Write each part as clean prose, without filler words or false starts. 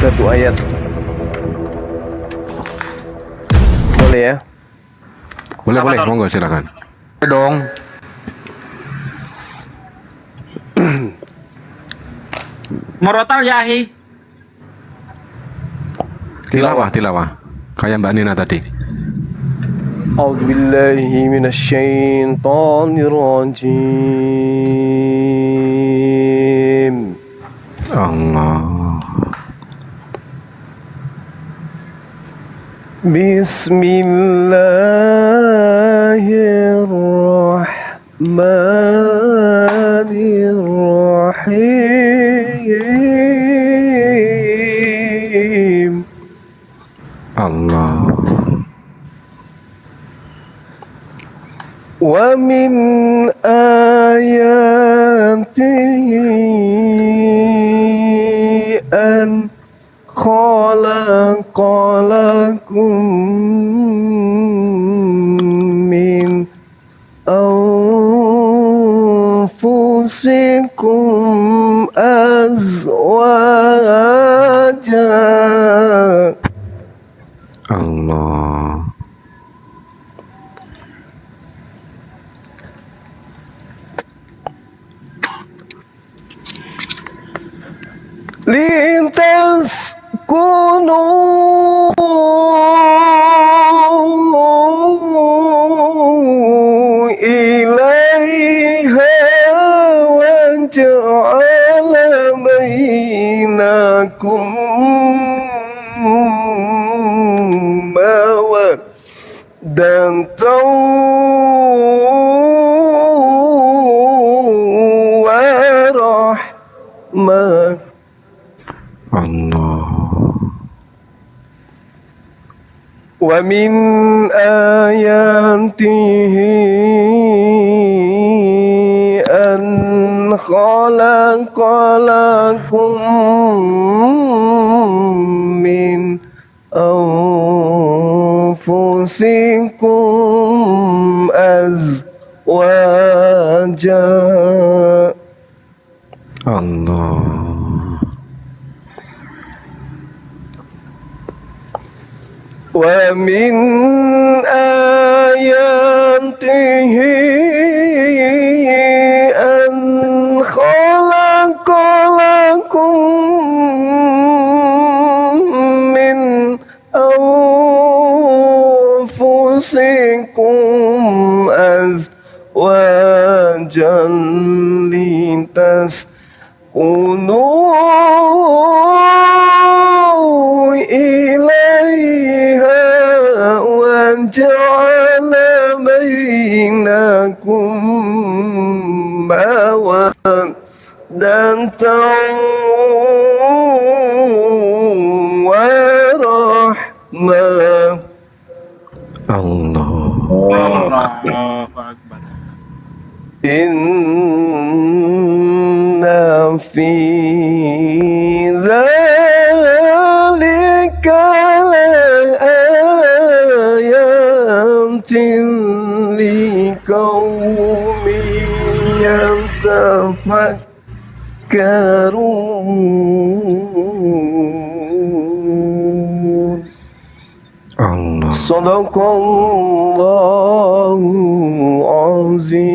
satu ayat. Boleh ya? Boleh, monggo silakan. Dong. Murotal yahi. Tilawah. Kayak Mbak Nina tadi. A'udzu billahi minasyaitonir rajim. Allah. Bismillahirrahmanirrahim. Allah. Wa min ayatihi an khalaqalakum min anfusikum azwaja. Allah. Lintas kunu ilaiha wa ja'ala bainakum mawaddatan wa rahmah. Allah. Wa min ayatihi an khalaqalakum min anfusikum azwaja. Allah. Wa min ayatihi an khalaqalakum min anfusikum azwajan litaskunu ilaiha wa ja'ala bainakum mawaddatan wa rahmah. Allah. Inna fi dzalika laayatin liqaumin yatafakkarun. Allah. Sadaqallahu azim.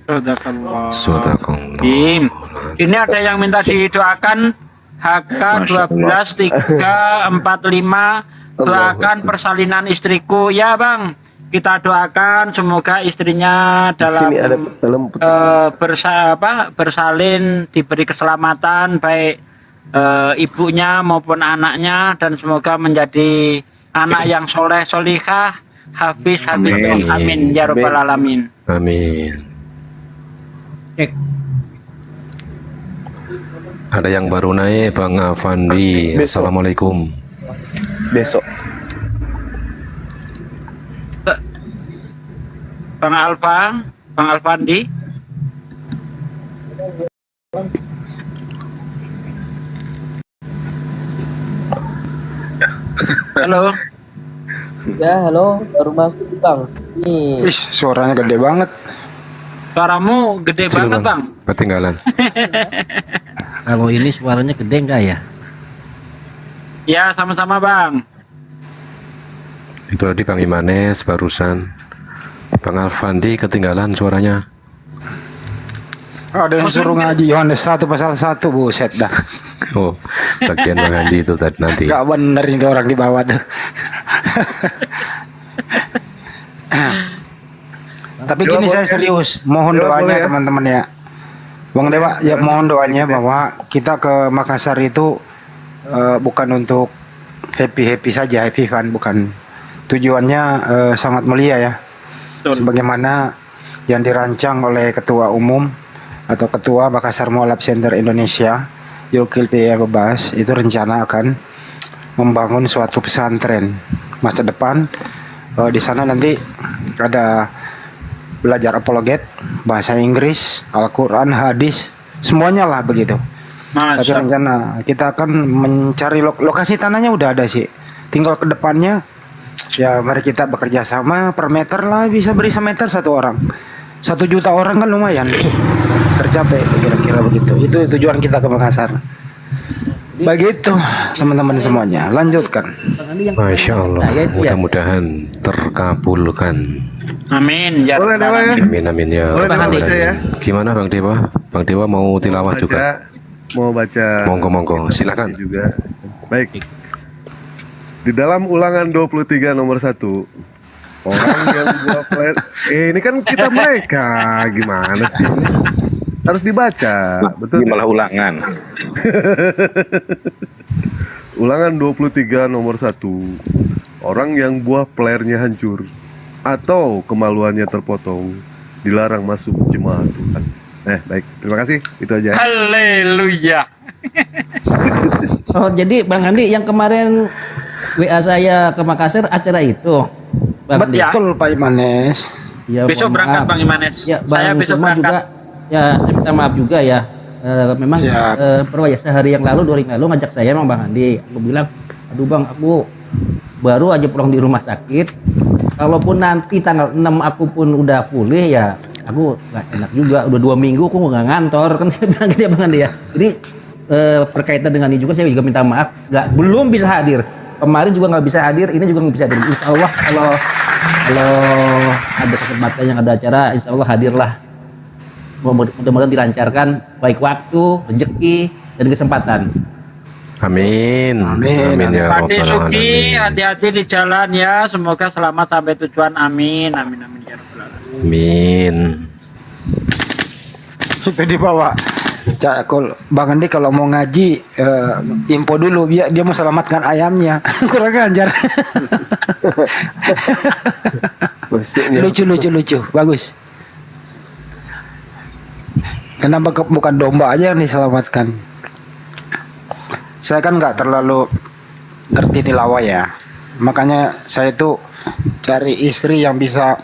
Sadaqallah. Ini ada yang minta didoakan HK 12345, doakan persalinan istriku ya Bang. Kita doakan semoga istrinya dalam bersalin diberi keselamatan baik ibunya maupun anaknya, dan semoga menjadi anak yang soleh solihah, hafiz hafiz. Amin ya rabbal alamin. Amin. Ada yang baru naik, Bang Afandi. Assalamualaikum. Besok. Bang Alfa, Bang Alfandi. Halo. Ya, halo, baru masuk Bang. Nih. Ih, suaranya gede banget. Suaramu gede Kecil, banget Bang. Ketinggalan. Kalau ini suaranya gede enggak ya? Ya, sama-sama Bang. Itu tadi Bang Imanes barusan. Bang Alfandi ketinggalan suaranya. Ada yang suruh ngaji Yohanes 1 pasal 1, buset dah. Oh, bagian Bang Andi itu tadi nanti. Gak bener itu orang di bawah tuh. Tapi gini, saya serius, mohon doanya teman-teman ya. Bang Dewa, ya mohon doanya bahwa kita ke Makassar itu bukan untuk happy saja, happy fun, bukan. Tujuannya sangat mulia ya. Sebagaimana yang dirancang oleh Ketua Umum atau Ketua Makassar Mualaf Center Indonesia, Zulkifli Bebas, itu rencana akan membangun suatu pesantren masa depan. Di sana nanti ada belajar apologet, bahasa Inggris, Al-Quran, hadis, semuanya lah begitu. Tapi rencana kita akan mencari lokasi tanahnya udah ada sih. Tinggal ke depannya, ya mari kita bekerja sama. Per meter lah bisa beri semeter satu orang. 1 juta orang kan lumayan. Tercapai kira-kira begitu. Itu tujuan kita ke Makassar. Begitu teman-teman semuanya. Lanjutkan. Masya Allah, mudah-mudahan terkabulkan. Amin. Ya Boleh Dewa ya? Amin amin ya. Boleh Rabbal baca ya? alamin. Gimana Bang Dewa? Bang Dewa mau tilawah juga? Mau baca. Monggo, silakan. Juga. Baik. Di dalam ulangan 23 nomor 1, orang yang buah flat. Ini kan kita mereka, gimana sih? Harus dibaca, betul? Malah ulangan. Ulangan 23 nomor 1, orang yang buah playernya hancur atau kemaluannya terpotong dilarang masuk jemaah Tuhan. Baik, terima kasih. Itu aja. Haleluya. Oh, jadi Bang Andi yang kemarin WA saya ke Makassar acara itu. Bang Andi. Betul Pak Imanes. Ya, Besok mohon berangkat maaf. Bang Imanes. Ya, Saya Bang besok Suma berangkat. juga. Ya, saya minta maaf juga ya. Memang Siap. sehari yang lalu, 2 hari yang lalu ngajak saya emang Bang Andi. Aku bilang, aduh Bang, aku baru aja pulang di rumah sakit. Kalaupun nanti tanggal 6 aku pun udah pulih ya, aku nggak enak juga. Udah 2 minggu aku nggak ngantor kan, saya bilang gitu ya Bang Andi ya. Jadi berkaitan dengan ini juga saya juga minta maaf, belum bisa hadir. Kemarin juga nggak bisa hadir, ini juga nggak bisa hadir. Insya Allah kalau ada kesempatan yang ada acara, insya Allah hadirlah. Mudah-mudahan dilancarkan baik waktu, rezeki, dan kesempatan. Amin. Amin. Amin ya Pati Rabbal Suki, alamin. hati-hati di jalan ya. Semoga selamat sampai tujuan. Amin. Amin amin ya Rabbal alamin. Amin. Itu dibawa. Cakul, Bang Andi kalau mau ngaji info dulu dia mau selamatkan ayamnya. Kurang ajar. lucu, bagus. Kenapa bukan domba aja yang diselamatkan? Saya kan nggak terlalu ngerti tilawah ya, makanya saya tuh cari istri yang bisa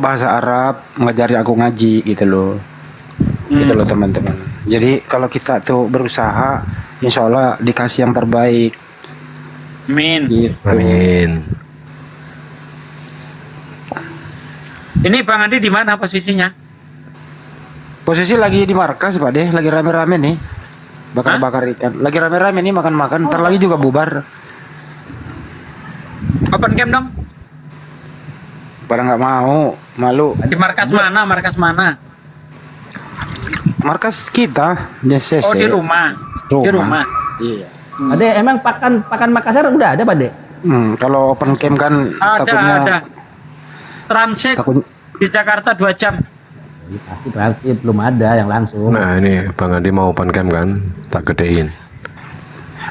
bahasa Arab, ngajarin aku ngaji gitu loh. Gitu loh teman-teman. Jadi kalau kita tuh berusaha, insya Allah dikasih yang terbaik. Amin. Gitu. Amin. Ini Bang Andi di mana posisinya? Posisi lagi di markas Pak deh, lagi rame-rame nih. Bakar-bakar ikan. Lagi rame-rame nih makan-makan. Ntar lagi juga bubar. Open camp dong. Pada nggak mau, malu. Di markas mana? Markas mana? Markas kita, JCC. Oh di rumah. Di rumah. Iya. Ade, emang pakan Makassar udah ada Pak De? Kalau open camp kan takutnya Ada. Transit takut di Jakarta 2 jam. Pasti transit, belum ada yang langsung. Nah ini Bang Andi mau open camp kan? Tak gedein.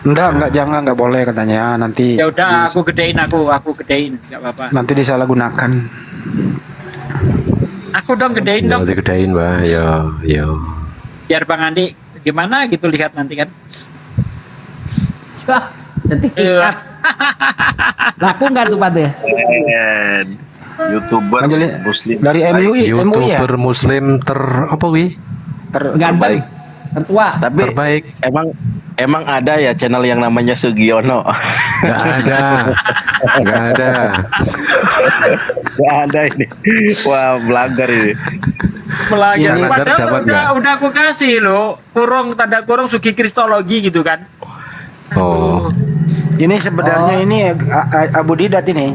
enggak jangan, nggak boleh katanya nanti. Ya udah, aku gedein, nggak apa-apa. Nanti disalahgunakan. Aku dong gedein dong. Nanti gedein Mbak. Ya. Biar Bang Andi gimana gitu lihat nanti kan. Wah, nanti Iya. laku nggak tuh Pak De? YouTuber Anjali, Muslim dari MUI ya. YouTuber Muslim apa wi? Ganteng, tertua. tapi Terbaik. emang ada ya channel yang namanya Sugiono. Nggak ada. Nggak ada. Nggak ada ini. Wah, belagar ini. Melayang. Ini Padahal dapat udah aku kasih loh. Kurung tanda kurung Sugi Kristologi gitu kan. Oh, Ini sebenarnya ini Abu Didat ini.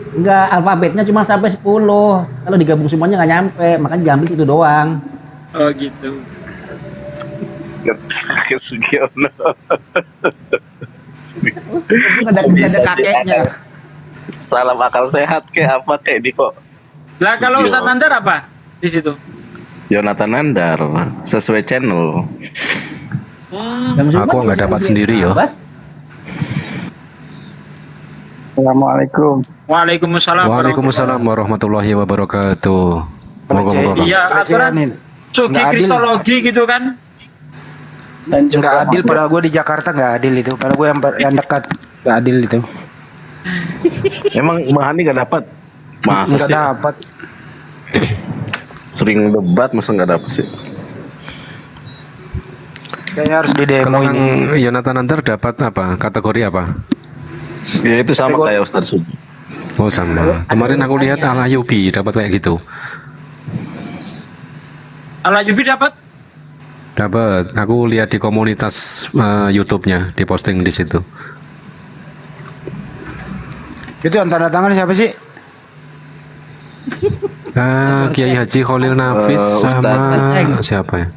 Enggak, alfabetnya cuma sampai 10. Kalau digabung semuanya nggak nyampe, makanya diambil situ doang. Oh gitu. Sugiono. Nggak ada kakeknya. Salam akal sehat kayak apa kayak di kok. Lah kalau Sugiono. Ustadz Nandar apa di situ? Jonathan Nandar sesuai channel. aku nggak dapat sendiri yo. Bas? Assalamualaikum. Waalaikumsalam. Waalaikumsalam warahmatullahi wabarakatuh. Monggo Bang. Iya, aturan Sugi Nggak adil. Kristologi gitu kan. Nggak adil, padahal gue di Jakarta nggak adil itu. Padahal gue yang dekat nggak adil itu. Emang Mahani gak dapat? Masa Nggak sih? dapat. Sering debat masa nggak dapat sih? Kayaknya harus di demo Kalau ini. Kang Yonatan Nantar dapat apa? Kategori apa? Ya itu sama kayak Ustadz Sugi. Oh sama. Kemarin aku lihat Al Ayubi dapat kayak gitu. Ala Yubi dapat? Dapat. Aku lihat di komunitas YouTube-nya, diposting di situ. Itu yang tanda tangan siapa sih? Kiai Haji Khalil Nafis sama siapa ya?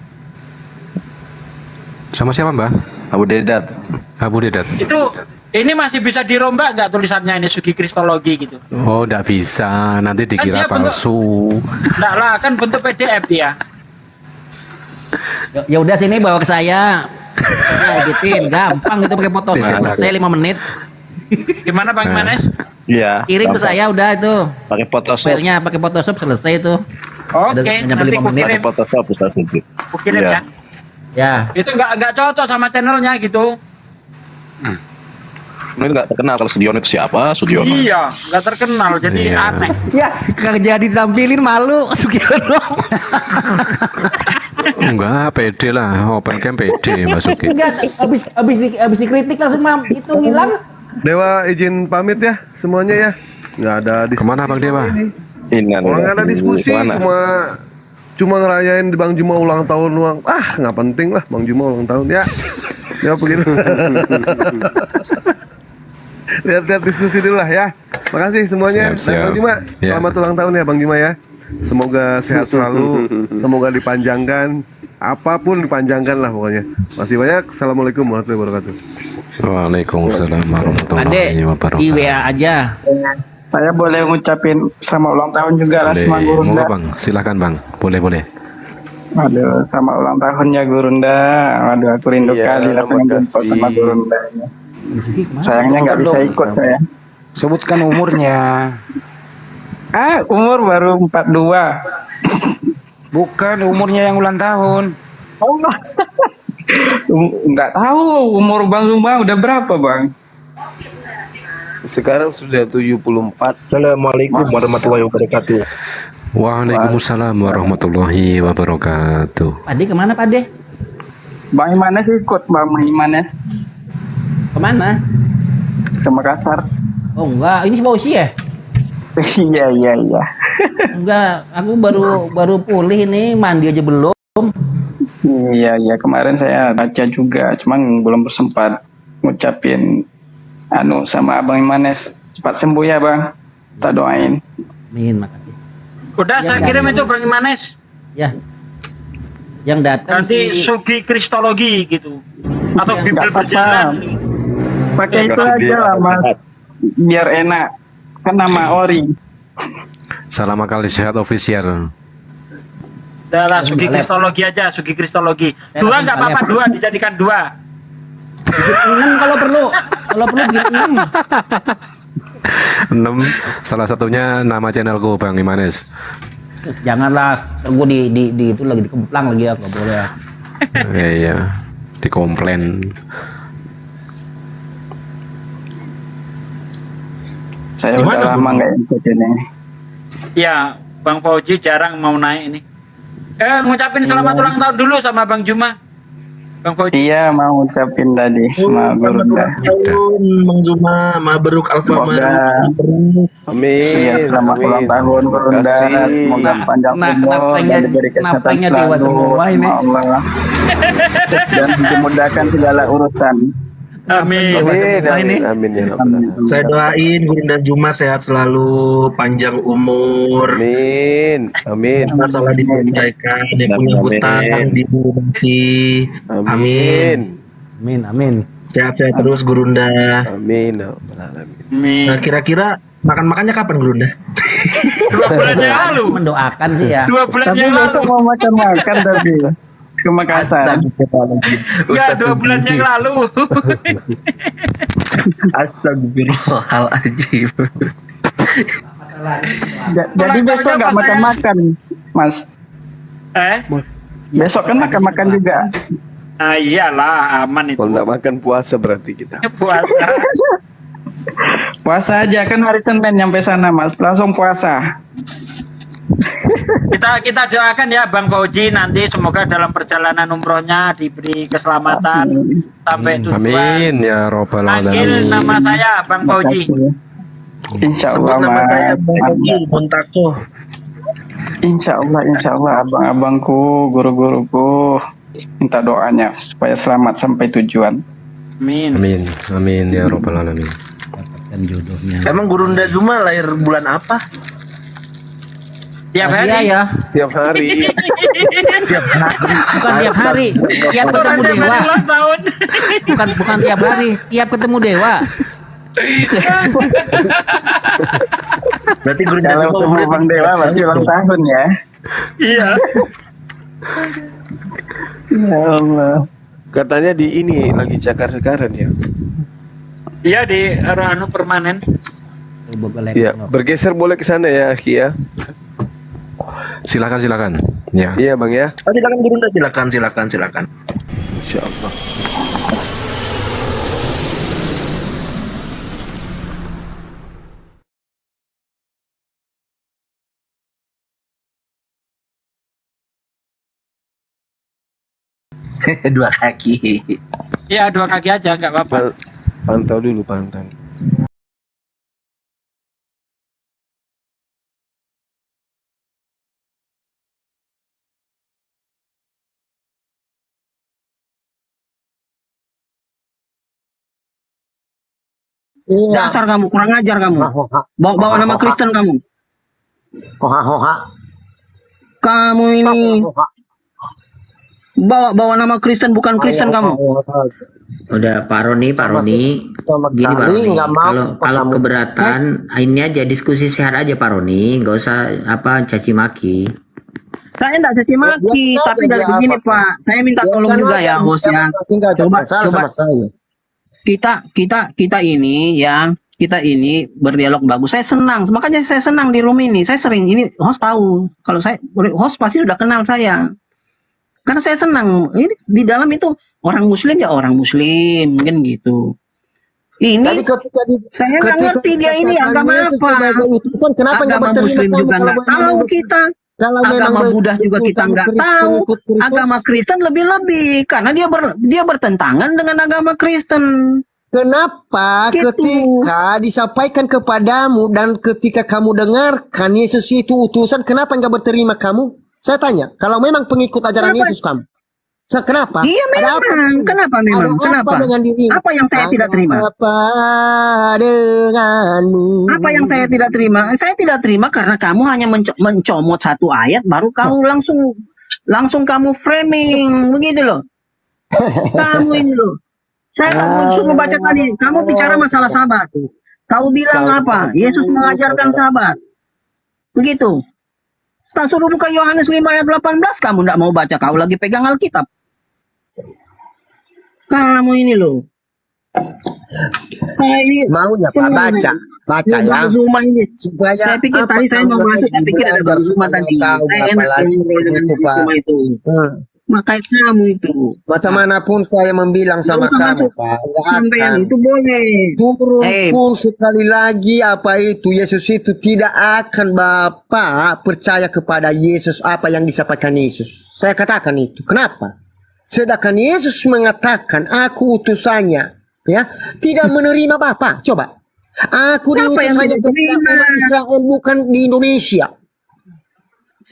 Sama siapa Mbah? Abu Dedat. Abu Dedat. Itu ini masih bisa dirombak nggak tulisannya ini Sugi Kristologi gitu? Oh, enggak bisa. Nanti dikira dia bentuk- palsu. Enggak lah, kan bentuk PDF dia. Ya udah sini bawa ke saya. Saya editin, gampang itu pakai Photoshop selesai 5 menit. Gimana Bang Manes? Iya. Kirim ke saya udah itu. Pakai Photoshop. Filenya pakai Photoshop selesai itu. Oke, Nyampe nanti 5 menit. Pakai kukirim, Photoshop Ustadz Sugi. kukirim Iya. ya. Ya. Itu nggak cocok sama channelnya gitu. Ini nggak terkenal kalau Sugiono itu siapa? Sugiono. Iya, nggak terkenal jadi Iya. aneh. Ya, kagak jadi ditampilin malu Sugiono. Enggak, pede lah. Open cam pede Masuki. Enggak, habis dikritik langsung itu ngilang. Dewa izin pamit ya semuanya ya. Nggak ada diskusi. Kemana Bang Dewa? Ini Orang nggak ada diskusi, Kemana? cuma ngerayain di Bang Juma ulang tahun doang. Nggak penting lah Bang Juma ulang tahun ya. Ya begitu. Lihat-lihat diskusi dulu lah ya. Makasih semuanya. Siap, siap. Bang Juma, Ya. selamat ulang tahun ya Bang Juma ya. Semoga sehat selalu, semoga dipanjangkan, apapun dipanjangkan lah pokoknya. Masih banyak. Assalamualaikum warahmatullahi wabarakatuh. Waalaikumsalam Ade, warahmatullahi di wabarakatuh. WA aja. Saya boleh ngucapin selamat ulang tahun juga lah sama Boleh. Gurunda. Monggo Bang, silakan Bang. Boleh. Aduh, selamat ulang tahunnya Gurunda. Aduh, aku rindu kali lah pengen jumpa sama Gurunda. Sayangnya nggak bisa ikut saya. Sebutkan umurnya. Umur baru 42. Bukan umurnya yang ulang tahun. Oh, nggak tahu umur Bang Zumba udah berapa, Bang? Sekarang sudah 74. Assalamualaikum warahmatullahi wabarakatuh. Waalaikumsalam warahmatullahi wabarakatuh. Pade kemana Pade? Bang Imanes ikut, Bang Imanes Kemana? ke Makassar. Oh enggak, ini Sulawesi ya? Iya. Enggak, aku baru pulih ini, mandi aja belum. Iya, kemarin saya baca juga, cuman belum bersempat ngucapin sama Abang Imanes cepat sembuh ya, Bang. Kita doain. Amin, makasih. Udah Ya, saya ya, kirim ya. itu Bang Manes. Ya. Yang datang Ganti si Sugi Kristologi gitu. Atau Ya, Bibel nggak apa-apa. berjalan. Pakai itu aja lah, Mas. Biar enak. Kan nama ori. Salam akal sehat official. Udah lah, Sugi Kristologi aja, Sugi Kristologi. Dua nggak apa-apa, dua dijadikan dua. bikin 6 kalau perlu. Kalau perlu bikin 6. 6, salah satunya nama channelku Bang Imanes. Janganlah, gue di itu lagi dikemplang lagi ya, nggak boleh. Iya, dikomplain. Saya udah lama nggak ikut ini. Ya, Bang Fauji jarang mau naik ini. Ngucapin selamat ulang tahun dulu sama Bang Juma. Bang Fauji. Iya, mau ucapin tadi sama Gurunda. tahun Bang Zuma, mabruk alfa Semoga Amin. iya selamat Amin. ulang tahun Terima Gurunda. kasih. Semoga panjang Nah, umur kenapanya- dan diberi kesehatan kenapanya dewa selalu semua ini? sama Allah. Dan dimudahkan segala urusan. Amin. Amin. Amin ya Rabbal alamin. Saya doain Gurunda Juma sehat selalu, panjang umur, Amin. Amin. masalah diselesaikan, yang punya hutang dilunasi. Amin. Amin, amin. Sehat-sehat terus Gurunda. Amin ya Rabbal alamin. Amin. Nah, kira-kira makan-makannya kapan Gurunda? 2 bulan yang lalu. Mendoakan sih ya. 2 bulan Tapi yang lalu. besok mau makan tapi ke Makassar. Enggak, 2 bulan yang lalu. Astagfirullahaladzim. Jadi besok nggak makan-makan, Mas. Besok kan makan-makan juga. Ah, iyalah, aman itu. Kalau nggak makan puasa berarti kita. Puasa. Puasa aja kan hari Senin nyampe sana, Mas. Langsung puasa. Kita doakan ya Bang Fauji, nanti semoga dalam perjalanan umrohnya diberi keselamatan sampai tujuan. Amin ya robbal Panggil alamin. nama saya Bang Fauji. Insya Sebut Allah, nama saya Mas. Bang Fauji Muntako. Insya Allah, abang-abangku, guru-guruku, minta doanya supaya selamat sampai tujuan. Amin. Amin. Amin ya robbal alamin. Dapatkan jodohnya. Emang Gurunda Juma lahir bulan apa? Tiap Iya hari. ya, Tiap hari. bukan tiap hari. Tiap ketemu Orang dewa. yang ulang tahun. Bukan tiap hari, tiap ketemu dewa. Berarti Gurunda Kalau Juma ketemu umurnya Bang Dewa pasti ulang tahun ya. Iya. Ya Allah. Katanya di ini lagi cakar-cakaran ya. Iya di anu permanen. Iya, bergeser boleh ke sana ya, Ki ya. Silakan. Ya. Iya, Bang ya. Oh, silakan Gurunda, silakan. Insyaallah. Dua kaki. Iya 2 kaki aja nggak apa-apa. Pantau dulu, pantau. Dasar kamu, kurang ajar kamu. Bawa nama Kristen kamu. Kamu ini bawa nama Kristen, bukan Kristen kamu. Udah Pak Roni, gini Pak Roni, kalau keberatan ini aja diskusi sehat aja Pak Roni, nggak usah caci maki. Saya enggak caci maki, tapi dari begini Pak, saya minta tolong juga ya bosnya. Coba kita ini berdialog bagus. Saya senang, makanya saya senang di room ini. Saya sering ini host tahu. Kalau saya host pasti sudah kenal saya. Karena saya senang. Ini di dalam itu orang Muslim ya orang Muslim, mungkin gitu. Ini saya nggak ngerti dia ini agama apa. Agama Muslim juga nggak tahu kita. Agama Buddha juga kita nggak tahu. Agama Kristen lebih-lebih karena dia bertentangan dengan agama Kristen. Kenapa ketika disampaikan kepadamu dan ketika kamu dengarkan Yesus itu utusan, kenapa nggak berterima kamu? Saya tanya, kalau memang pengikut ajaran Yesus kamu, kenapa? Iya memang. Kenapa memang? Kenapa? Dengan dirimu? Apa yang saya tidak terima? Apa denganmu? Apa yang saya tidak terima? Saya tidak terima karena kamu hanya mencomot satu ayat, baru kamu langsung kamu framing begitu loh. Kamu ini loh. Saya suruh baca tadi, kamu bicara masalah sahabat. Kau bilang apa? Yesus mengajarkan sahabat. Begitu. Tak suruh buka Yohanes 5 ayat 18, kamu tidak mau baca, kau lagi pegang Alkitab. Kamu ini loh. Maunya Pak baca ya. Saya pikir tadi saya mau masuk, saya pikir ada Bang Zuma tadi. Saya enak ngobrol dengan Bang Zuma itu. Makanya kamu itu. Macam manapun saya membilang sama kamu, Pak. Sampai itu boleh. Turun pun sekali lagi apa itu Yesus itu tidak akan Bapak percaya kepada Yesus apa yang disampaikan Yesus. Saya katakan itu. Kenapa? Sedangkan Yesus mengatakan, aku utusannya, ya, tidak menerima Bapa. Coba, aku Siapa diutus yang saja tidak kepada terima? umat Israel, bukan di Indonesia.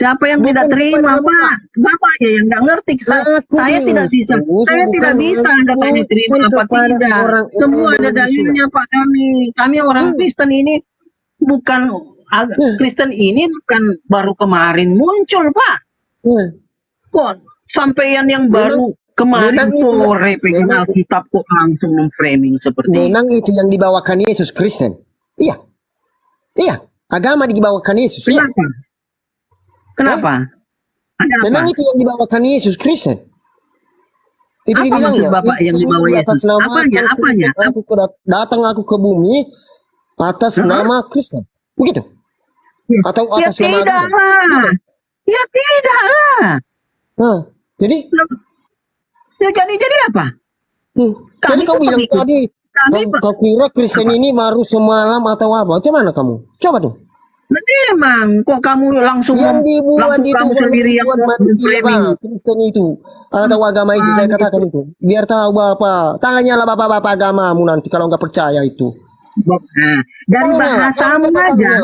Siapa yang tidak Bukan terima, kepada Pak? Bapak aja yang nggak ngerti. Saya tidak bisa. Saya tidak bisa Anda tanya terima apa tidak. Semua ada dalilnya, Pak. Kami orang Kristen ini bukan Kristen ini bukan baru kemarin muncul, Pak. Kok sampean yang baru kemarin sore pegang Alkitab kok langsung memframing seperti memang itu yang dibawakan Yesus Kristen. Iya. Iya, agama dibawakan Yesus. Kenapa? Kenapa? Ada apa? Memang itu yang dibawakan Yesus Kristen. Itu Apa dibilangnya. maksud Bapak yang dibawa Ini Yesus? atas nama Apanya? Kristen. Apanya? Datang aku ke bumi atas nama Kristen. Begitu. Atau Ya atas nama tidak agama. lah. Ya tidak lah. Jadi? Ya jadi apa? Jadi kau bilang tadi, kau kira Kristen ini baru semalam atau apa? Macam mana kamu? Coba tuh. Memang kok kamu langsung yang dibuat itu kamu sendiri yang manusia, Kristen itu atau agama itu, saya katakan itu biar tahu Bapak, tanyalah bapak-bapak agamamu nanti kalau nggak percaya itu. Dari bahasamu aja,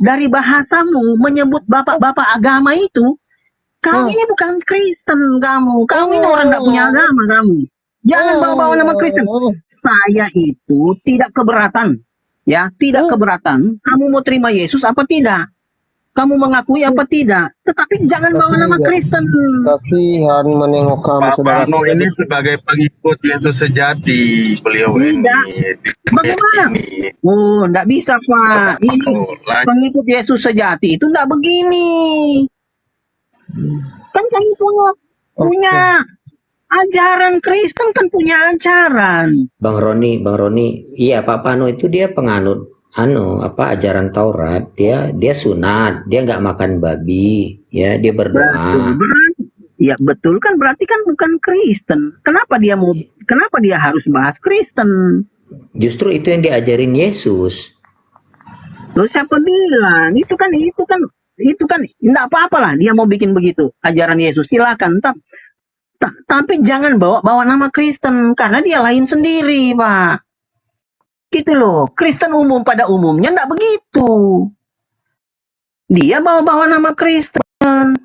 dari bahasamu menyebut bapak-bapak agama itu, kamu ini bukan Kristen, kamu ini orang nggak punya agama, kamu jangan bawa-bawa nama Kristen. Saya itu tidak keberatan. Ya, tidak keberatan. Kamu mau terima Yesus apa tidak? Kamu mengakui apa tidak? Tetapi jangan bawa nama Kristen. Kasihan menengok kamu, saudara. Pak ini sebagai pengikut Yesus sejati, beliau tidak. ini. Bagaimana? Oh, tidak bisa, Pak. Ini pengikut Yesus sejati itu tidak begini. Kan kamu punya ajaran Kristen, kan punya ajaran. Bang Roni, iya Pak Pano itu dia penganut ajaran Taurat, dia sunat, dia nggak makan babi, ya dia berdoa. Ya betul kan, berarti kan bukan Kristen. Kenapa dia harus bahas Kristen? Justru itu yang diajarin Yesus. Loh, siapa bilang? Itu kan enggak apa-apa lah dia mau bikin begitu ajaran Yesus, silakan. Tapi jangan bawa nama Kristen, karena dia lain sendiri, Pak. Gitu loh. Kristen umum pada umumnya enggak begitu. Dia bawa-bawa nama Kristen.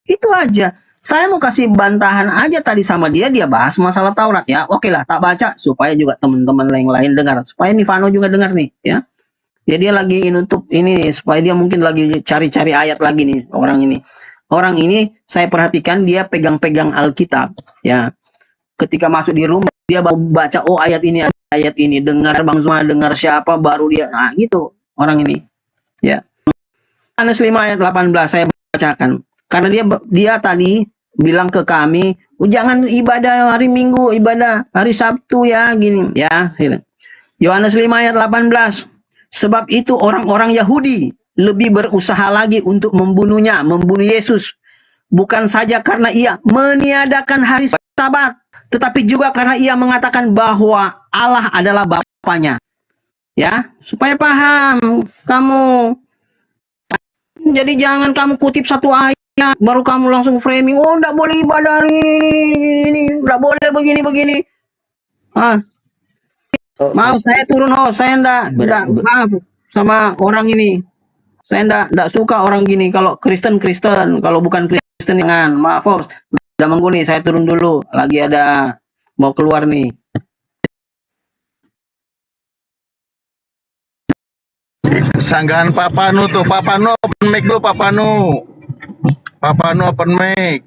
Itu aja. Saya mau kasih bantahan aja tadi sama dia bahas masalah Taurat ya. Oke lah, tak baca supaya juga teman-teman lain dengar. Supaya Nivano juga dengar nih ya. Ya dia lagi nutup ini supaya dia mungkin lagi cari-cari ayat lagi nih orang ini. Orang ini saya perhatikan dia pegang-pegang Alkitab ya. Ketika masuk di rumah dia baru baca ayat ini, dengar Bang Zuma, dengar siapa baru dia gitu orang ini. Ya. Yohanes 5 ayat 18 saya bacakan. Karena dia tadi bilang ke kami, jangan ibadah hari Minggu, ibadah hari Sabtu ya gini ya. Yohanes 5 ayat 18. Sebab itu orang-orang Yahudi lebih berusaha lagi untuk membunuh Yesus. Bukan saja karena ia meniadakan hari Sabat, tetapi juga karena ia mengatakan bahwa Allah adalah Bapanya. Ya, supaya paham kamu. Jadi jangan kamu kutip satu ayat, baru kamu langsung framing, enggak boleh ibadah ini, enggak boleh begini. Maaf, saya turun saya enggak maaf sama orang ini. Saya enggak suka orang gini. Kalau Kristen, kalau bukan Kristen jangan. Maaf, udah minggu nih, saya turun dulu. Lagi ada mau keluar nih. Sanggahan Pak Panu tuh, Pak Panu open mic dulu, Pak Panu. Pak Panu open mic.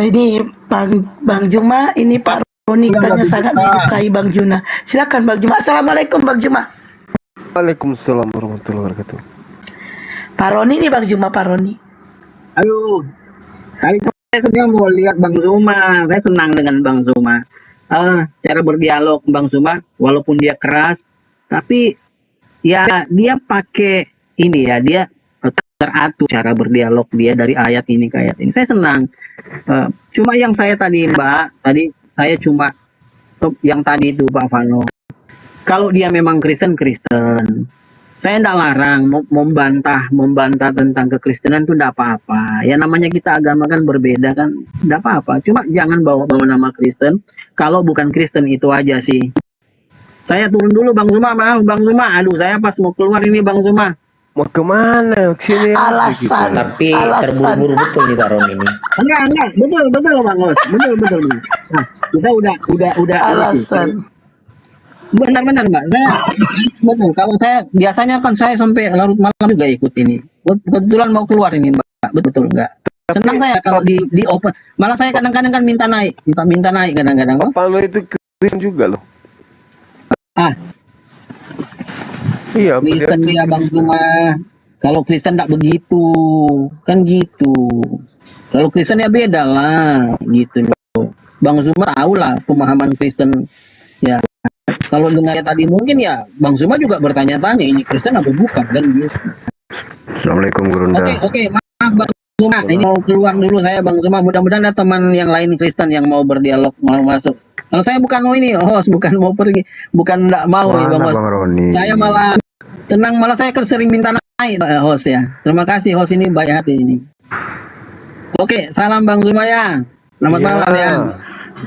Ini Bang Juma, ini Pak Roni katanya sangat menyukai Bang Juna. Silakan Bang Juma. Assalamualaikum Bang Juma. Waalaikumsalam warahmatullahi wabarakatuh. Pak Roni nih Bang Juma, Pak Roni. Halo. Kali saya sudah mau lihat Bang Zuma. Saya senang dengan Bang Zuma. Cara berdialog Bang Zuma, walaupun dia keras, tapi ya dia pakai ini ya, dia teratur cara berdialog dia dari ayat ini ke ayat ini. Saya senang. Cuma yang saya tadi saya cuma yang tadi itu Pak Vano. Kalau dia memang Kristen, Saya tidak larang membantah tentang kekristenan itu tidak apa-apa. Ya namanya kita agama kan berbeda kan, tidak apa-apa. Cuma jangan bawa-bawa nama Kristen. Kalau bukan Kristen itu aja sih. Saya turun dulu Bang Zuma, maaf Bang Zuma. Aduh, saya pas mau keluar ini Bang Zuma. Mau kemana? Sini. Alasan. Tapi Alasan. terburu-buru betul nih Pak Ron ini. Enggak, betul Bang Os. Betul. Nah, kita udah Alasan. Benar Mbak. Betul. Kalau saya biasanya kan saya sampai larut malam juga ikut ini. Kebetulan mau keluar ini Mbak. Betul enggak? Senang saya kalau di open. Malah saya kadang-kadang kan minta naik kadang-kadang. Apa lo itu Kristen juga loh? Iya, Kristen dia Bang Zuma. Kalau Kristen tak begitu, kan gitu. Kalau Kristen ya beda lah, gitu loh. Bang Zuma tahu lah pemahaman Kristen. Ya, kalau dengar tadi mungkin ya Bang Zuma juga bertanya-tanya ini Kristen apa bukan kan gitu. Assalamualaikum Gurunda. Oke, maaf Bang Zuma. Ini mau keluar dulu saya Bang Zuma. Mudah-mudahan ada teman yang lain Kristen yang mau berdialog, mau masuk. Kalau saya bukan mau ini, host, bukan mau pergi, bukan enggak mau ya Bang host. Saya malah senang, malah saya kan sering minta naik host ya. Terima kasih host ini baik hati ini. Oke, salam Bang Zuma ya. Selamat malam ya.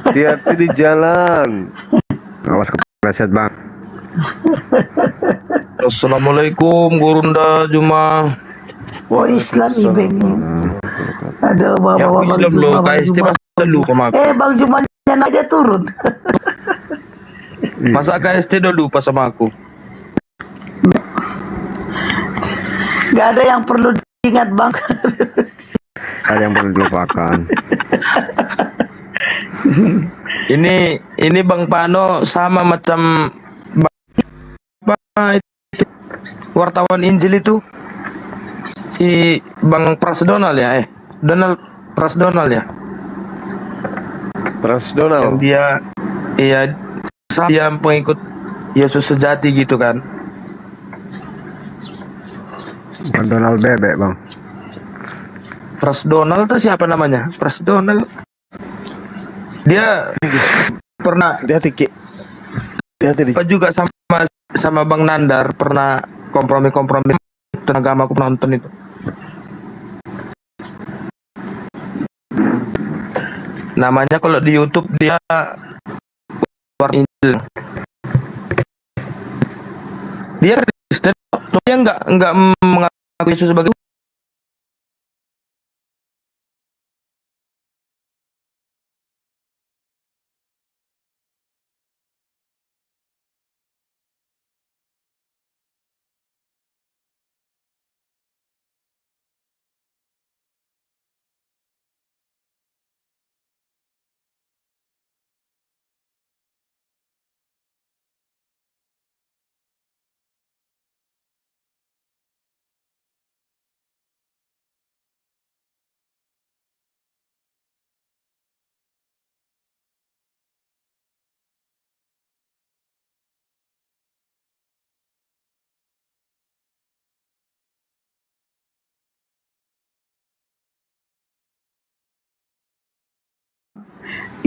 Hati-hati di jalan. Awas kepleset Bang. Assalamualaikum Gurunda Juma. Oh Islam ibeng. Ada bawa Bang Juma, Bang Juma. Bang Juma aja turun. Masa KST dulu pas sama aku. Gak ada yang perlu diingat Bang. Ada yang perlu dilupakan. Ini Bang Pano sama macam wartawan Injil itu si Bang Donald ya Donald Donald ya. Donald. Dia pengikut Yesus sejati gitu kan. Bukan Donald Bebek Bang. Donald itu siapa namanya? Donald. Dia pernah hati-hati juga sama Bang Nandar pernah kompromi tenaga aku penonton itu. Namanya kalau di YouTube dia Injil. Dia Kristen, dia enggak mengaku Yesus sebagai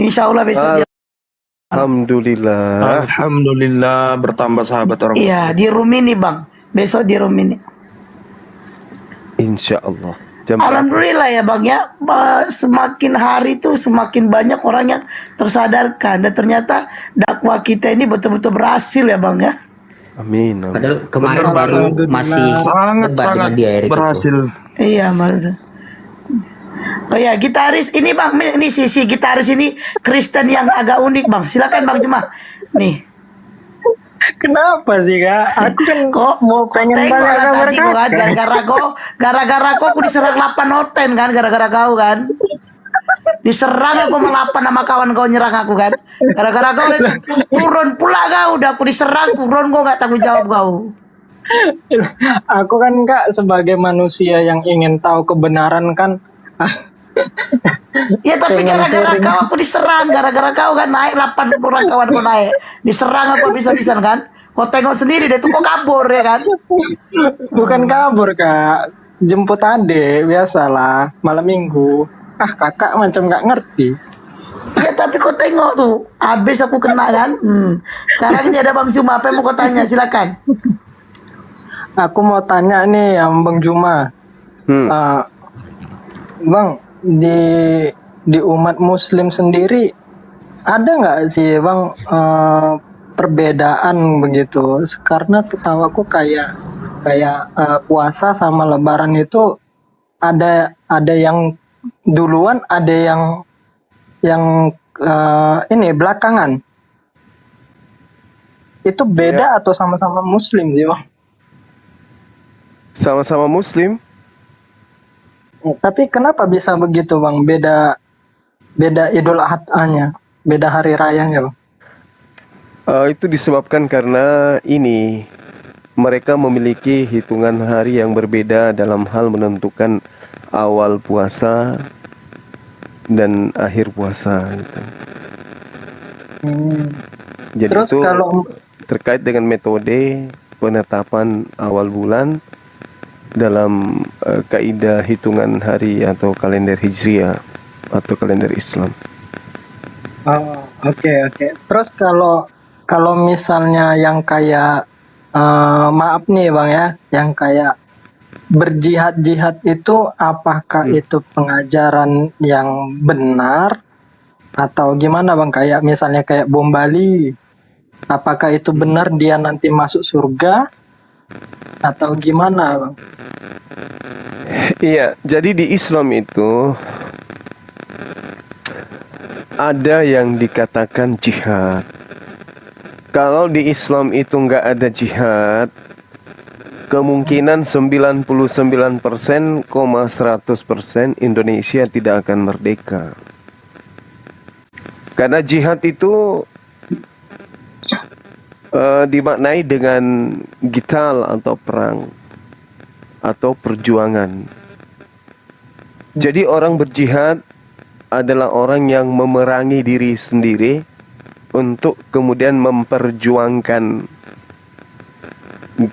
Insya Allah besok dia. Alhamdulillah bertambah sahabat orang. Iya di room ini Bang. Besok di room ini. Insya Allah. Alhamdulillah ya Bang ya. Semakin hari itu semakin banyak orang yang tersadarkan dan ternyata dakwah kita ini betul-betul berhasil ya Bang ya. Amin. Padahal kemarin baru masih debat dengan dia Erik berhasil. Iya malu. Oh ya gitaris ini Bang, ini sisi gitaris ini Kristen yang agak unik Bang. Silakan Bang Juma. Nih. Kenapa sih Kak? Aku kan kok mau pengen banget tadi kok kan gara-gara kau aku diserang 8 noten kan gara-gara kau kan. Diserang aku melapan sama kawan kau nyerang aku kan. Gara-gara kau turun pula kau udah aku diserang turun kau enggak tanggung jawab kau. Aku kan Kak sebagai manusia yang ingin tahu kebenaran kan. Ya tapi gara-gara kau aku diserang, gara-gara kau kan naik 8 orang kawan kau naik, diserang aku bisa-bisa kan. Kau tengok sendiri deh tuh kok kabur ya kan? Bukan kabur Kak, jemput adek biasalah malam minggu. Kakak macam nggak ngerti. Ya tapi kau tengok tuh, habis aku kena kan. Sekarang ini ada Bang Juma, apa yang mau kau tanya silakan. Aku mau tanya nih yang Bang Juma. Bang, di umat Muslim sendiri ada nggak sih Bang perbedaan begitu? Karena setahu aku kayak puasa sama Lebaran itu ada yang duluan, ada yang ini belakangan. Itu beda atau sama-sama Muslim sih Bang? Sama-sama Muslim. Tapi kenapa bisa begitu Bang? Beda Idul Adha-nya, beda hari rayanya Bang? Itu disebabkan karena ini mereka memiliki hitungan hari yang berbeda dalam hal menentukan awal puasa dan akhir puasa gitu. Jadi Terus itu kalau terkait dengan metode penetapan awal bulan dalam kaidah hitungan hari atau kalender Hijriah atau kalender Islam. Oke. Terus kalau misalnya yang kayak maaf nih Bang ya, yang kayak berjihad itu apakah itu pengajaran yang benar atau gimana Bang? Kayak misalnya kayak bom Bali, apakah itu benar dia nanti masuk surga atau gimana Bang? Iya, jadi di Islam itu ada yang dikatakan jihad. Kalau di Islam itu nggak ada jihad, kemungkinan 99,100% Indonesia tidak akan merdeka. Karena jihad itu dimaknai dengan gital atau perang atau perjuangan. Jadi orang berjihad adalah orang yang memerangi diri sendiri untuk kemudian memperjuangkan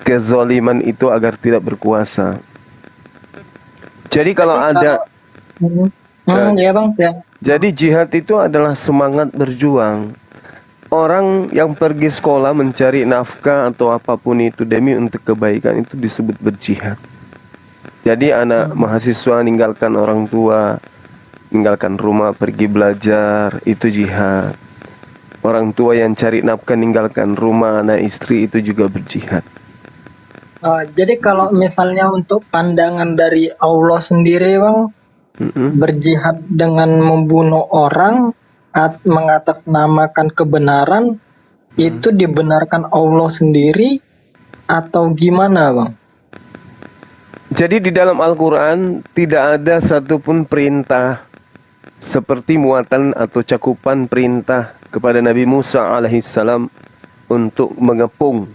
kezaliman itu agar tidak berkuasa. Jadi kalau ada ya Bang, ya. Jadi jihad itu adalah semangat berjuang. Orang yang pergi sekolah mencari nafkah atau apapun itu demi untuk kebaikan itu disebut berjihad. Jadi anak mahasiswa meninggalkan orang tua, meninggalkan rumah pergi belajar, itu jihad. Orang tua yang cari nafkah meninggalkan rumah, anak istri, itu juga berjihad. Jadi kalau misalnya untuk pandangan dari Allah sendiri Bang, berjihad dengan membunuh orang, mengatasnamakan kebenaran, itu dibenarkan Allah sendiri atau gimana Bang? Jadi di dalam Al-Quran tidak ada satupun perintah seperti muatan atau cakupan perintah kepada Nabi Musa alaihissalam untuk mengepung,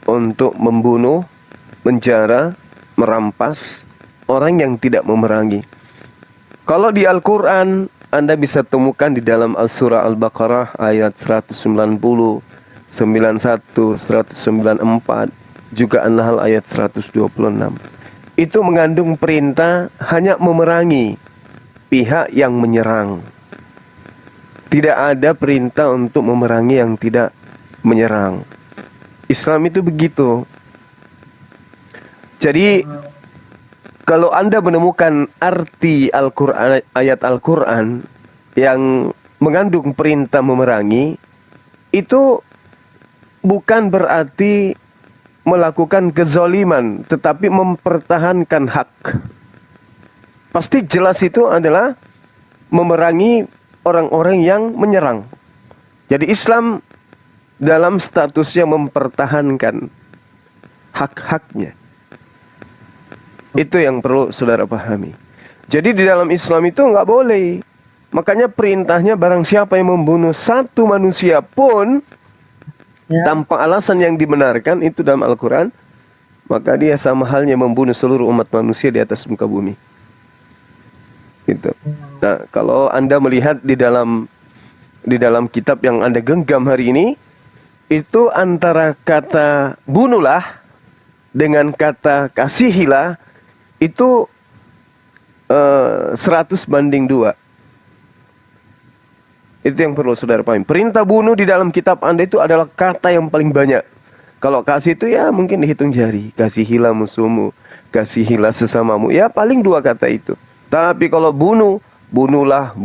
untuk membunuh, menjara, merampas orang yang tidak memerangi. Kalau di Al-Quran Anda bisa temukan di dalam Surah Al-Baqarah ayat 190, 91, 194, juga An-Nahl ayat 126. Itu mengandung perintah hanya memerangi pihak yang menyerang. Tidak ada perintah untuk memerangi yang tidak menyerang. Islam itu begitu. Jadi kalau Anda menemukan arti Al-Quran, ayat Al-Quran yang mengandung perintah memerangi, itu bukan berarti melakukan kezaliman, tetapi mempertahankan hak. Pasti jelas itu adalah memerangi orang-orang yang menyerang. Jadi Islam dalam statusnya mempertahankan hak-haknya. Itu yang perlu saudara pahami. Jadi di dalam Islam itu nggak boleh. Makanya perintahnya barang siapa yang membunuh satu manusia pun tanpa alasan yang dibenarkan itu dalam Al-Quran, maka dia sama halnya membunuh seluruh umat manusia di atas muka bumi. Gitu. Nah, kalau Anda melihat di dalam kitab yang Anda genggam hari ini, itu antara kata bunuhlah dengan kata kasihilah itu 100:2. Itu yang perlu saudara pahami. Perintah bunuh di dalam kitab Anda itu adalah kata yang paling banyak. Kalau kasih itu ya mungkin dihitung jari. Kasihilah musuhmu, kasihilah sesamamu. Ya paling 2 kata itu. Tapi kalau bunuhlah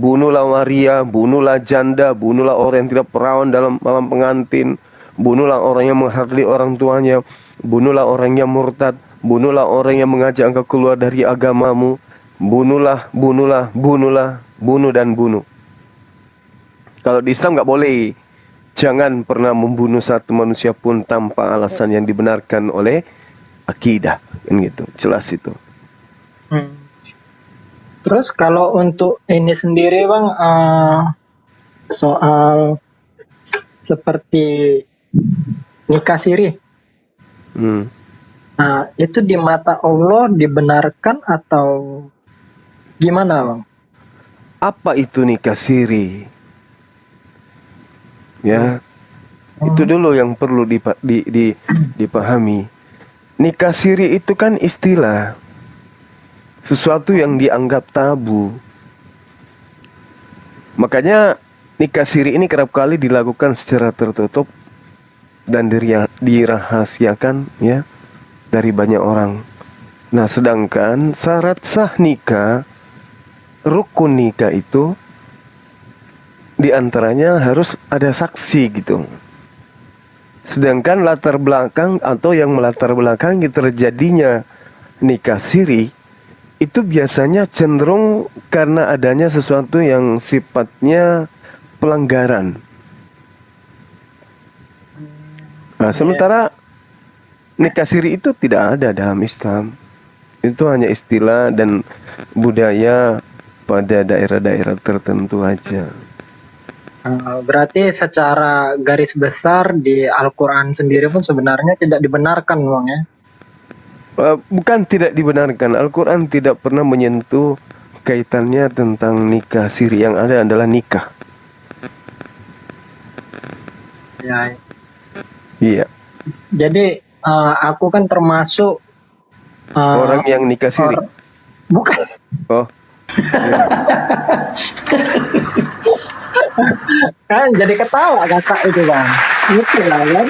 waria, bunuhlah janda, bunuhlah orang yang tidak perawan dalam malam pengantin, bunuhlah orang yang menghardi orang tuanya, bunuhlah orang yang murtad, bunuhlah orang yang mengajak engkau keluar dari agamamu, bunuh dan bunuh. Kalau di Islam nggak boleh. Jangan pernah membunuh satu manusia pun tanpa alasan yang dibenarkan oleh akidah, kan gitu. Jelas itu. Terus kalau untuk ini sendiri Bang, soal seperti nikah siri, nah, itu di mata Allah dibenarkan atau gimana Bang? Apa itu nikah siri? Ya, itu dulu yang perlu dipahami. Nikah siri itu kan istilah, sesuatu yang dianggap tabu. Makanya nikah siri ini kerap kali dilakukan secara tertutup dan dirahasiakan ya dari banyak orang. Nah, sedangkan syarat sah nikah, rukun nikah itu di antaranya harus ada saksi gitu. Sedangkan latar belakang atau yang melatar belakangi terjadinya nikah siri itu biasanya cenderung karena adanya sesuatu yang sifatnya pelanggaran. Nah, sementara nikah siri itu tidak ada dalam Islam. Itu hanya istilah dan budaya pada daerah-daerah tertentu aja. Berarti secara garis besar di Al-Quran sendiri pun sebenarnya tidak dibenarkan Bang ya? Bukan tidak dibenarkan. Al-Quran tidak pernah menyentuh kaitannya tentang nikah siri. Yang ada adalah nikah. Ya. Iya. Jadi aku kan termasuk orang yang nikah siri. Bukan. Oh. Kan jadi ketawa kakak itu Bang. Gitu lah kan.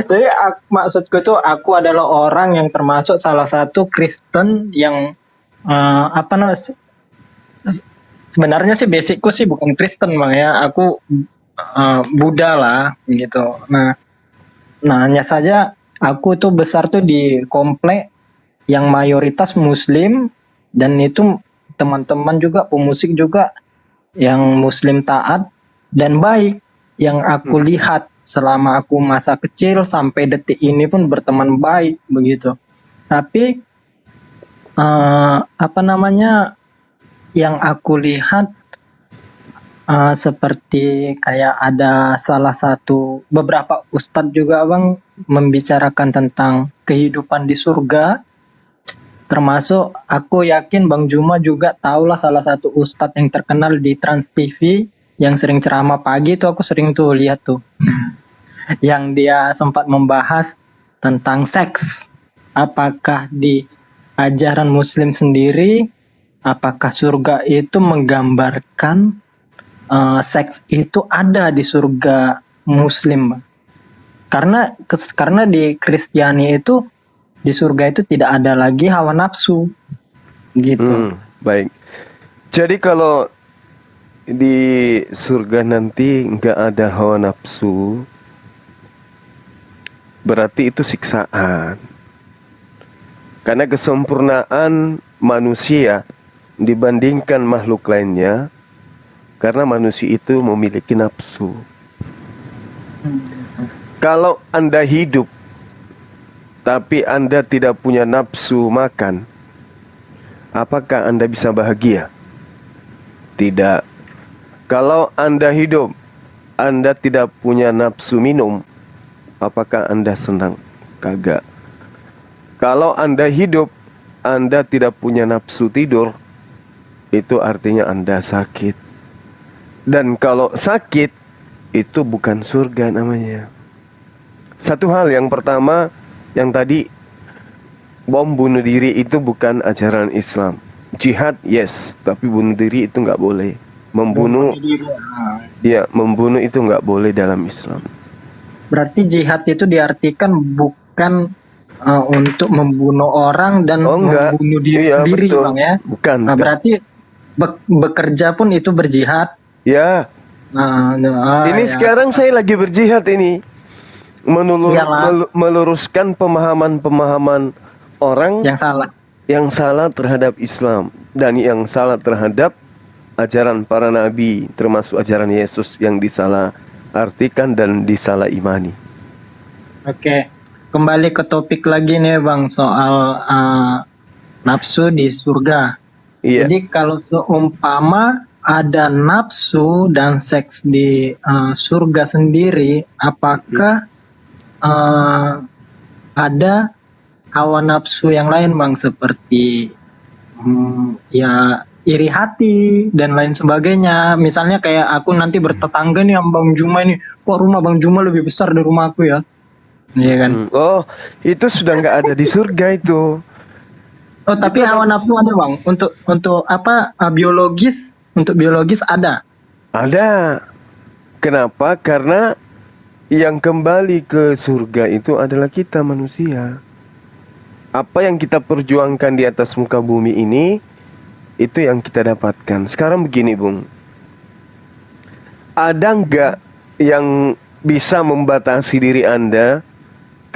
Jadi maksudku tuh aku adalah orang yang termasuk salah satu Kristen yang sebenarnya sih basicku sih bukan Kristen Bang ya. Aku Buddha lah gitu. Nah hanya saja aku tuh besar tuh di komplek yang mayoritas Muslim dan itu teman-teman juga pemusik juga yang Muslim taat dan baik yang aku lihat selama aku masa kecil sampai detik ini pun berteman baik begitu. Tapi yang aku lihat seperti kayak ada salah satu beberapa ustadz juga Bang membicarakan tentang kehidupan di surga. Termasuk aku yakin Bang Juma juga tahulah salah satu ustadz yang terkenal di Trans TV yang sering ceramah pagi itu aku sering tuh lihat tuh. Yang dia sempat membahas tentang seks. Apakah di ajaran Muslim sendiri, apakah surga itu menggambarkan seks itu ada di surga Muslim? Karena di Kristiani itu di surga itu tidak ada lagi hawa nafsu gitu. Baik. Jadi kalau di surga nanti nggak ada hawa nafsu, berarti itu siksaan. Karena kesempurnaan manusia dibandingkan makhluk lainnya, karena manusia itu memiliki nafsu. Kalau Anda hidup tapi Anda tidak punya nafsu makan, apakah Anda bisa bahagia? Tidak. Kalau Anda hidup, Anda tidak punya nafsu minum, apakah Anda senang? Kagak. Kalau Anda hidup, Anda tidak punya nafsu tidur, itu artinya Anda sakit. Dan kalau sakit, itu bukan surga namanya. Satu hal yang pertama, yang tadi bom bunuh diri itu bukan ajaran Islam. Jihad yes, tapi bunuh diri itu nggak boleh. Membunuh itu nggak boleh dalam Islam. Berarti jihad itu diartikan bukan untuk membunuh orang dan membunuh diri sendiri, betul. Bang ya. Bukan. Nah, berarti bekerja pun itu berjihad. Ya. Ini sekarang saya lagi berjihad ini. Meluruskan pemahaman-pemahaman orang yang salah terhadap Islam dan yang salah terhadap ajaran para nabi, termasuk ajaran Yesus yang disalah artikan dan disalah imani. Oke, kembali ke topik lagi nih Bang, soal nafsu di surga. Jadi kalau seumpama ada nafsu dan seks di surga sendiri, apakah ada hawa nafsu yang lain Bang, seperti ya iri hati dan lain sebagainya? Misalnya kayak aku nanti bertetangga nih sama Bang Juma ini, kok rumah Bang Juma lebih besar dari rumah aku ya? Iya kan? Oh, itu sudah nggak ada di surga itu. Oh, tapi hawa nafsu ada Bang. Untuk apa? Biologis, untuk biologis ada. Ada. Kenapa? Karena yang kembali ke surga itu adalah kita manusia. Apa yang kita perjuangkan di atas muka bumi ini, itu yang kita dapatkan. Sekarang begini, Bung. Ada nggak yang bisa membatasi diri Anda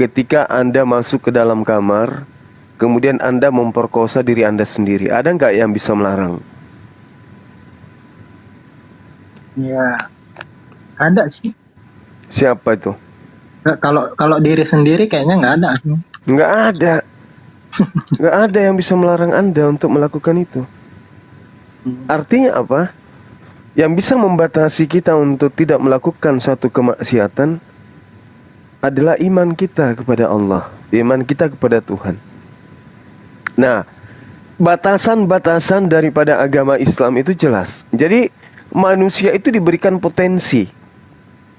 ketika Anda masuk ke dalam kamar, kemudian Anda memperkosa diri Anda sendiri? Ada nggak yang bisa melarang? Ya, ada sih. Siapa itu? Kalau diri sendiri kayaknya nggak ada. Nggak ada. Nggak ada yang bisa melarang Anda untuk melakukan itu. Artinya apa? Yang bisa membatasi kita untuk tidak melakukan suatu kemaksiatan adalah iman kita kepada Allah, iman kita kepada Tuhan. Nah, batasan-batasan daripada agama Islam itu jelas. Jadi manusia itu diberikan potensi.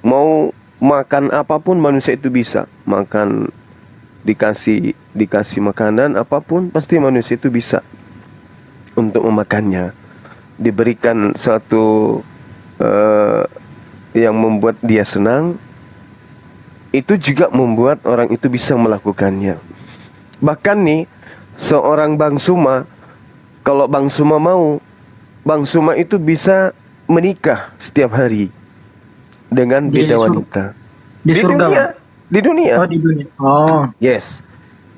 Mau makan apapun manusia itu bisa. Makan, dikasih makanan apapun, pasti manusia itu bisa untuk memakannya. Diberikan suatu yang membuat dia senang, itu juga membuat orang itu bisa melakukannya. Bahkan nih, seorang Bang Suma, kalau Bang Suma mau, Bang Suma itu bisa menikah setiap hari dengan beda wanita. Di surga, dunia. Di dunia. Oh, di dunia. Oh. Yes.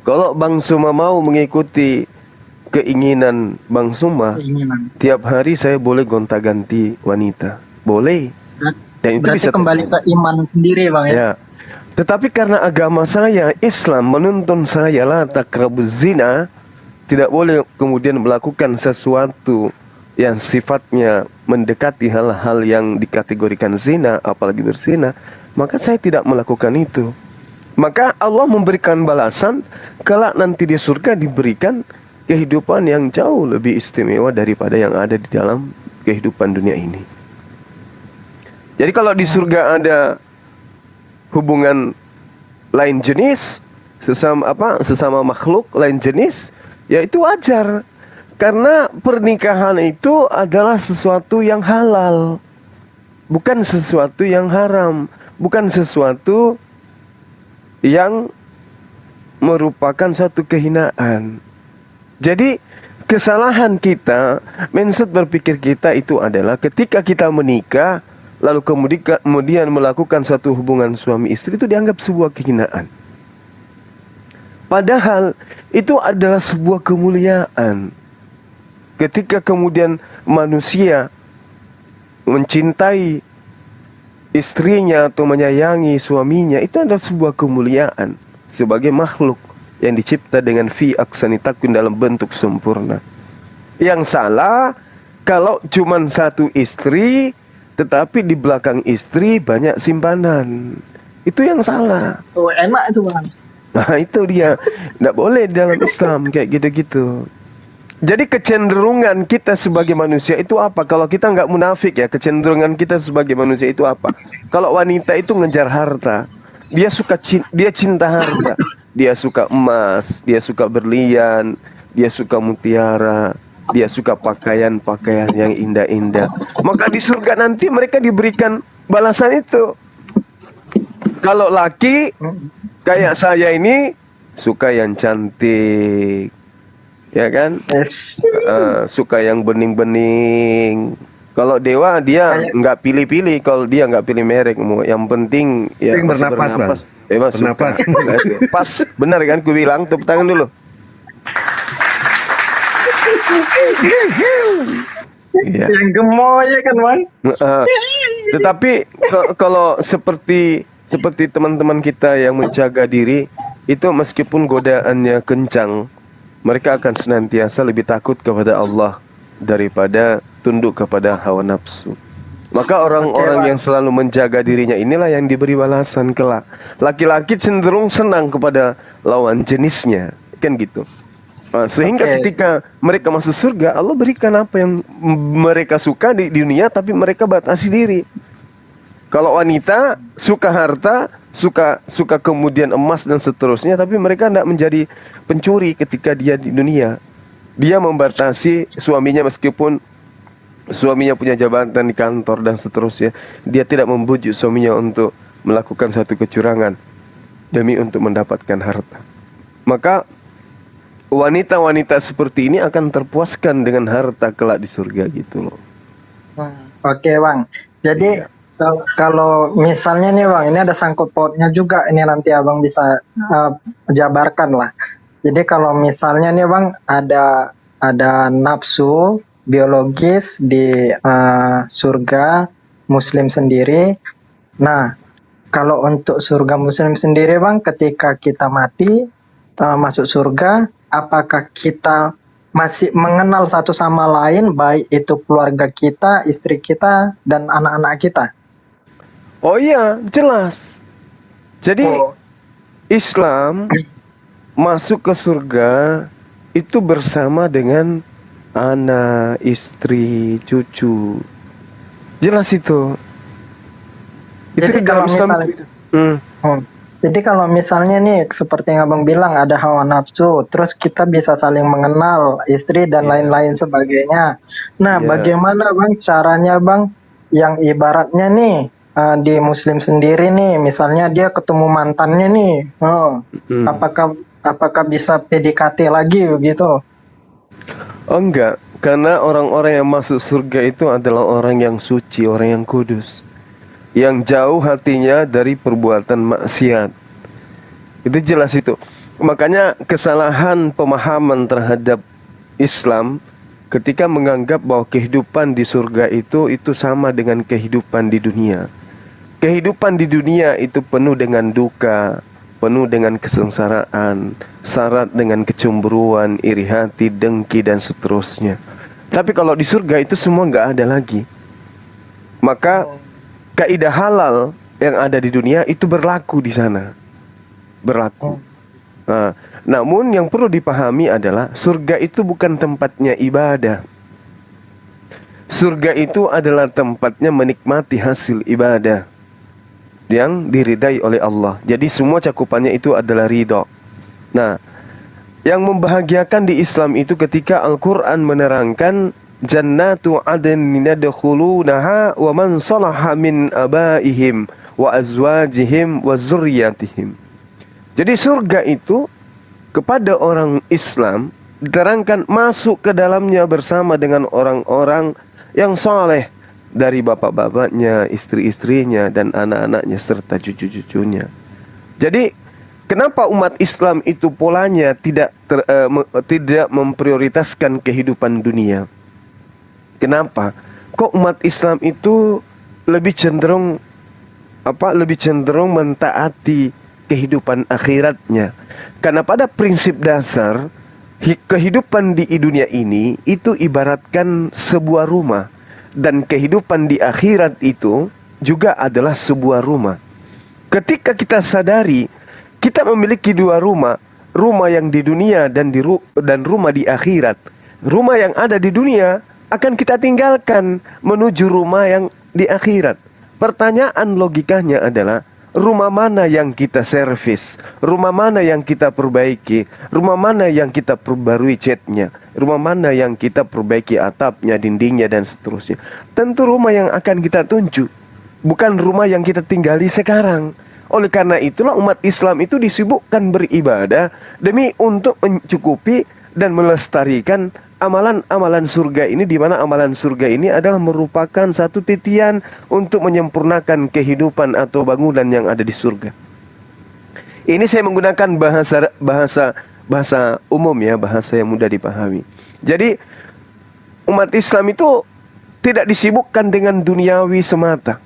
Kalau Bang Suma mau mengikuti keinginan Bang Suma, tiap hari saya boleh gonta-ganti wanita. Boleh. Dan itu Berarti bisa kembali ke iman sendiri Bang ya. Ya. Tetapi karena agama saya, Islam menuntun saya la taqrabuz zina, tidak boleh kemudian melakukan sesuatu yang sifatnya mendekati hal-hal yang dikategorikan zina, apalagi berzina, maka saya tidak melakukan itu. Maka Allah memberikan balasan, kelak nanti di surga diberikan kehidupan yang jauh lebih istimewa daripada yang ada di dalam kehidupan dunia ini. Jadi kalau di surga ada hubungan lain jenis, sesama makhluk lain jenis, ya itu wajar. Karena pernikahan itu adalah sesuatu yang halal, bukan sesuatu yang haram, bukan sesuatu yang merupakan suatu kehinaan. Jadi kesalahan kita, mindset berpikir kita itu adalah ketika kita menikah, lalu kemudian melakukan suatu hubungan suami istri, itu dianggap sebuah kehinaan. Padahal itu adalah sebuah kemuliaan. Ketika kemudian manusia mencintai istrinya atau menyayangi suaminya, itu adalah sebuah kemuliaan sebagai makhluk yang dicipta dengan fi aksani takwin, dalam bentuk sempurna. Yang salah kalau cuma satu istri tetapi di belakang istri banyak simpanan. Itu yang salah. Oh, enak itu Bang. Nah itu dia. Tidak boleh dalam Islam kayak gitu-gitu. Jadi kecenderungan kita sebagai manusia itu apa? Kalau kita nggak munafik ya, kecenderungan kita sebagai manusia itu apa? Kalau wanita itu ngejar harta, dia cinta harta, dia suka emas, dia suka berlian, dia suka mutiara, dia suka pakaian-pakaian yang indah-indah. Maka di surga nanti mereka diberikan balasan itu. Kalau laki kayak saya ini suka yang cantik, ya kan? Suka yang bening-bening. Kalau Dewa dia nggak pilih-pilih, kalau dia nggak pilih merek, yang penting ya Penting masih bernapas, Bang. Mas, Bernapas. Pas, benar kan? Gue bilang tepuk tangan dulu. Iya. Yang gemoy ya kan, Bang? Tetapi kalau seperti teman-teman kita yang menjaga diri itu, meskipun godaannya kencang, mereka akan senantiasa lebih takut kepada Allah daripada tunduk kepada hawa nafsu. Maka orang-orang yang selalu menjaga dirinya inilah yang diberi balasan kelak. Laki-laki cenderung senang kepada lawan jenisnya, kan gitu. Sehingga ketika mereka masuk surga, Allah berikan apa yang mereka suka di dunia, tapi mereka batasi diri. Kalau wanita suka harta, suka kemudian emas dan seterusnya, tapi mereka tidak menjadi pencuri ketika dia di dunia. Dia membatasi suaminya, meskipun suaminya punya jabatan di kantor dan seterusnya. Dia tidak membujuk suaminya untuk melakukan satu kecurangan demi untuk mendapatkan harta. Maka wanita-wanita seperti ini akan terpuaskan dengan harta kelak di surga gitu loh. Oke, Bang. Jadi kalau misalnya nih, Bang, ini ada sangkut pautnya juga, ini nanti Abang bisa jabarkan lah. Jadi kalau misalnya nih, Bang, ada nafsu biologis di surga muslim sendiri. Nah, kalau untuk surga muslim sendiri, Bang, ketika kita mati masuk surga, apakah kita masih mengenal satu sama lain, baik itu keluarga kita, istri kita, dan anak-anak kita? Oh iya, jelas. Jadi Islam masuk ke surga itu bersama dengan anak, istri, cucu. Jelas itu. Jadi kalau misalnya Jadi kalau misalnya nih seperti yang Abang bilang ada hawa nafsu, terus kita bisa saling mengenal istri dan lain-lain sebagainya. Nah, bagaimana Bang caranya, Bang, yang ibaratnya nih di muslim sendiri nih, misalnya dia ketemu mantannya nih, apakah bisa PDKT lagi begitu? Oh enggak, karena orang-orang yang masuk surga itu adalah orang yang suci, orang yang kudus, yang jauh hatinya dari perbuatan maksiat. Itu jelas itu. Makanya kesalahan pemahaman terhadap Islam ketika menganggap bahwa kehidupan di surga itu sama dengan kehidupan di dunia. Kehidupan di dunia itu penuh dengan duka, penuh dengan kesengsaraan, syarat dengan kecemburuan, iri hati, dengki, dan seterusnya. Tapi kalau di surga itu semua nggak ada lagi. Maka kaidah halal yang ada di dunia itu berlaku di sana. Berlaku. Nah, namun yang perlu dipahami adalah surga itu bukan tempatnya ibadah. Surga itu adalah tempatnya menikmati hasil ibadah yang diridai oleh Allah. Jadi semua cakupannya itu adalah ridho. Nah, yang membahagiakan di Islam itu ketika Al-Quran menerangkan jannatu adnin yadkhulunaha wa man salaha min abaihim wa azwajihim wa zurriyatihim. Jadi surga itu kepada orang Islam diterangkan masuk ke dalamnya bersama dengan orang-orang yang soleh, dari bapak-bapaknya, istri-istrinya, dan anak-anaknya serta cucu-cucunya. Jadi kenapa umat Islam itu polanya tidak memprioritaskan kehidupan dunia? Kenapa? Kok umat Islam itu lebih cenderung mentaati kehidupan akhiratnya? Karena pada prinsip dasar kehidupan di dunia ini itu ibaratkan sebuah rumah, dan kehidupan di akhirat itu juga adalah sebuah rumah. Ketika kita sadari kita memiliki dua rumah, rumah yang di dunia dan rumah di akhirat. Rumah yang ada di dunia akan kita tinggalkan menuju rumah yang di akhirat. Pertanyaan logikanya adalah, rumah mana yang kita servis? Rumah mana yang kita perbaiki? Rumah mana yang kita perbarui catnya? Rumah mana yang kita perbaiki atapnya, dindingnya, dan seterusnya? Tentu rumah yang akan kita tunjuk, bukan rumah yang kita tinggali sekarang. Oleh karena itulah umat Islam itu disibukkan beribadah demi untuk mencukupi dan melestarikan amalan-amalan surga ini, di mana amalan surga ini adalah merupakan satu titian untuk menyempurnakan kehidupan atau bangunan yang ada di surga. Ini saya menggunakan bahasa umum ya, bahasa yang mudah dipahami. Jadi umat Islam itu tidak disibukkan dengan duniawi semata.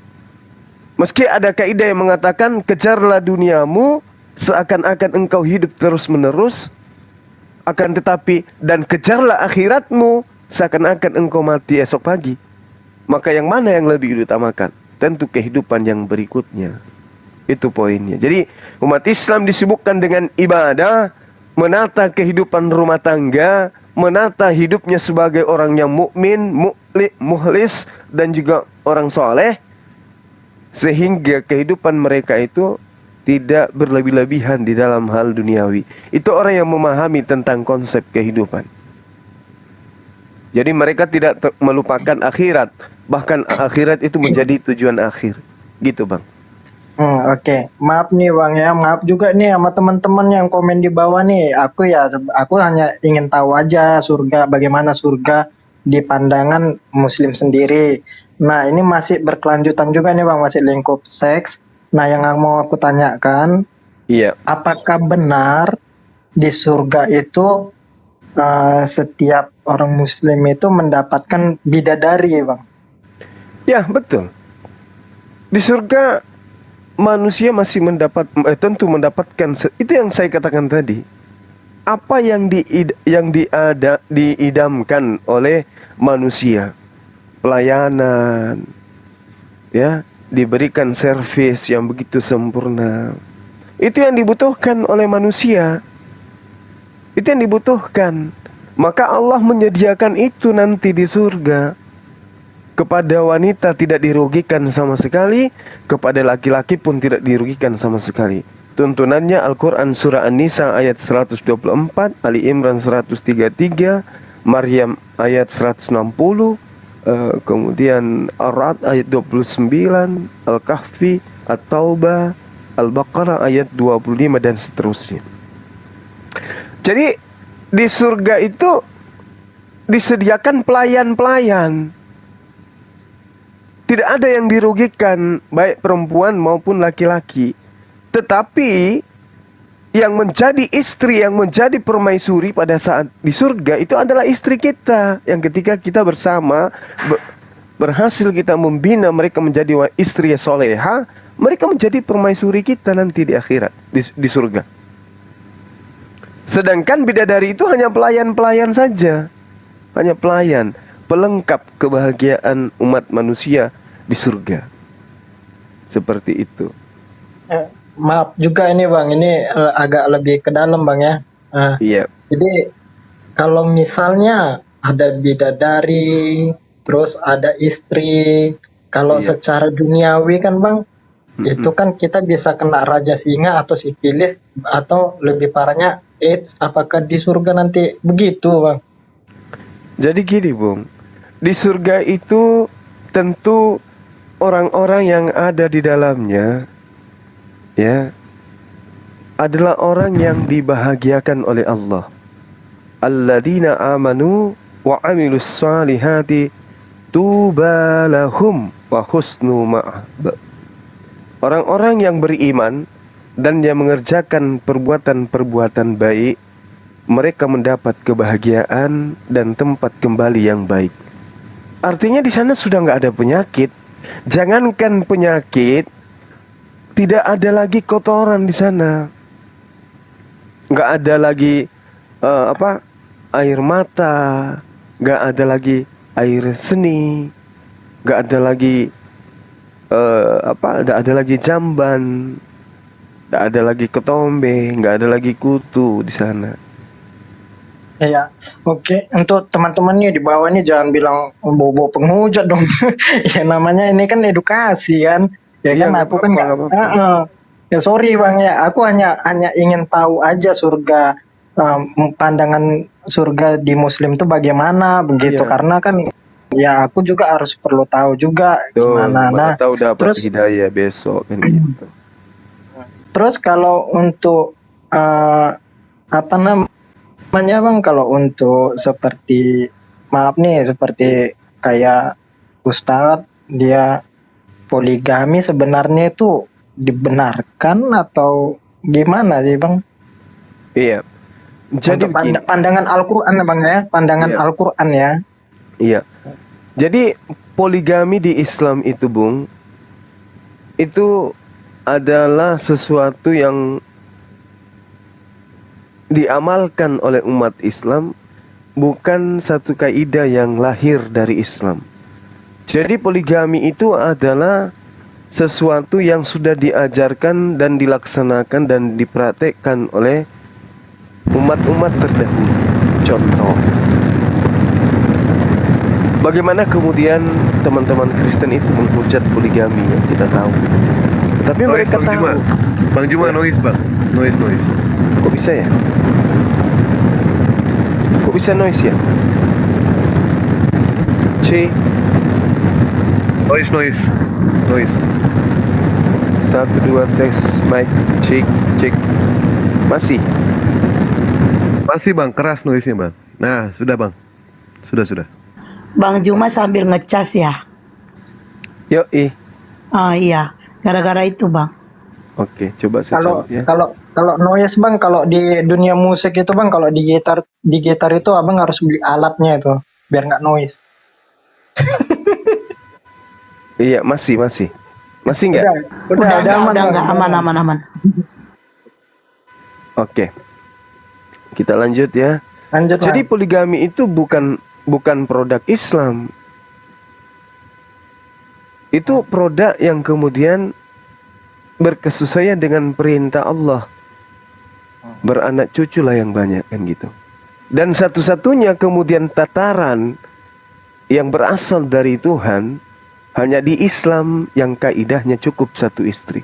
Meski ada kaidah yang mengatakan kejarlah duniamu seakan-akan engkau hidup terus-menerus, akan tetapi dan kejarlah akhiratmu seakan-akan engkau mati esok pagi. Maka yang mana yang lebih diutamakan? Tentu kehidupan yang berikutnya. Itu poinnya. Jadi umat Islam disibukkan dengan ibadah, menata kehidupan rumah tangga, menata hidupnya sebagai orang yang mukmin, mukhlis dan juga orang soleh, sehingga kehidupan mereka itu tidak berlebih-lebihan di dalam hal duniawi. Itu orang yang memahami tentang konsep kehidupan. Jadi mereka tidak melupakan akhirat, bahkan akhirat itu menjadi tujuan akhir. Gitu Bang. Oke. Maaf nih Bang ya, maaf juga nih sama teman-teman yang komen di bawah nih. Aku hanya ingin tahu aja bagaimana surga di pandangan Muslim sendiri. Nah, ini masih berkelanjutan juga nih Bang, masih lingkup seks. Nah, yang mau aku tanyakan, iya, apakah benar di surga itu setiap orang Muslim itu mendapatkan bidadari, Bang? Ya, betul. Di surga manusia masih tentu mendapatkan itu yang saya katakan tadi. Apa yang diidamkan oleh manusia, pelayanan, ya, diberikan servis yang begitu sempurna. Itu yang dibutuhkan oleh manusia. Itu yang dibutuhkan. Maka Allah menyediakan itu nanti di surga. Kepada wanita tidak dirugikan sama sekali, kepada laki-laki pun tidak dirugikan sama sekali. Tuntunannya Al-Quran Surah An-Nisa ayat 124, Ali Imran 133, Maryam ayat 160, kemudian Ar-Ra'd ayat 29, Al-Kahfi, At-Taubah, Al-Baqarah ayat 25 dan seterusnya. Jadi di surga itu disediakan pelayan-pelayan. Tidak ada yang dirugikan, baik perempuan maupun laki-laki. Tetapi yang menjadi istri, yang menjadi permaisuri pada saat di surga itu adalah istri kita. Yang ketika kita bersama berhasil kita membina mereka menjadi istri soleha, mereka menjadi permaisuri kita nanti di akhirat, di surga. Sedangkan bidadari itu hanya pelayan-pelayan saja. Hanya pelayan, pelengkap kebahagiaan umat manusia di surga. Seperti itu. Maaf juga ini Bang, ini agak lebih ke dalam Bang ya. Iya. Jadi kalau misalnya ada bidadari, terus ada istri, kalau secara duniawi kan Bang, itu kan kita bisa kena raja singa atau sifilis, atau lebih parahnya AIDS. Apakah di surga nanti begitu Bang? Jadi gini Bung, di surga itu tentu orang-orang yang ada di dalamnya, ya, adalah orang yang dibahagiakan oleh Allah. Alladzina amanu wa amilus salihati tuba lahum wa husnu ma'ab. Orang-orang yang beriman dan yang mengerjakan perbuatan-perbuatan baik, mereka mendapat kebahagiaan dan tempat kembali yang baik. Artinya di sana sudah nggak ada penyakit. Jangankan penyakit, tidak ada lagi kotoran di sana. Nggak ada lagi air mata, nggak ada lagi air seni, nggak ada lagi nggak ada lagi jamban, nggak ada lagi ketombe, nggak ada lagi kutu di sana. Ya, oke. Untuk teman-teman nih di bawah nih jangan bilang bobo penghujat dong. Ya namanya ini kan edukasi kan. Ya kan aku kan nggak. Ya sorry Bang ya, aku hanya ingin tahu aja surga, pandangan surga di Muslim itu bagaimana begitu. Karena kan ya aku juga harus perlu tahu juga gimana. Nah, tahu dapat terus hidayah besok kan gitu. Terus kalau untuk apa namanya Bang, kalau untuk seperti maaf nih, seperti kayak Ustadz dia poligami sebenarnya itu dibenarkan atau gimana sih Bang? Iya. Jadi untuk pandangan Al-Quran Bang ya, pandangan Al-Quran ya. Iya. Jadi poligami di Islam itu, Bung, itu adalah sesuatu yang diamalkan oleh umat Islam, bukan satu kaidah yang lahir dari Islam. Jadi poligami itu adalah sesuatu yang sudah diajarkan dan dilaksanakan dan dipraktekkan oleh umat-umat terdahulu. Contoh, bagaimana kemudian teman-teman Kristen itu menghujat poligami yang kita tahu. Tapi mereka Bang tahu. Juma. Bang Juma noise bang, noise. Kok bisa ya? Kok bisa noise ya? Noise. 1, 2 tes mic cek. Masih bang, keras noise-nya bang. Nah sudah bang, sudah. Bang Juma sambil ngecas ya. Yoi. Oh iya, gara-gara itu Bang. Oke, coba saya Kalau cari ya. kalau noise Bang, kalau di dunia musik itu Bang, kalau di gitar itu Abang harus beli alatnya itu biar nggak noise. Iya, masih nggak? Udah aman. Oke. Kita lanjut ya. Lanjut. Jadi poligami itu bukan produk Islam. Itu produk yang kemudian berkesesuaian dengan perintah Allah. Beranak cucu lah yang banyak kan gitu. Dan satu-satunya kemudian tataran yang berasal dari Tuhan hanya di Islam yang kaidahnya cukup satu istri.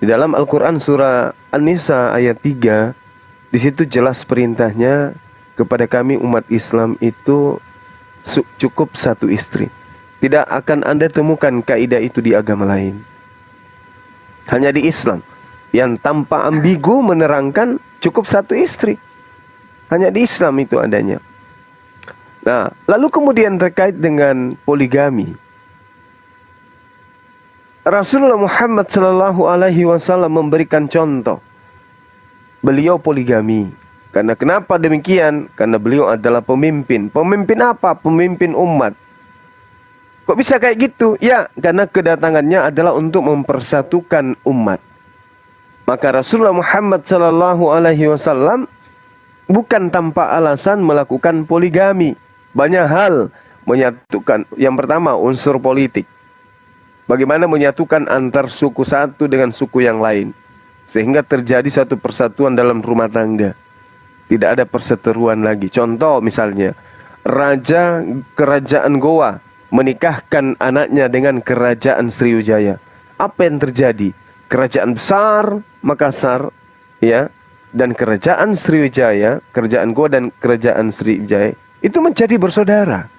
Di dalam Al-Quran surah An-Nisa ayat 3, di situ jelas perintahnya kepada kami umat Islam itu cukup satu istri. Tidak akan Anda temukan kaidah itu di agama lain. Hanya di Islam yang tanpa ambigu menerangkan cukup satu istri. Hanya di Islam itu adanya. Nah, lalu kemudian terkait dengan poligami. Rasulullah Muhammad SAW memberikan contoh. Beliau poligami. Karena kenapa demikian? Karena beliau adalah pemimpin. Pemimpin apa? Pemimpin umat. Kok bisa kayak gitu? Ya, karena kedatangannya adalah untuk mempersatukan umat. Maka Rasulullah Muhammad SAW bukan tanpa alasan melakukan poligami. Banyak hal menyatukan. Yang pertama, unsur politik. Bagaimana menyatukan antar suku satu dengan suku yang lain. Sehingga terjadi satu persatuan dalam rumah tangga. Tidak ada perseteruan lagi. Contoh misalnya, Raja Kerajaan Goa menikahkan anaknya dengan Kerajaan Sriwijaya. Apa yang terjadi? Kerajaan besar Makassar, ya, dan Kerajaan Sriwijaya, Kerajaan Goa dan Kerajaan Sriwijaya itu menjadi bersaudara.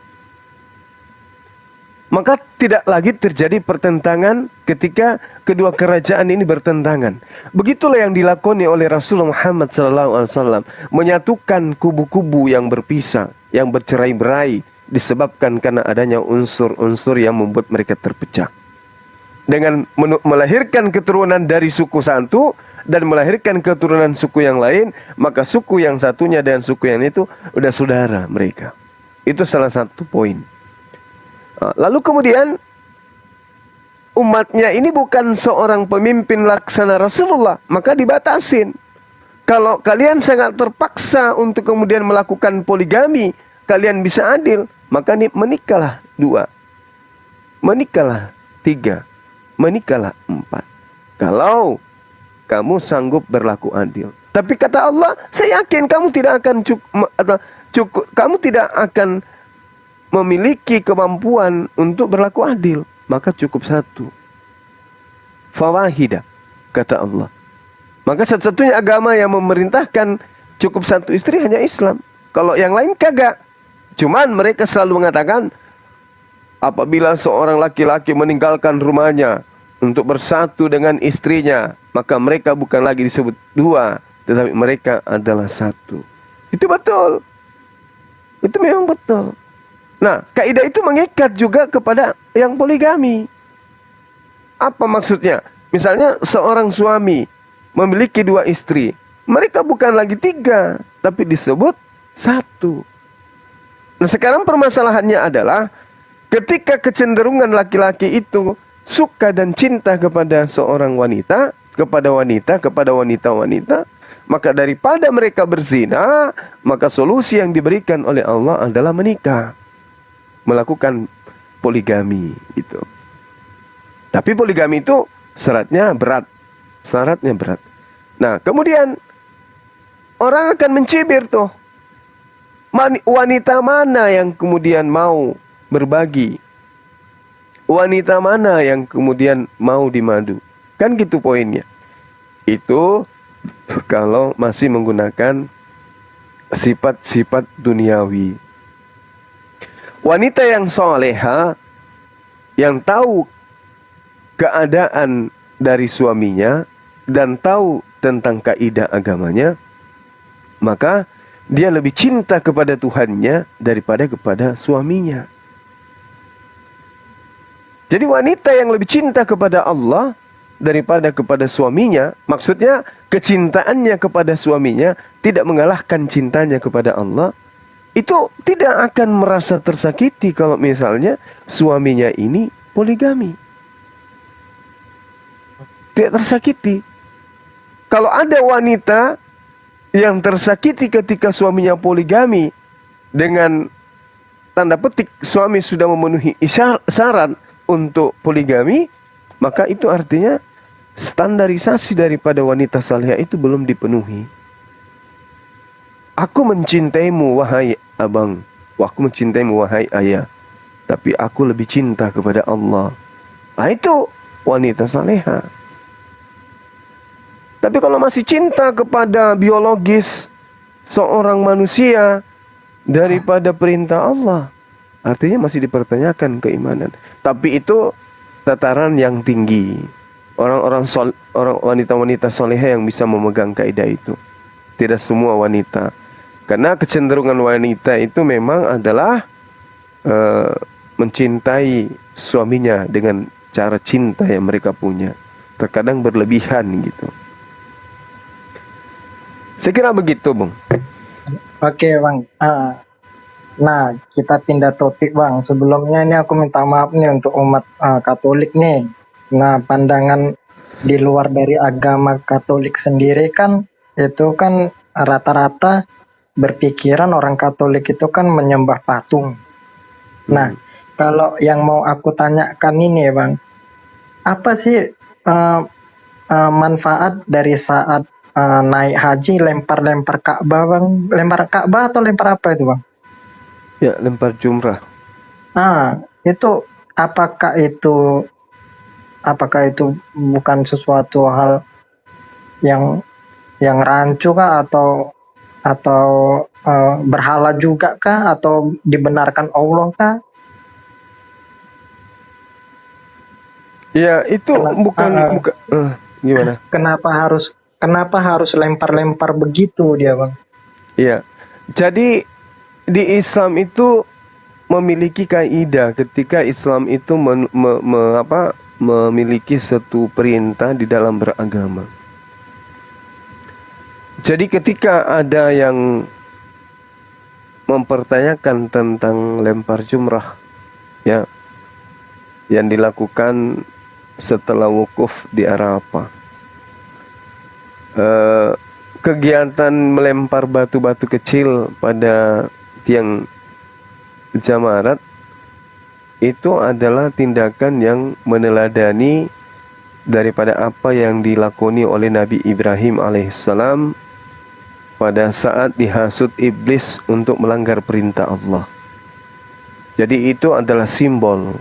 Maka tidak lagi terjadi pertentangan ketika kedua kerajaan ini bertentangan. Begitulah yang dilakoni oleh Rasulullah Muhammad SAW, menyatukan kubu-kubu yang berpisah, yang bercerai-berai, disebabkan karena adanya unsur-unsur yang membuat mereka terpecah. Dengan melahirkan keturunan dari suku satu dan melahirkan keturunan suku yang lain, maka suku yang satunya dan suku yang itu udah saudara mereka. Itu salah satu poin. Lalu kemudian umatnya ini bukan seorang pemimpin laksana Rasulullah, maka dibatasin. Kalau kalian sangat terpaksa untuk kemudian melakukan poligami, kalian bisa adil, maka menikahlah 2, menikahlah 3, menikahlah 4. Kalau kamu sanggup berlaku adil. Tapi kata Allah, saya yakin kamu tidak akan kamu tidak akan memiliki kemampuan untuk berlaku adil, maka cukup 1. Fawahidah, kata Allah. Maka satu-satunya agama yang memerintahkan cukup 1 istri hanya Islam. Kalau yang lain kagak. Cuman mereka selalu mengatakan, apabila seorang laki-laki meninggalkan rumahnya, untuk bersatu dengan istrinya, maka mereka bukan lagi disebut dua, tetapi mereka adalah satu. Itu betul. Itu memang betul. Nah, kaidah itu mengikat juga kepada yang poligami. Apa maksudnya? Misalnya seorang suami memiliki dua istri, mereka bukan lagi tiga, tapi disebut satu. Nah, sekarang permasalahannya adalah ketika kecenderungan laki-laki itu suka dan cinta kepada seorang wanita, kepada wanita-wanita, maka daripada mereka berzina, maka solusi yang diberikan oleh Allah adalah menikah, melakukan poligami gitu. Tapi poligami itu syaratnya berat. Nah, kemudian orang akan mencibir tuh. Wanita mana yang kemudian mau berbagi? Wanita mana yang kemudian mau dimadu? Kan gitu poinnya. Itu kalau masih menggunakan sifat-sifat duniawi. Wanita yang soleha, yang tahu keadaan dari suaminya dan tahu tentang kaidah agamanya, maka dia lebih cinta kepada Tuhannya daripada kepada suaminya. Jadi wanita yang lebih cinta kepada Allah daripada kepada suaminya, maksudnya kecintaannya kepada suaminya tidak mengalahkan cintanya kepada Allah, itu tidak akan merasa tersakiti kalau misalnya suaminya ini poligami. Tidak tersakiti. Kalau ada wanita yang tersakiti ketika suaminya poligami dengan tanda petik suami sudah memenuhi syarat untuk poligami, maka itu artinya standarisasi daripada wanita salihah itu belum dipenuhi. Aku mencintaimu wahai abang, aku mencintaimu wahai ayah, tapi aku lebih cinta kepada Allah. Nah, itu wanita salihah. Tapi kalau masih cinta kepada biologis seorang manusia daripada perintah Allah, artinya masih dipertanyakan keimanan. Tapi itu tataran yang tinggi. Orang wanita-wanita soleha yang bisa memegang kaidah itu. Tidak semua wanita. Karena kecenderungan wanita itu memang adalah mencintai suaminya dengan cara cinta yang mereka punya. Terkadang berlebihan gitu. Saya kira begitu, Bang. Oke, Bang. Nah, kita pindah topik, Bang. Sebelumnya ini aku minta maaf nih untuk umat Katolik nih. Nah, pandangan di luar dari agama Katolik sendiri kan, itu kan rata-rata berpikiran orang Katolik itu kan menyembah patung. Nah, kalau yang mau aku tanyakan ini, Bang, apa sih manfaat dari saat naik haji lempar-lempar Ka'bah, Bang? Lempar Ka'bah atau lempar apa itu, Bang? Ya, lempar jumrah. Itu apakah itu bukan sesuatu hal yang rancu kah atau berhala juga kah atau dibenarkan Allah kah? Ya, itu bukan gimana? Kenapa harus lempar-lempar begitu dia, Bang? Iya. Jadi di Islam itu memiliki kaidah ketika Islam itu memiliki satu perintah di dalam beragama. Jadi ketika ada yang mempertanyakan tentang lempar jumrah, ya, yang dilakukan setelah wukuf di Arafah, kegiatan melempar batu-batu kecil pada tiang jamarat itu adalah tindakan yang meneladani daripada apa yang dilakoni oleh Nabi Ibrahim alaihissalam pada saat dihasut iblis untuk melanggar perintah Allah. Jadi itu adalah simbol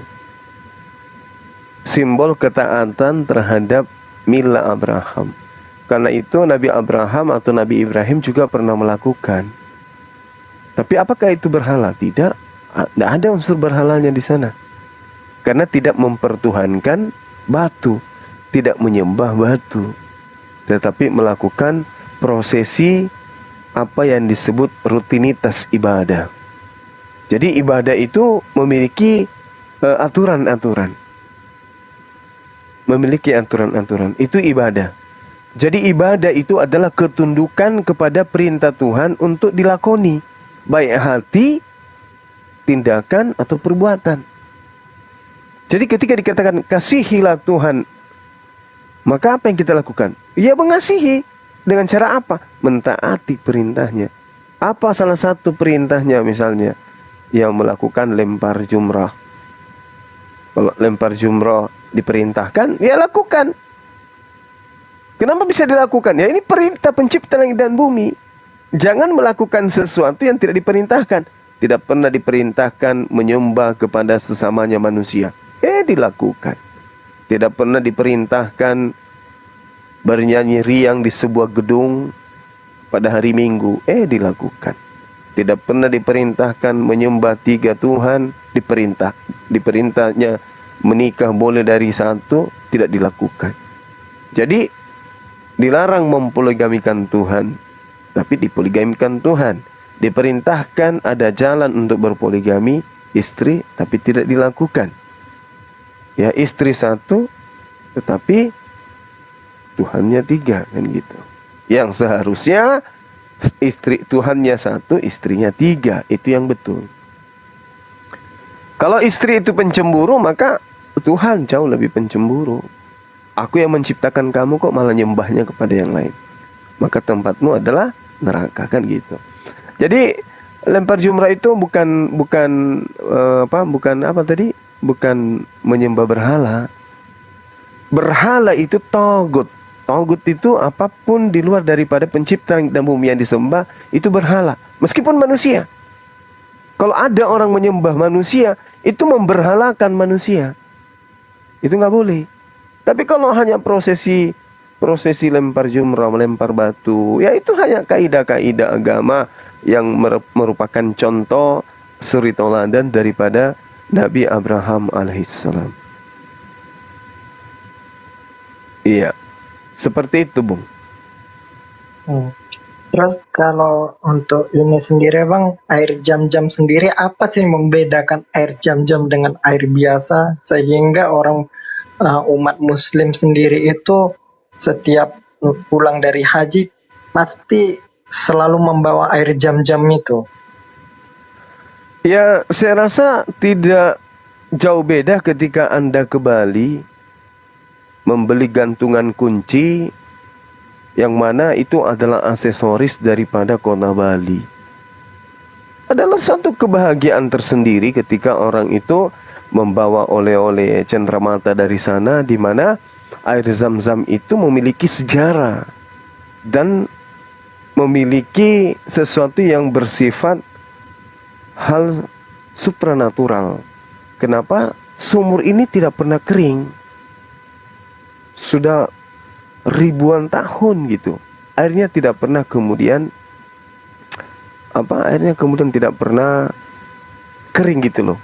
ketaatan terhadap milah Abraham. Karena itu Nabi Abraham atau Nabi Ibrahim juga pernah melakukan. Tapi apakah itu berhala? Tidak ada unsur berhalanya di sana. Karena tidak mempertuhankan batu. tidak menyembah batu, tetapi melakukan prosesi apa yang disebut rutinitas ibadah. Jadi ibadah itu memiliki aturan-aturan. Memiliki aturan-aturan. Itu ibadah. Jadi ibadah itu adalah ketundukan kepada perintah Tuhan untuk dilakoni, baik hati, tindakan atau perbuatan. Jadi ketika dikatakan kasihilah Tuhan, maka apa yang kita lakukan? Ya mengasihi. Dengan cara apa? Mentaati perintahnya. Apa salah satu perintahnya misalnya? Yang melakukan lempar jumrah. Kalau lempar jumrah diperintahkan, ya lakukan. Kenapa bisa dilakukan? Ya ini perintah pencipta langit dan bumi. Jangan melakukan sesuatu yang tidak diperintahkan. Tidak pernah diperintahkan menyembah kepada sesamanya manusia. Dilakukan. Tidak pernah diperintahkan bernyanyi riang di sebuah gedung pada hari Minggu. Dilakukan. Tidak pernah diperintahkan menyembah 3 Tuhan. Diperintahnya menikah boleh dari 1, tidak dilakukan. Jadi dilarang mempoligamikan Tuhan, tapi dipoligamikan Tuhan. Diperintahkan ada jalan untuk berpoligami istri, tapi tidak dilakukan. Ya istri 1, tetapi Tuhannya 3, kan gitu. Yang seharusnya istri Tuhannya 1, istrinya 3, itu yang betul. Kalau istri itu pencemburu, maka Tuhan jauh lebih pencemburu. Aku yang menciptakan kamu kok malah nyembahnya kepada yang lain. Maka tempatmu adalah neraka, kan gitu. Jadi lempar jumrah itu bukan menyembah berhala. Berhala itu togut. Togut itu apapun di luar daripada pencipta langit dan bumi yang disembah, itu berhala. Meskipun manusia. Kalau ada orang menyembah manusia, itu memberhalakan manusia. Itu nggak boleh. Tapi kalau hanya prosesi lempar jumrah, melempar batu, ya itu hanya kaidah-kaidah agama yang merupakan contoh suri tauladan daripada Nabi Abraham alaihissalam. Iya, seperti itu, Bung. Terus kalau untuk ini sendiri Bang, air jam-jam sendiri apa sih yang membedakan air jam-jam dengan air biasa sehingga orang umat muslim sendiri itu setiap pulang dari haji pasti selalu membawa air jam-jam itu? Ya, saya rasa tidak jauh beda ketika Anda ke Bali membeli gantungan kunci yang mana itu adalah aksesoris daripada kota Bali. Adalah satu kebahagiaan tersendiri ketika orang itu membawa oleh-oleh cenderamata dari sana, di mana air zam-zam itu memiliki sejarah dan memiliki sesuatu yang bersifat hal supranatural. Kenapa? Sumur ini tidak pernah kering. Sudah ribuan tahun gitu. Airnya tidak pernah kemudian tidak pernah kering gitu loh.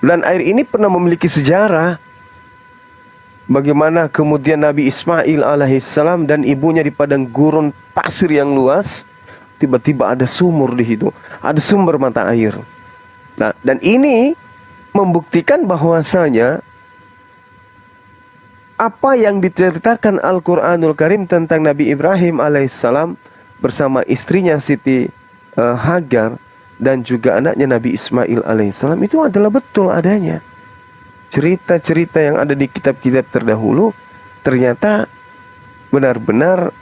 Dan air ini pernah memiliki sejarah. Bagaimana kemudian Nabi Ismail alaihissalam dan ibunya di padang gurun pasir yang luas, tiba-tiba ada sumur di situ, ada sumber mata air. Nah, dan ini membuktikan bahwasanya apa yang diceritakan Al-Quranul Karim tentang Nabi Ibrahim alaihissalam bersama istrinya Siti Hagar dan juga anaknya Nabi Ismail alaihissalam itu adalah betul adanya. Cerita-cerita yang ada di kitab-kitab terdahulu ternyata benar-benar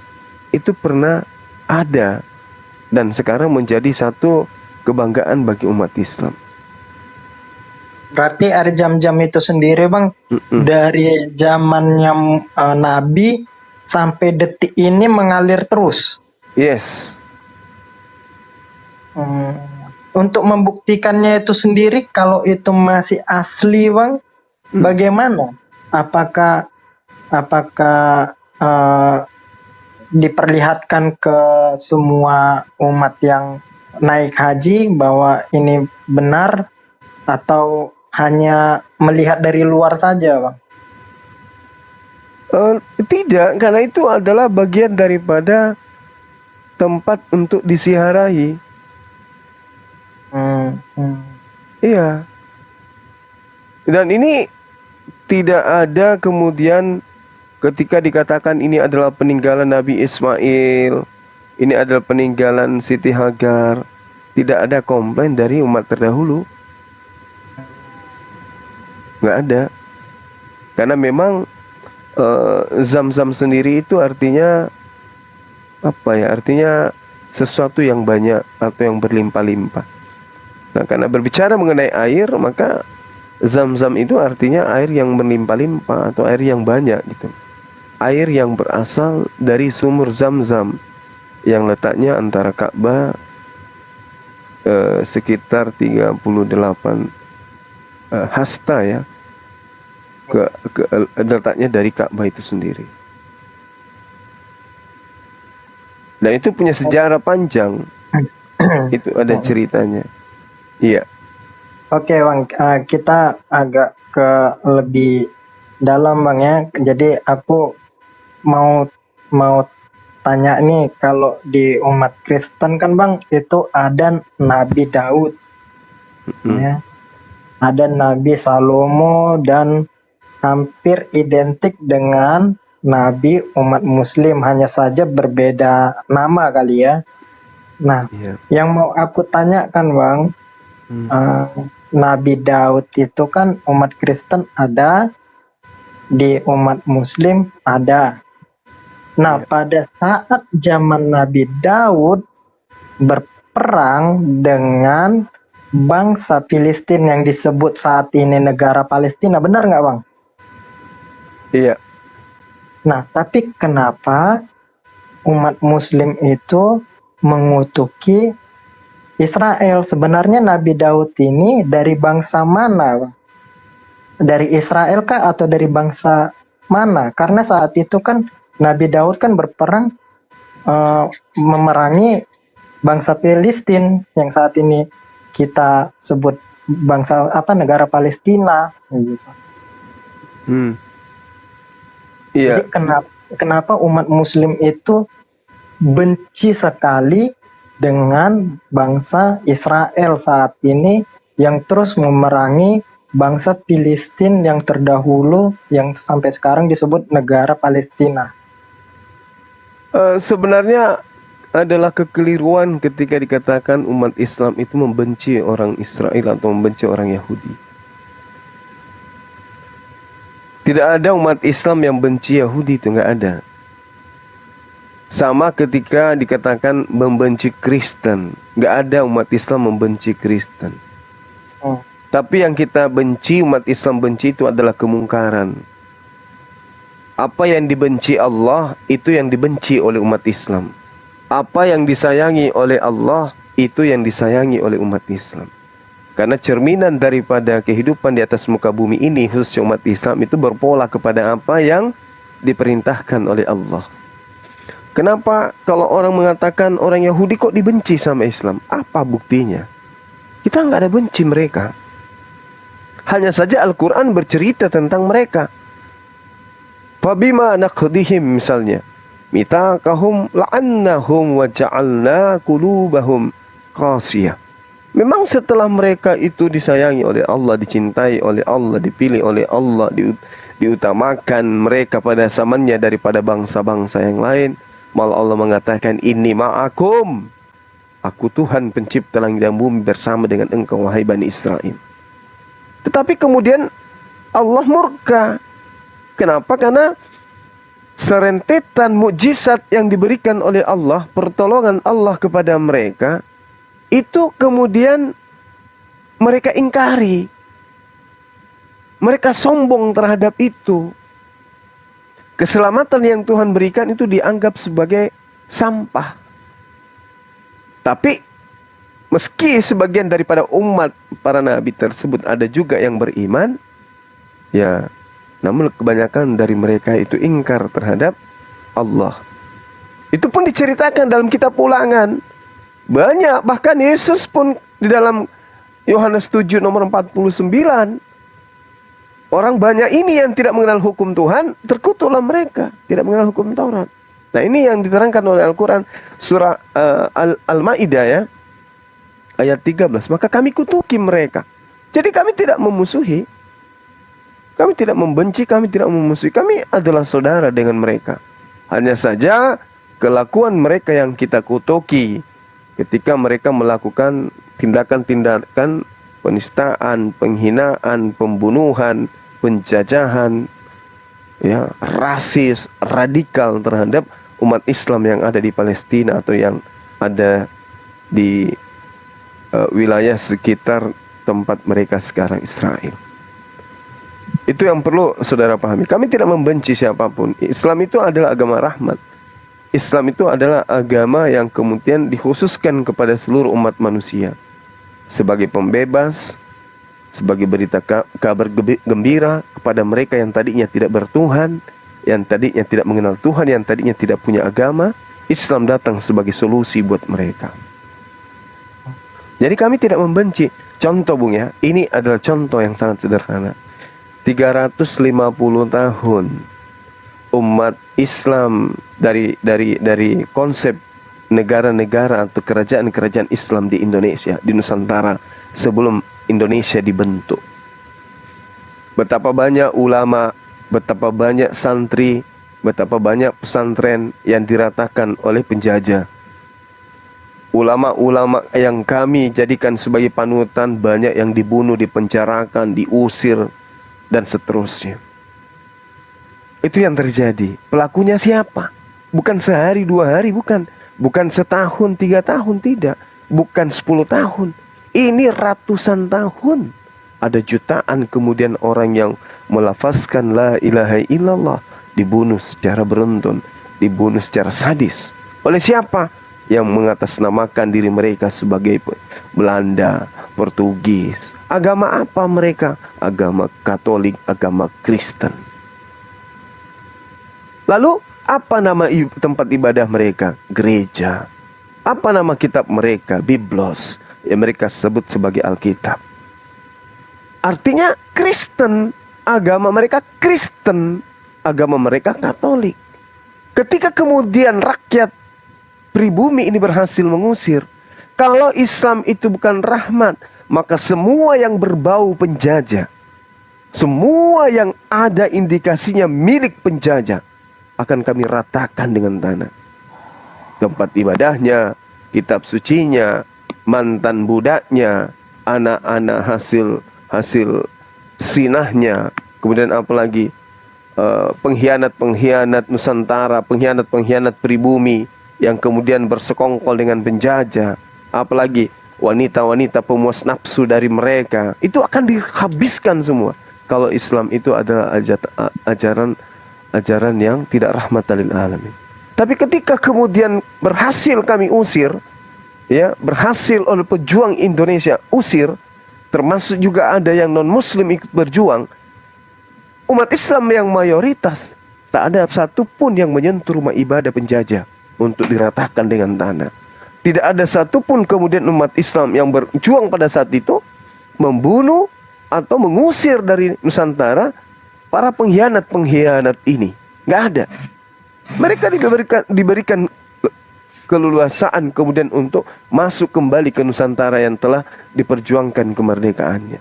itu pernah ada dan sekarang menjadi satu kebanggaan bagi umat Islam. Berarti air jam-jam itu sendiri Bang, dari zamannya Nabi sampai detik ini mengalir terus. Yes. Untuk membuktikannya itu sendiri, kalau itu masih asli Bang, bagaimana? Apakah diperlihatkan ke semua umat yang naik haji bahwa ini benar, atau hanya melihat dari luar saja, Bang? Tidak, karena itu adalah bagian daripada tempat untuk disiarahi. Iya. Dan ini tidak ada kemudian ketika dikatakan ini adalah peninggalan Nabi Ismail, ini adalah peninggalan Siti Hagar, tidak ada komplain dari umat terdahulu. Nggak ada. Karena memang Zam-zam sendiri itu artinya apa ya? Artinya sesuatu yang banyak atau yang berlimpah-limpah. Nah, karena berbicara mengenai air, maka Zam-zam itu artinya air yang berlimpah-limpah atau air yang banyak gitu. Air yang berasal dari sumur Zam-zam yang letaknya antara Ka'bah sekitar 38 hasta ya. Letaknya dari Ka'bah itu sendiri. Dan itu punya sejarah panjang. Itu ada ceritanya. Iya. Oke Bang, kita agak ke lebih dalam Bang ya. Jadi aku mau tanya nih, kalau di umat Kristen kan Bang itu ada Nabi Daud, ya, ada Nabi Salomo, dan hampir identik dengan Nabi umat Muslim, hanya saja berbeda nama kali ya. Nah, yang mau aku tanyakan Bang, Nabi Daud itu kan umat Kristen ada, di umat Muslim ada. Nah, pada saat zaman Nabi Daud berperang dengan bangsa Filistin yang disebut saat ini negara Palestina, benar nggak Bang? Iya. Nah, tapi kenapa umat Muslim itu mengutuki Israel? Sebenarnya Nabi Daud ini dari bangsa mana, Bang? Dari Israel kah atau dari bangsa mana? Karena saat itu kan Nabi Daud kan berperang memerangi bangsa Filistin yang saat ini kita sebut bangsa negara Palestina gitu. Iya. Jadi kenapa umat Muslim itu benci sekali dengan bangsa Israel saat ini yang terus memerangi bangsa Filistin yang terdahulu yang sampai sekarang disebut negara Palestina? Sebenarnya adalah kekeliruan ketika dikatakan umat Islam itu membenci orang Israel atau membenci orang Yahudi. Tidak ada umat Islam yang benci Yahudi, itu nggak ada. Sama ketika dikatakan membenci Kristen, nggak ada umat Islam membenci Kristen. Tapi yang kita benci, umat Islam benci itu adalah kemungkaran. Apa yang dibenci Allah, itu yang dibenci oleh umat Islam. Apa yang disayangi oleh Allah, itu yang disayangi oleh umat Islam. Karena cerminan daripada kehidupan di atas muka bumi ini, khususnya umat Islam, itu berpola kepada apa yang diperintahkan oleh Allah. Kenapa kalau orang mengatakan orang Yahudi kok dibenci sama Islam? Apa buktinya? Kita nggak ada benci mereka. Hanya saja Al-Quran bercerita tentang mereka. Fabima naqdihim misalnya, mitaqahum la'annahum wa ja'alna qulubahum qasiyah. Memang setelah mereka itu disayangi oleh Allah, dicintai oleh Allah, dipilih oleh Allah, diutamakan mereka pada zamannya daripada bangsa-bangsa yang lain, malah Allah mengatakan inni ma'akum, aku Tuhan pencipta langit dan bumi bersama dengan engkau wahai Bani Israel. Tetapi kemudian Allah murka. Kenapa? Karena serentetan mukjizat yang diberikan oleh Allah, pertolongan Allah kepada mereka, itu kemudian mereka ingkari. Mereka sombong terhadap itu. Keselamatan yang Tuhan berikan itu dianggap sebagai sampah. Tapi meski sebagian daripada umat para nabi tersebut ada juga yang beriman, ya, namun kebanyakan dari mereka itu ingkar terhadap Allah. Itu pun diceritakan dalam kitab Ulangan. Banyak, bahkan Yesus pun di dalam Yohanes 7 nomor 49 Orang banyak ini yang tidak mengenal hukum Tuhan, terkutuklah mereka, tidak mengenal hukum Taurat. Nah, ini yang diterangkan oleh Al-Quran, surah Al-Ma'idah ya, ayat 13. Maka kami kutuki mereka. Jadi kami tidak memusuhi, kami tidak membenci, kami tidak memusuhi. Kami adalah saudara dengan mereka. Hanya saja kelakuan mereka yang kita kutuki ketika mereka melakukan tindakan-tindakan penistaan, penghinaan, pembunuhan, penjajahan, ya, rasis, radikal terhadap umat Islam yang ada di Palestina atau yang ada di wilayah sekitar tempat mereka sekarang, Israel. Itu yang perlu saudara pahami. Kami tidak membenci siapapun. Islam itu adalah agama rahmat. Islam itu adalah agama yang kemudian dikhususkan kepada seluruh umat manusia sebagai pembebas, sebagai berita kabar gembira kepada mereka yang tadinya tidak bertuhan, yang tadinya tidak mengenal Tuhan, yang tadinya tidak punya agama. Islam datang sebagai solusi buat mereka. Jadi kami tidak membenci. Contoh Bung ya, ini adalah contoh yang sangat sederhana. 350 tahun umat Islam dari konsep negara-negara atau kerajaan-kerajaan Islam di Indonesia, di Nusantara sebelum Indonesia dibentuk. Betapa banyak ulama, betapa banyak santri, betapa banyak pesantren yang diratakan oleh penjajah. Ulama-ulama yang kami jadikan sebagai panutan banyak yang dibunuh, dipenjarakan, diusir, dan seterusnya. Itu yang terjadi. Pelakunya siapa? Bukan sehari, 2 hari, bukan. Bukan setahun, 3 tahun, tidak. Bukan 10 tahun. Ini ratusan tahun. Ada jutaan kemudian orang yang melafazkan la ilaha illallah dibunuh secara beruntun, dibunuh secara sadis. Oleh siapa? Yang mengatasnamakan diri mereka sebagai Belanda, Portugis. Agama apa mereka? Agama Katolik, agama Kristen. Lalu apa nama tempat ibadah mereka? Gereja. Apa nama kitab mereka? Biblos, yang mereka sebut sebagai Alkitab. Artinya Kristen. Agama mereka Kristen, agama mereka Katolik. Ketika kemudian rakyat pribumi ini berhasil mengusir, kalau Islam itu bukan rahmat, maka semua yang berbau penjajah, semua yang ada indikasinya milik penjajah, akan kami ratakan dengan tanah. Tempat ibadahnya, kitab sucinya, mantan budaknya, anak-anak hasil sinahnya, kemudian apalagi pengkhianat-pengkhianat Nusantara, pengkhianat-pengkhianat pribumi yang kemudian bersekongkol dengan penjajah, apalagi wanita-wanita pemuas nafsu dari mereka, itu akan dihabiskan semua. Kalau Islam itu adalah ajaran yang tidak rahmatan lil alamin. Tapi ketika kemudian berhasil kami usir, ya, berhasil oleh pejuang Indonesia usir, termasuk juga ada yang non-muslim ikut berjuang, umat Islam yang mayoritas, tak ada satupun yang menyentuh rumah ibadah penjajah untuk diratakan dengan tanah. Tidak ada satupun kemudian umat Islam yang berjuang pada saat itu membunuh atau mengusir dari Nusantara para pengkhianat-pengkhianat ini. Nggak ada. Mereka diberikan keleluasaan kemudian untuk masuk kembali ke Nusantara yang telah diperjuangkan kemerdekaannya.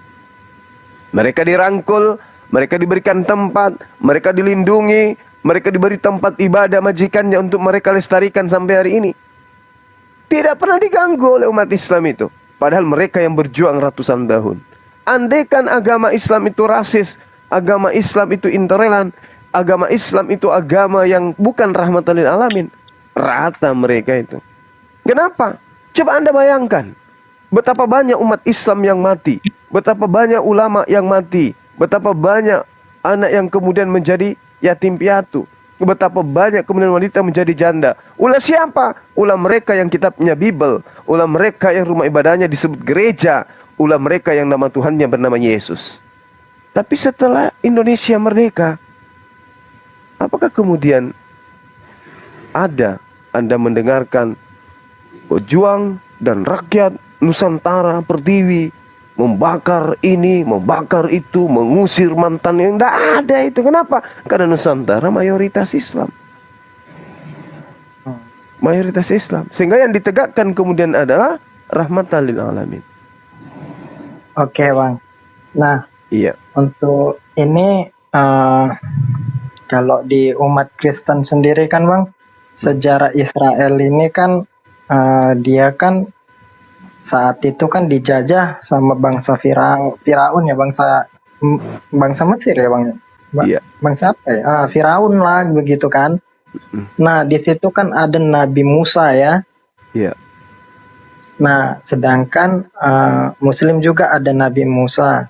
Mereka dirangkul, mereka diberikan tempat, mereka dilindungi, mereka diberi tempat ibadah majikannya untuk mereka lestarikan sampai hari ini. Tidak pernah diganggu oleh umat Islam itu. Padahal mereka yang berjuang ratusan tahun. Andaikan agama Islam itu rasis, agama Islam itu intoleran, agama Islam itu agama yang bukan rahmatan lil alamin, rata mereka itu. Kenapa? Coba Anda bayangkan betapa banyak umat Islam yang mati, betapa banyak ulama yang mati, betapa banyak anak yang kemudian menjadi yatim piatu, betapa banyak kemudian wanita menjadi janda. Ulah siapa? Ulah mereka yang kitabnya Bible, ulah mereka yang rumah ibadahnya disebut gereja, ulah mereka yang nama Tuhannya bernama Yesus. Tapi setelah Indonesia merdeka, apakah kemudian ada Anda mendengarkan pejuang dan rakyat Nusantara Pertiwi membakar ini, membakar itu, mengusir mantan yang tidak ada itu. Kenapa? Karena Nusantara mayoritas Islam. Mayoritas Islam. Sehingga yang ditegakkan kemudian adalah rahmatan lil alamin. Oke Bang. Nah, iya. Untuk ini kalau di umat Kristen sendiri kan Bang, sejarah Israel ini kan dia kan saat itu kan dijajah sama bangsa Firaun ya, bangsa Mesir ya Bang. Iya. Bangsa apa ya? Firaun lah begitu kan. Nah, di situ kan ada Nabi Musa ya. Iya. Nah, sedangkan Muslim juga ada Nabi Musa.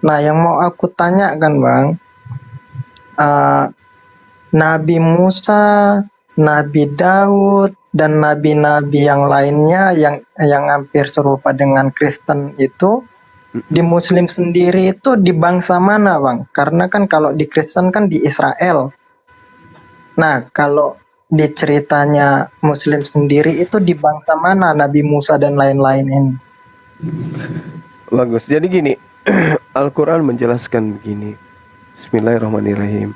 Nah, yang mau aku tanyakan Bang, Nabi Musa, Nabi Daud, dan nabi-nabi yang lainnya yang hampir serupa dengan Kristen itu, di Muslim sendiri itu di bangsa mana Bang? Karena kan kalau di Kristen kan di Israel. Nah, kalau di ceritanya Muslim sendiri itu di bangsa mana Nabi Musa dan lain-lain ini? Bagus. Jadi gini, Al-Quran menjelaskan begini. Bismillahirrahmanirrahim.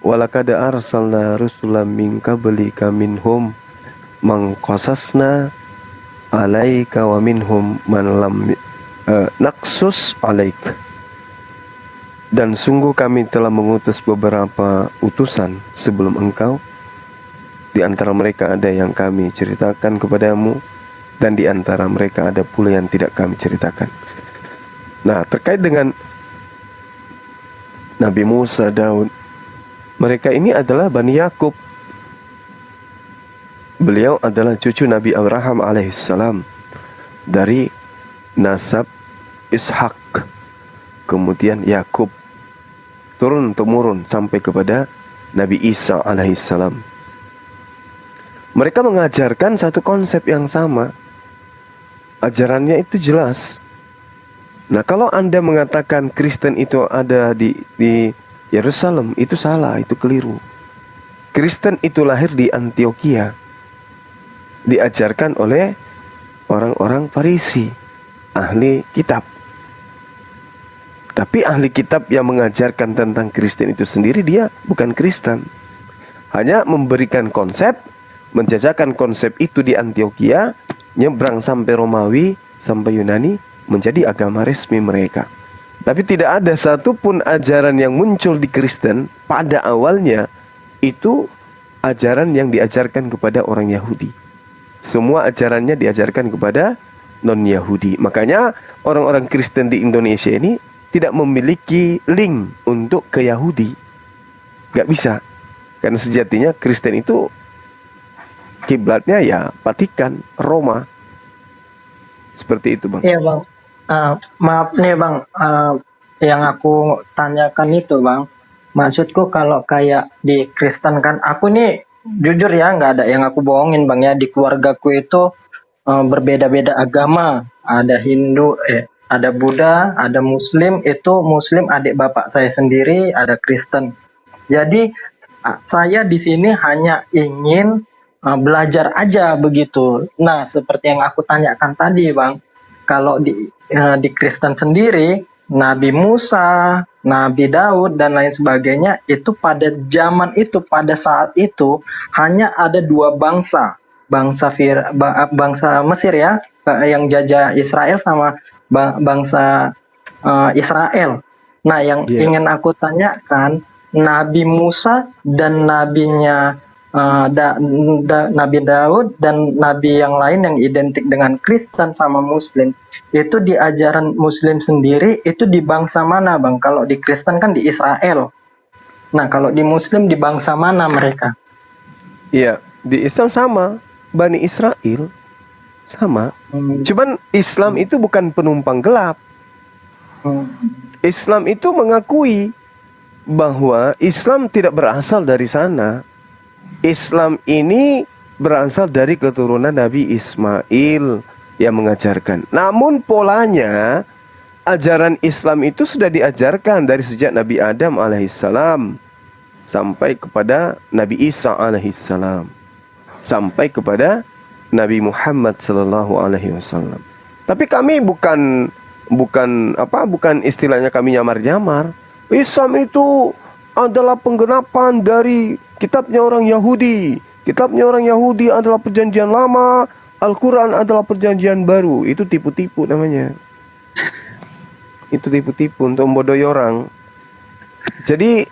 Walaqad arsalna rusulam min qablika minhum man qasasna alaika wa minhum man lam naqsus alaik. Dan sungguh kami telah mengutus beberapa utusan sebelum engkau. Di antara mereka ada yang kami ceritakan kepadamu, dan di antara mereka ada pula yang tidak kami ceritakan. Nah, terkait dengan Nabi Musa, Daud, mereka ini adalah Bani Yakub. Beliau adalah cucu Nabi Abraham alaihissalam dari nasab Ishak, kemudian Yakub, turun-temurun sampai kepada Nabi Isa alaihissalam. Mereka mengajarkan satu konsep yang sama. Ajarannya itu jelas. Nah, kalau Anda mengatakan Kristen itu ada di Yerusalem, itu salah, itu keliru. Kristen itu lahir di Antioquia. Diajarkan oleh orang-orang Farisi, ahli kitab. Tapi ahli kitab yang mengajarkan tentang Kristen itu sendiri, dia bukan Kristen. Hanya memberikan konsep, menjajakan konsep itu di Antioquia, nyebrang sampai Romawi, sampai Yunani, menjadi agama resmi mereka. Tapi tidak ada satupun ajaran yang muncul di Kristen pada awalnya itu ajaran yang diajarkan kepada orang Yahudi. Semua ajarannya diajarkan kepada non-Yahudi. Makanya orang-orang Kristen di Indonesia ini tidak memiliki link untuk ke Yahudi. Gak bisa. Karena sejatinya Kristen itu kiblatnya ya Vatikan, Roma. Seperti itu Bang. Iya Bang. Maaf nih Bang, yang aku tanyakan itu Bang, maksudku kalau kayak di Kristen kan, aku nih jujur ya nggak ada yang aku bohongin Bang ya, di keluargaku itu berbeda-beda agama, ada Hindu, ada Buddha, ada Muslim, itu Muslim adik bapak saya sendiri, ada Kristen. Jadi saya di sini hanya ingin belajar aja begitu. Nah, seperti yang aku tanyakan tadi Bang, kalau di Kristen sendiri, Nabi Musa, Nabi Daud, dan lain sebagainya, itu pada zaman itu, pada saat itu, hanya ada dua bangsa. Bangsa Mesir ya, yang jajah Israel, sama bangsa Israel. Nah, yang ingin aku tanyakan, Nabi Musa dan nabinya Nabi Daud dan nabi yang lain yang identik dengan Kristen sama Muslim, itu di ajaran Muslim sendiri itu di bangsa mana Bang? Kalau di Kristen kan di Israel. Nah, kalau di Muslim di bangsa mana mereka? Iya, di Islam sama, Bani Israel sama. Cuman Islam itu bukan penumpang gelap. Islam itu mengakui bahwa Islam tidak berasal dari sana. Islam ini berasal dari keturunan Nabi Ismail yang mengajarkan. Namun polanya, ajaran Islam itu sudah diajarkan dari sejak Nabi Adam alaihissalam sampai kepada Nabi Isa alaihissalam, sampai kepada Nabi Muhammad sallallahu alaihi wasallam. Tapi kami bukan bukan istilahnya kami nyamar-nyamar. Islam itu adalah penggenapan dari kitabnya orang Yahudi. Kitabnya orang Yahudi adalah perjanjian lama, Al-Quran adalah perjanjian baru. Itu tipu-tipu namanya. Itu tipu-tipu untuk membodohi orang. Jadi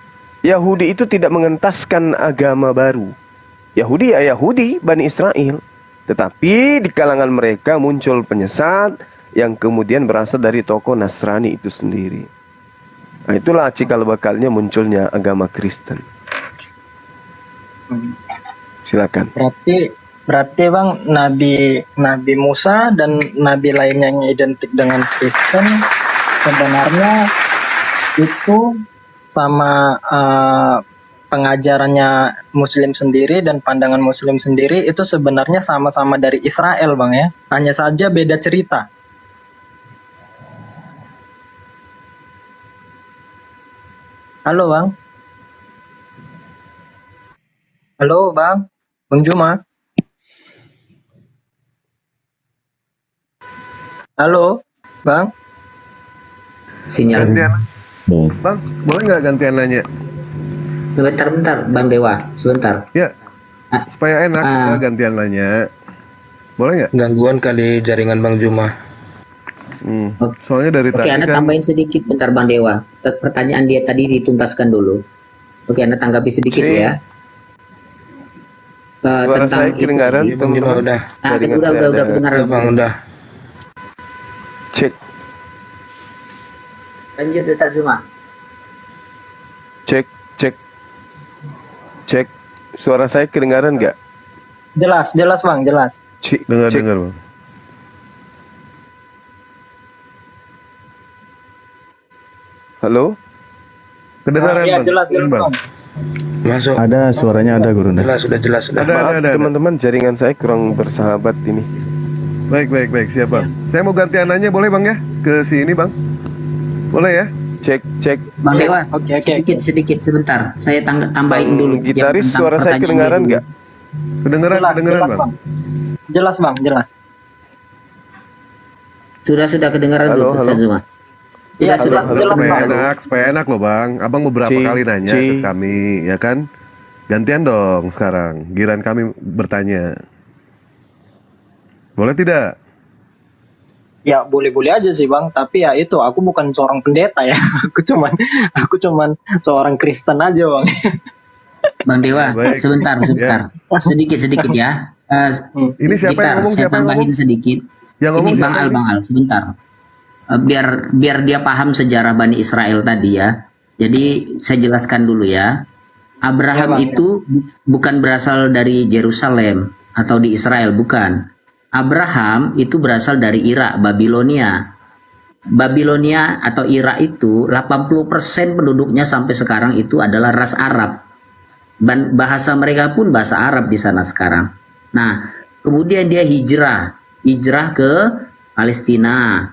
Yahudi itu tidak mengentaskan agama baru. Yahudi ya Yahudi, Bani Israel. Tetapi di kalangan mereka muncul penyesat yang kemudian berasal dari tokoh Nasrani itu sendiri. Nah, itulah cikal bakalnya munculnya agama Kristen. Silakan. Berarti Bang, Nabi Musa dan nabi lainnya yang identik dengan Kristen sebenarnya itu sama pengajarannya Muslim sendiri dan pandangan Muslim sendiri itu sebenarnya sama-sama dari Israel Bang ya. Hanya saja beda cerita. Halo Bang. Halo Bang. Bang Juma. Halo Bang. Sinyal. Gantian. Bang, boleh nggak gantian nanya? Bentar, Bang Dewa, sebentar. Ya, supaya enak gantian nanya. Boleh nggak? Gangguan kali jaringan Bang Juma. Soalnya dari Oke, tadi Anda kan. tambahin sedikit bentar Bang Dewa. Pertanyaan dia tadi dituntaskan dulu. Oke, Anda tanggapi sedikit ya. Suara saya kedengaran, Bang Juma udah. Udah kedengaran. Bang udah. Cek. Lanjut Ustaz Juma. Cek. Suara saya kedengaran nggak? Jelas Bang, jelas. Dengar Bang. Halo? Kedengaran Iya, Bang. jelas Bang. Masuk. Ada suaranya ada Guru. Sudah jelas. Maaf teman-teman, jaringan saya kurang bersahabat ini. Baik, siap Bang. Saya mau gantian nanya, boleh Bang ya? Ke si ini Bang. Boleh ya? Cek. Bang Dewa, sedikit sebentar. Saya tambahin dulu. Gitaris, suara saya kedengaran nggak? Kedengaran Bang. Jelas Bang, jelas. Sudah kedengaran Halo. Ustaz Juma. Iya, jelas Supaya enak loh Bang. Abang beberapa kali nanya ke kami, ya kan? Gantian dong sekarang. Giliran kami bertanya. Boleh tidak? Ya boleh-boleh aja sih Bang, tapi ya itu aku bukan seorang pendeta ya. Aku cuman seorang Kristen aja Bang. Bang Dewa, sebentar. Sedikit ya. Ini siapa yang ngomong? Saya tambahin sedikit. Ini Bang Al, sebentar. Biar dia paham sejarah Bani Israel tadi ya. Jadi saya jelaskan dulu ya. Abraham itu bukan berasal dari Yerusalem atau di Israel, bukan. Abraham itu berasal dari Irak, Babilonia. Babilonia atau Irak itu 80% penduduknya sampai sekarang itu adalah ras Arab. Bahasa mereka pun bahasa Arab di sana sekarang. Nah, kemudian dia hijrah ke Palestina.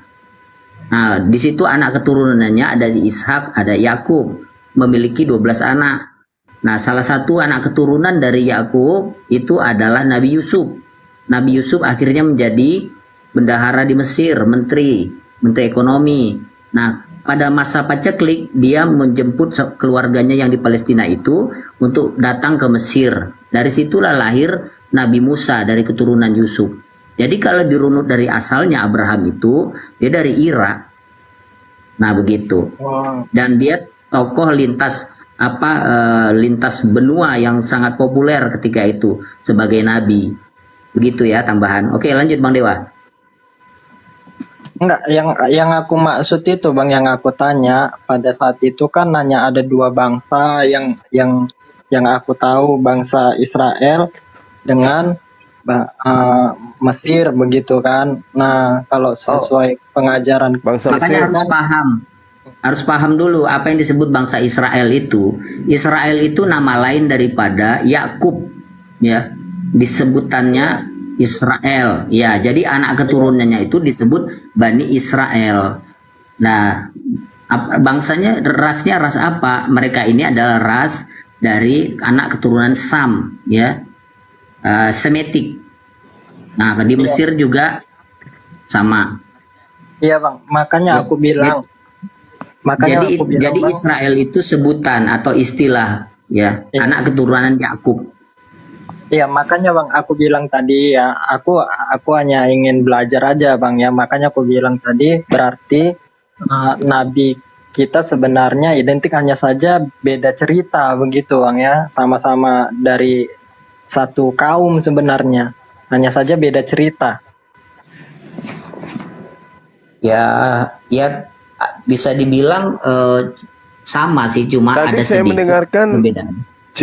Nah, di situ anak keturunannya ada Ishak, ada Yakub, memiliki 12 anak. Nah, salah satu anak keturunan dari Yakub itu adalah Nabi Yusuf. Nabi Yusuf akhirnya menjadi bendahara di Mesir, menteri ekonomi. Nah, pada masa paceklik dia menjemput keluarganya yang di Palestina itu untuk datang ke Mesir. Dari situlah lahir Nabi Musa dari keturunan Yusuf. Jadi kalau dirunut dari asalnya Abraham itu dia dari Irak. Nah, begitu. Dan dia tokoh lintas benua yang sangat populer ketika itu sebagai nabi. Begitu ya tambahan. Oke, lanjut Bang Dewa. Enggak, yang aku maksud itu Bang, yang aku tanya pada saat itu kan hanya ada dua bangsa yang aku tahu, bangsa Israel dengan Mesir begitu kan. Nah, kalau sesuai pengajaran bangsa makanya harus paham dulu apa yang disebut bangsa Israel itu. Israel itu nama lain daripada Yakub ya. Disebutannya Israel ya, jadi anak keturunannya itu disebut Bani Israel. Nah, bangsanya, rasnya ras apa? Mereka ini adalah ras dari anak keturunan Sam ya, Semitik. Nah, di Mesir juga sama. Iya bang, makanya aku bilang. Makanya Jadi aku bilang, jadi Bang. Israel itu sebutan atau istilah ya, anak keturunan Yakub. Iya, makanya bang, aku bilang tadi ya, aku hanya ingin belajar aja bang ya, makanya aku bilang tadi berarti nabi kita sebenarnya identik, hanya saja beda cerita begitu bang ya, sama-sama dari satu kaum sebenarnya, hanya saja beda cerita. Ya bisa dibilang sama sih, cuma Tadi ada saya sedikit mendengarkan perbedaan. C.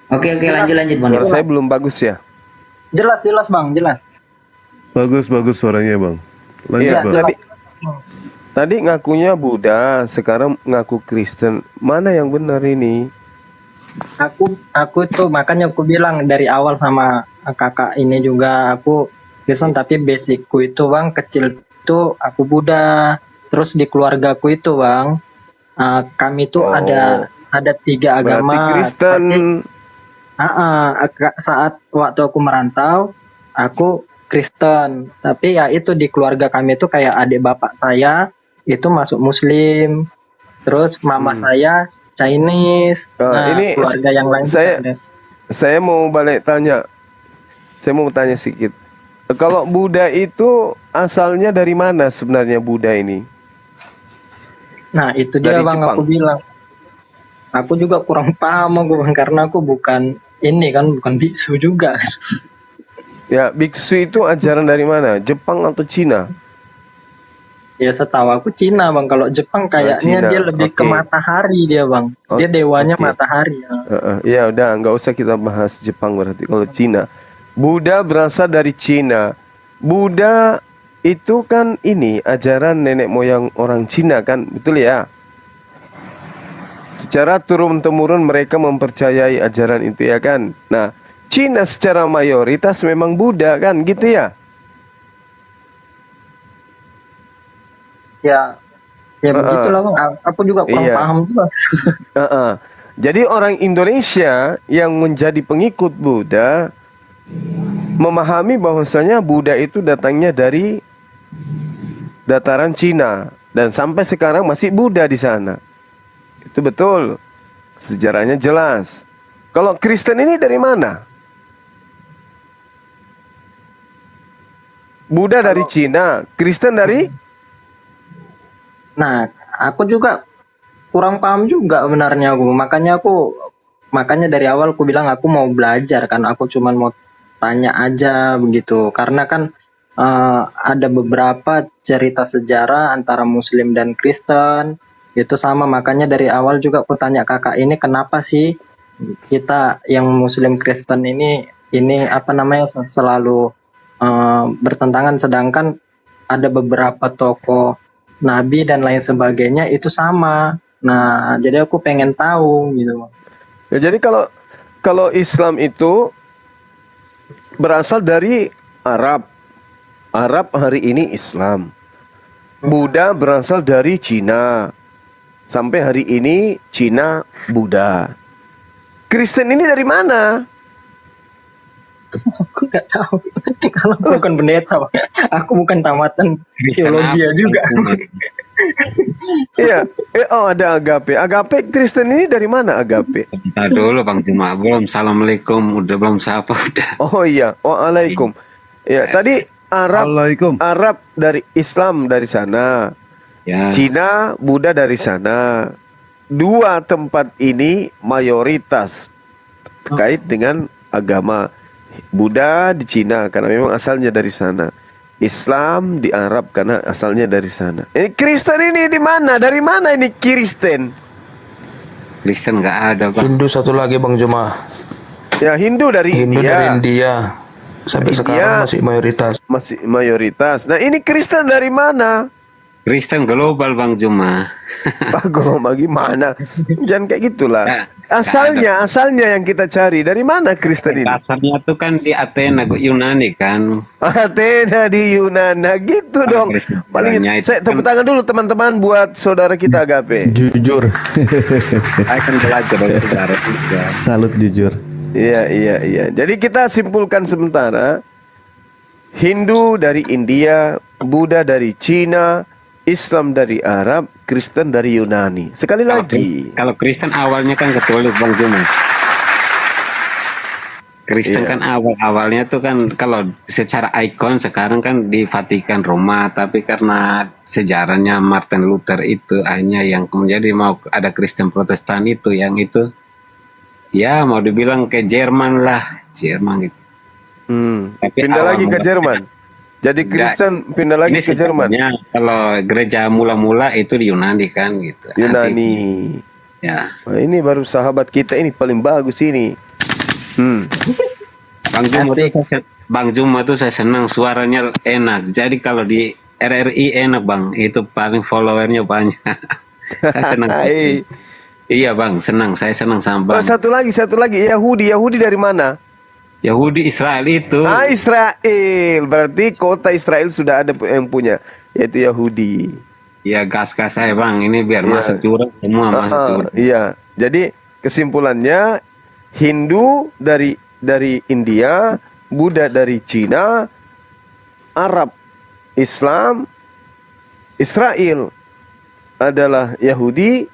Oke, lanjut Bang. Suara saya belum bagus ya? Jelas bang, jelas. Bagus suaranya bang. Lanjut Iya, bang. tadi ngakunya Buddha, sekarang ngaku Kristen. Mana yang benar ini? Aku tuh makanya aku bilang dari awal sama kakak ini juga, aku Kristen tapi basicku itu bang, kecil itu aku Buddha. Terus di keluargaku itu bang, kami tuh ada 3 agama. Berarti Kristen. Saat waktu aku merantau, aku Kristen. Tapi ya itu di keluarga kami itu kayak adik bapak saya itu masuk Muslim. Terus mama saya Chinese. Ini keluarga yang lain saya mau balik tanya. Saya mau tanya sedikit. Kalau Buddha itu asalnya dari mana sebenarnya Buddha ini? Nah itu dia Dari bang, Jepang. aku bilang. Aku juga kurang paham aku bang, karena aku bukan biksu juga. Ya, biksu itu ajaran dari mana? Jepang atau Cina? Ya setahu aku Cina bang. Kalau Jepang kayaknya Cina, dia lebih ke oke. matahari dia bang. Dia dewanya matahari. Ya udah, nggak usah kita bahas Jepang berarti. Kalau Cina, Buddha berasal dari Cina. Buddha itu kan ini ajaran nenek moyang orang Cina kan, betul ya? Secara turun-temurun mereka mempercayai ajaran itu ya kan. Nah, Cina secara mayoritas memang Buddha kan, gitu ya? Ya begitulah bang. Aku juga kurang paham juga. Jadi orang Indonesia yang menjadi pengikut Buddha memahami bahwasanya Buddha itu datangnya dari dataran Cina dan sampai sekarang masih Buddha di sana. Itu betul. Sejarahnya jelas. Kalau Kristen ini dari mana? Buddha dari Cina, Kristen dari? Nah, aku juga kurang paham juga benarnya aku. Makanya dari awal aku bilang aku mau belajar kan. Aku cuma mau tanya aja begitu. Karena kan ada beberapa cerita sejarah antara Muslim dan Kristen itu sama. Makanya dari awal juga aku tanya kakak ini, kenapa sih kita yang Muslim Kristen ini apa namanya selalu bertentangan, sedangkan ada beberapa tokoh Nabi dan lain sebagainya itu sama. Nah, jadi aku pengen tahu gitu. Ya, jadi kalau Islam itu berasal dari Arab. Arab hari ini Islam. Buddha berasal dari Cina. Sampai hari ini Cina Buddha. Kristen ini dari mana? Aku nggak tahu. Kalau aku bukan pendeta, Pak. Aku bukan tamatan teologi juga. Iya. Ada agape. Agape Kristen ini dari mana agape? Sebentar dulu Bang Juma. Belum assalamualaikum. Udah belum sapa udah. Oh iya. Waalaikum. Ya, tadi Arab dari Islam dari sana. Ya. Cina, Buddha dari sana. Dua tempat ini mayoritas terkait dengan agama. Buddha di Cina karena memang asalnya dari sana. Islam di Arab karena asalnya dari sana. Kristen ini di mana? Dari mana ini Kristen? Kristen nggak ada Bang. Hindu satu lagi Bang Juma. Ya Hindu dari India. Sampai India sekarang masih mayoritas. Masih mayoritas. Nah ini Kristen dari mana? Kristen global Bang Juma. Pak global gimana? Jangan kayak gitulah. Asalnya yang kita cari dari mana Kristen ini? Asalnya tuh kan di Athena Yunani kan. Athena di Yunani gitu dong. Paling saya tepuk tangan dulu teman-teman buat saudara kita Agape. Jujur. Saya kan belajar dari saudara juga. Salut jujur. Iya. Jadi kita simpulkan sementara. Hindu dari India, Buddha dari Cina, Islam dari Arab, Kristen dari Yunani. Sekali lagi. Kalau Kristen awalnya kan Katolik Bang Juma. Kristen kan awalnya tuh kan kalau secara ikon sekarang kan di Vatikan Roma, tapi karena sejarahnya Martin Luther itu hanya yang menjadi mau ada Kristen Protestan itu yang itu ya mau dibilang ke Jerman lah, Jerman gitu. Tapi Pindah lagi ke Jerman. Jadi Kristen pindah lagi ke Jerman. Kalau gereja mula-mula itu di Yunani kan gitu. Yunani. Ya. Wah, ini baru sahabat kita ini paling bagus ini. Bang Juma tuh saya senang suaranya enak. Jadi kalau di RRI enak Bang, itu paling followernya banyak. Saya senang. Iya Bang, senang. Saya senang sama Bang. Satu lagi Yahudi dari mana? Yahudi Israel itu. Israel. Berarti kota Israel sudah ada yang punya, yaitu Yahudi. Iya, gas-gas saya Bang, ini biar masuk curang semua masuk curang. Iya. Jadi kesimpulannya Hindu dari India, Buddha dari Cina, Arab, Islam, Israel adalah Yahudi,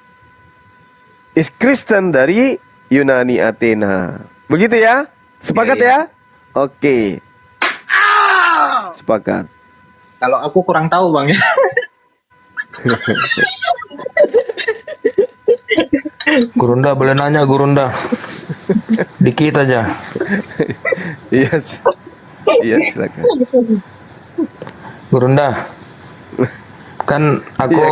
Kristen dari Yunani Athena. Begitu ya? Sepakat ya? Oke. Sepakat. Kalau aku kurang tahu Bang ya. Gurunda boleh nanya Gurunda. Dikit aja. Iya, silakan. Gurunda. Kan aku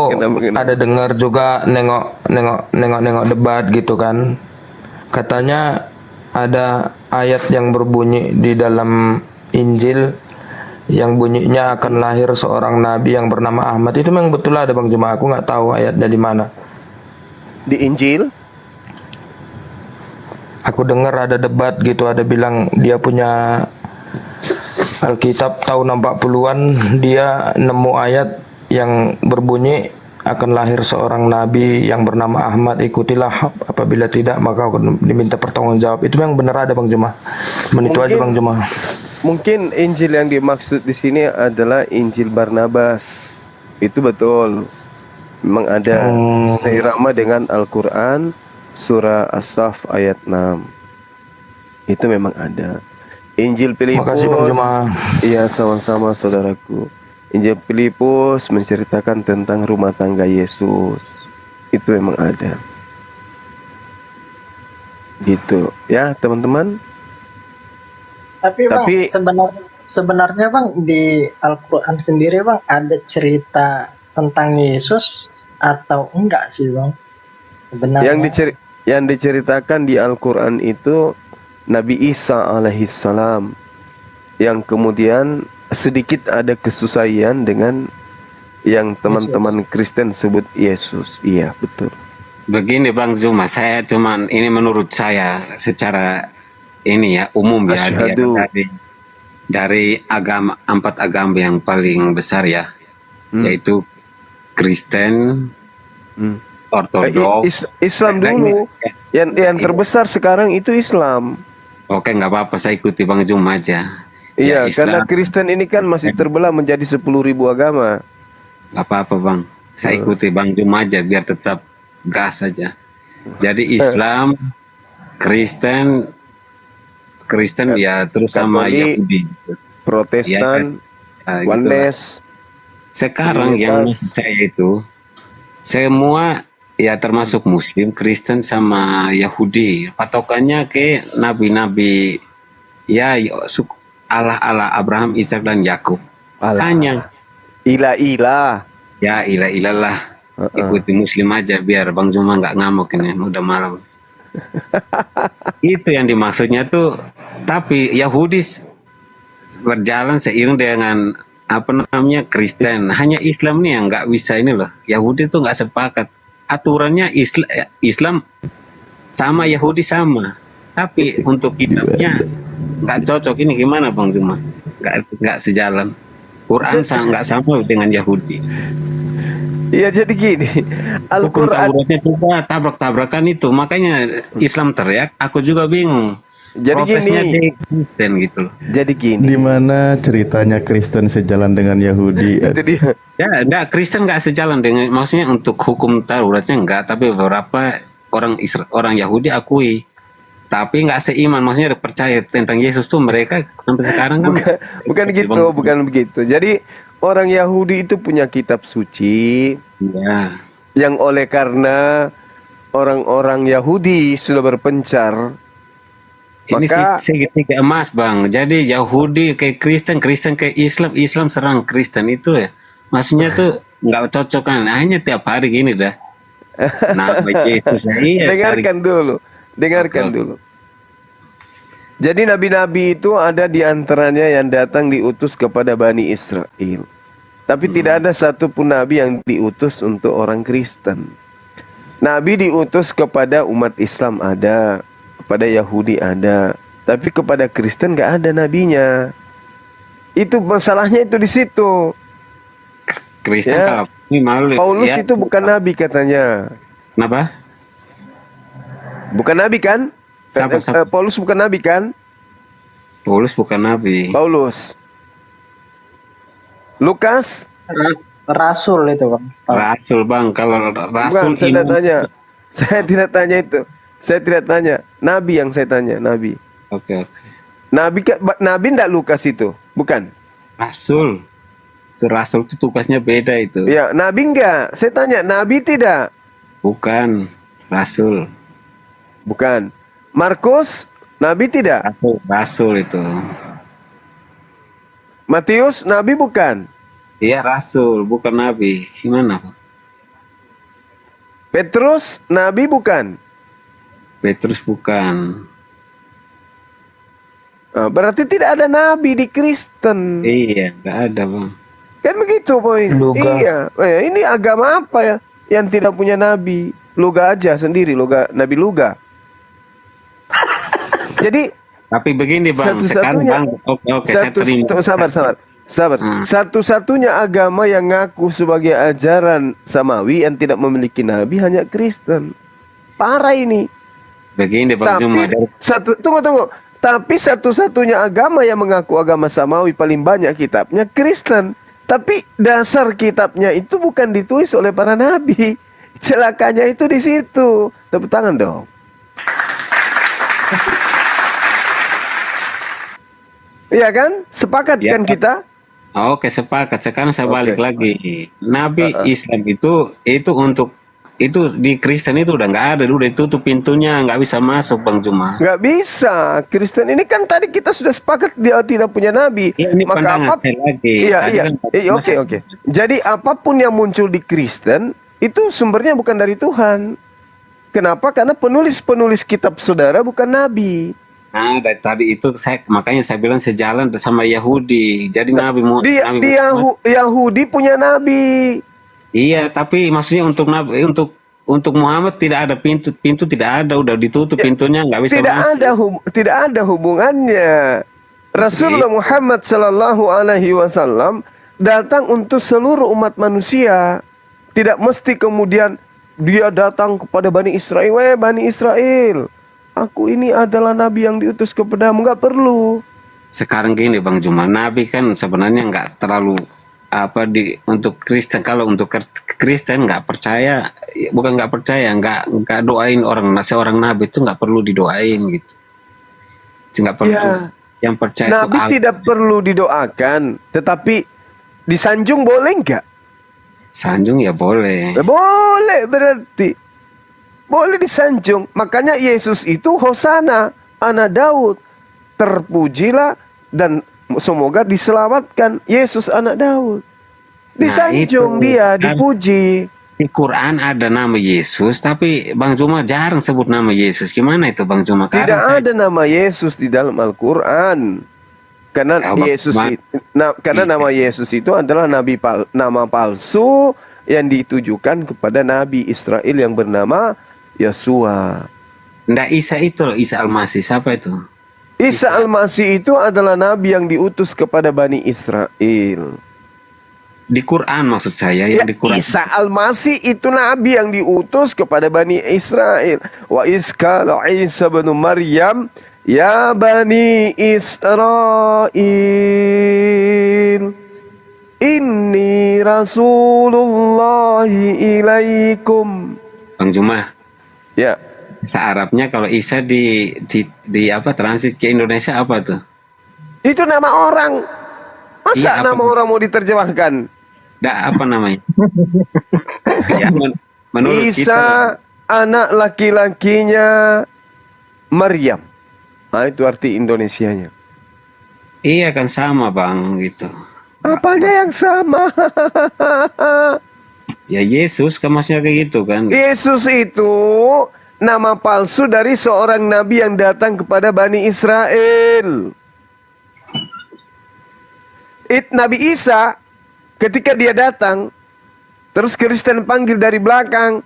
ada dengar juga nengok debat gitu kan. Katanya ada ayat yang berbunyi di dalam Injil yang bunyinya akan lahir seorang nabi yang bernama Ahmad. Itu memang betul ada Bang Juma. Aku nggak tahu ayatnya di mana. Di Injil? Aku dengar ada debat gitu, ada bilang dia punya Alkitab tahun 40-an, dia nemu ayat yang berbunyi akan lahir seorang nabi yang bernama Ahmad, ikutilah, apabila tidak maka akan diminta pertanggungjawab. Itu yang benar ada Bang Juma. Itu aja Bang Juma. Mungkin Injil yang dimaksud di sini adalah Injil Barnabas. Itu betul. Memang ada seirama dengan Al-Quran surah As-Saff ayat 6. Itu memang ada. Injil Filipus. Makasih Bang Juma. Iya, sama-sama saudaraku. Injil Filipus menceritakan tentang rumah tangga Yesus. Itu memang ada. Gitu ya teman-teman. Tapi Bang, sebenarnya Bang di Al-Quran sendiri Bang ada cerita tentang Yesus atau enggak sih Bang? Sebenarnya. Yang diceritakan di Al-Quran itu Nabi Isa alaihissalam, yang kemudian sedikit ada kesesuaian dengan yang teman-teman Kristen sebut Yesus. Iya, betul. Begini Bang Zuma, saya cuman ini menurut saya secara ini ya umum ya, dari agama 4 agama yang paling besar ya, yaitu Kristen, Ortodoks, Islam dulu. Yang terbesar sekarang itu Islam. Oke, nggak apa-apa, saya ikuti Bang Zuma aja. Iya, ya, karena Kristen ini kan masih terbelah menjadi 10.000 agama. Gak apa-apa Bang, saya ikuti Bang Juma aja biar tetap gas saja. Jadi Islam, Kristen ya terus sama Yahudi, Protestan, ya, Oneness. Sekarang yang saya itu semua ya termasuk Muslim, Kristen sama Yahudi. Patokannya ke nabi-nabi ya suku Allah Abraham, Ishak dan Yakub. Hanya ilah-ilah. Ya ilah-ilah lah. Ikuti Muslim aja biar Bang Juma nggak ngamuk ini, udah malam. Itu yang dimaksudnya tuh. Tapi Yahudi berjalan seiring dengan apa namanya Kristen. Hanya Islam nih yang nggak bisa ini loh. Yahudi tuh nggak sepakat. Aturannya Islam sama Yahudi sama. Tapi untuk kitabnya nggak cocok. Ini gimana Bang Juma? Nggak sejalan. Quran nggak sama dengan Yahudi. Iya, jadi gini, Al-Quran juga tabrak-tabrakan itu, makanya Islam teriak, aku juga bingung. Jadi profesnya gini. di Kristen gitu loh. Jadi gini. Di mana ceritanya Kristen sejalan dengan Yahudi? Itu dia. Ya, enggak, Kristen nggak sejalan dengan, maksudnya untuk hukum Tauratnya enggak, tapi beberapa orang Yahudi akui, tapi nggak seiman, maksudnya percaya tentang Yesus tuh mereka sampai sekarang kan. Bukan gitu, bukan begitu. Jadi orang Yahudi itu punya kitab suci, ya, yang oleh karena orang-orang Yahudi sudah berpencar, ini maka segitiga emas, Bang. Jadi Yahudi ke Kristen, Kristen ke Islam, Islam serang Kristen itu ya. Maksudnya tuh nggak cocok kan. Hanya tiap hari gini dah. Nama Yesus. Iya, dengarkan dulu. Jadi nabi-nabi itu ada di antaranya yang datang diutus kepada Bani Israel. Tapi tidak ada satupun nabi yang diutus untuk orang Kristen. Nabi diutus kepada umat Islam ada, kepada Yahudi ada, tapi kepada Kristen nggak ada nabinya. Itu masalahnya itu di situ. Kristen kalau ini malu. Paulus ya, itu bukan nabi katanya. Kenapa? Bukan nabi kan? Paulus bukan nabi kan? Paulus bukan nabi. Paulus. Lukas? Rasul itu, Bang. Rasul, Bang. Kalau rasul bukan, saya tidak tanya. Saya tidak tanya itu. Saya tidak tanya. Nabi yang saya tanya, nabi. Oke. Nabi enggak Lukas itu, bukan? Rasul. Itu rasul itu tugasnya beda itu. Ya, nabi enggak? Saya tanya, nabi tidak? Bukan, rasul. Bukan. Markus, nabi tidak? Rasul itu. Matius, nabi bukan? Iya, rasul, bukan nabi. Gimana, Pak? Petrus, nabi bukan? Petrus bukan. Berarti tidak ada nabi di Kristen. Iya, nggak ada, Bang. Kan begitu, boy. Iya. Ini agama apa ya yang tidak punya nabi? Luga aja sendiri, nabi Luga. Jadi tapi begini, Bang, sekarang Bang, oke, saya terima. Sabar. Satu-satunya agama yang ngaku sebagai ajaran samawi yang tidak memiliki nabi hanya Kristen. Parah ini. Begini, Bang Juma. Tunggu. Tapi satu-satunya agama yang mengaku agama samawi paling banyak kitabnya Kristen. Tapi dasar kitabnya itu bukan ditulis oleh para nabi. Celakanya itu di situ. Tepuk tangan dong. Iya kan? Sepakat kan kita? Oke, sepakat. Sekarang saya balik lagi. Nabi Islam itu di Kristen itu udah nggak ada, udah tutup pintunya, nggak bisa masuk, Bang Juma. Nggak bisa. Kristen ini kan tadi kita sudah sepakat dia tidak punya nabi. Ya, ini maka apa? Iya. Oke. Jadi apapun yang muncul di Kristen itu sumbernya bukan dari Tuhan. Kenapa? Karena penulis kitab saudara bukan nabi. Nah, dari tadi itu makanya saya bilang sejalan sama Yahudi. Jadi Yahudi punya nabi. Iya, tapi maksudnya untuk nabi, untuk Muhammad tidak ada pintu tidak ada, udah ditutup pintunya, nggak bisa masuk. Tidak ada hubungannya. Rasulullah Muhammad Sallallahu Alaihi Wasallam datang untuk seluruh umat manusia. Tidak mesti kemudian dia datang kepada Bani Israel. Bani Israel, aku ini adalah nabi yang diutus kepadamu. Nggak perlu. Sekarang gini, Bang Juma, nabi kan sebenarnya nggak terlalu untuk Kristen. Kalau untuk Kristen nggak percaya, bukan nggak percaya, nggak doain seorang nabi itu nggak perlu didoain gitu. Nggak perlu. Ya, yang percaya nabi itu tidak perlu didoakan, tetapi disanjung boleh nggak? Sanjung ya boleh. Boleh berarti. Boleh disanjung. Makanya Yesus itu Hosana, anak Daud. Terpujilah dan semoga diselamatkan Yesus anak Daud. Disanjung dia, dipuji. Di Quran ada nama Yesus, tapi Bang Juma jarang sebut nama Yesus. Gimana itu, Bang Juma? Tidak ada nama Yesus di dalam Al-Quran. Karena nama Yesus itu adalah nama palsu yang ditujukan kepada Nabi Israel yang bernama Yosua. Nggak, Isa itu loh, Isa Al-Masih. Siapa itu? Isa Al-Masih itu adalah nabi yang diutus kepada Bani Israel. Di Quran maksud saya. Di Quran. Isa Al-Masih itu nabi yang diutus kepada Bani Israel. Wa iskala Isa bin Maryam Ya Bani Israel, inni Rasulullahi ilaikum. Bang Juma. Ya. Bahasa Arabnya kalau Isa di apa transit ke Indonesia apa tuh? Itu nama orang. Masa Iya, apa nama tuh? orang mau diterjemahkan? Apa namanya? Ya, menurut Isa kita, anak laki-lakinya Maryam. Nah, itu arti Indonesianya. iya kan sama Bang gitu. Apanya yang sama? Ya Yesus kan maksudnya kayak gitu kan. Yesus itu nama palsu dari seorang nabi yang datang kepada Bani Israel. Nabi Isa ketika dia datang, terus Kristen panggil dari belakang,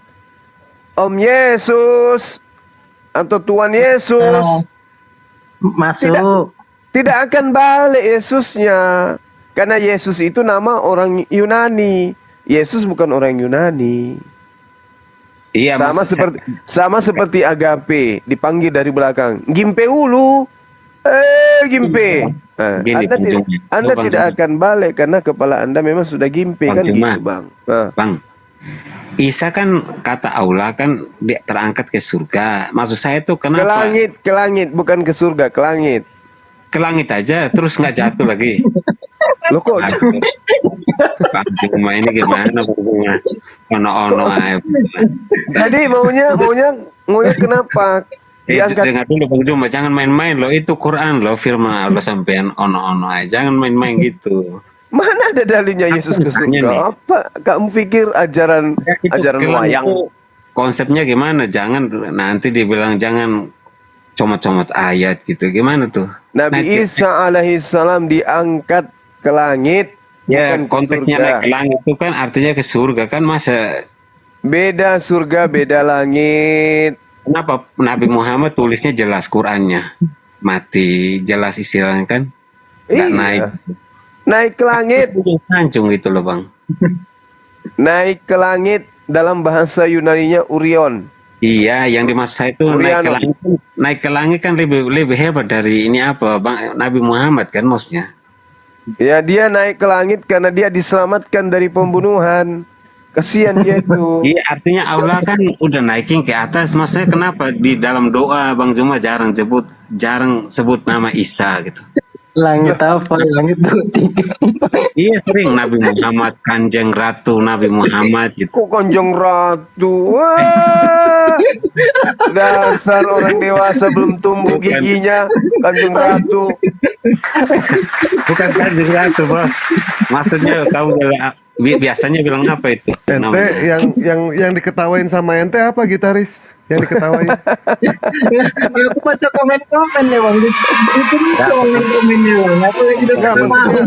Om Yesus atau Tuhan Yesus. Masuk. Tidak akan balik Yesusnya. Karena Yesus itu nama orang Yunani. Yesus bukan orang Yunani. Iya, sama seperti agape dipanggil dari belakang. Gimpe ulu. Gimpe. Nah, Gini, Anda Bang tidak Juma. akan balik karena kepala Anda memang sudah gimpe Bang kan Juma. gitu, Bang. Nah. Bang, Isa kan kata Allah kan dia terangkat ke surga. Maksud saya tuh kenapa? Ke langit, bukan ke surga, ke langit. Ke langit aja, terus nggak jatuh lagi. Lo kok? Bang Juma ini gimana Bang Juma? Ono-ono aja. Jadi maunya kenapa? Dengar dulu Bang Juma, jangan main-main loh. Itu Quran loh, firman Allah sampean ono-ono aja. Jangan main-main gitu. Mana ada dalilnya Yesus ke surga? Apa kamu pikir ajaran wayang? Konsepnya gimana? Jangan nanti dibilang jangan comot-comot ayat gitu. Gimana tuh? Nabi Isa alaihissalam diangkat ke langit. Ya, bukan ke konteksnya surga. naik ke langit itu kan artinya ke surga kan, masa Beda surga, beda langit. kenapa Nabi Muhammad tulisnya jelas Qurannya mati, jelas istilahnya kan nggak naik. Naik ke langit. Sancung gitu loh Bang. Naik ke langit dalam bahasa Yunaninya Urion. Iya, yang dimaksud saya itu naik ke langit kan lebih hebat dari ini apa Bang, Nabi Muhammad kan maksudnya. Ya, dia naik ke langit karena dia diselamatkan dari pembunuhan. Kasihan dia itu. Iya, artinya Allah kan udah naikin ke atas. Maksudnya kenapa di dalam doa Bang Juma jarang sebut nama Isa gitu. Langit apa? Langit 23. Iya, sering Nabi Muhammad, Kanjeng Ratu Nabi Muhammad gitu. Kok Kanjeng Ratu? Wah, dasar orang dewasa belum tumbuh giginya. Kanjeng Ratu. Bukan Kanjeng Ratu, Bang. Maksudnya kamu biasanya bilang apa itu? Ente yang diketawain sama ente apa, gitaris? Yang diketawain? Aku baca komen-komen ya bang. Itu komen-komennya bang. Aku lagi udah paham.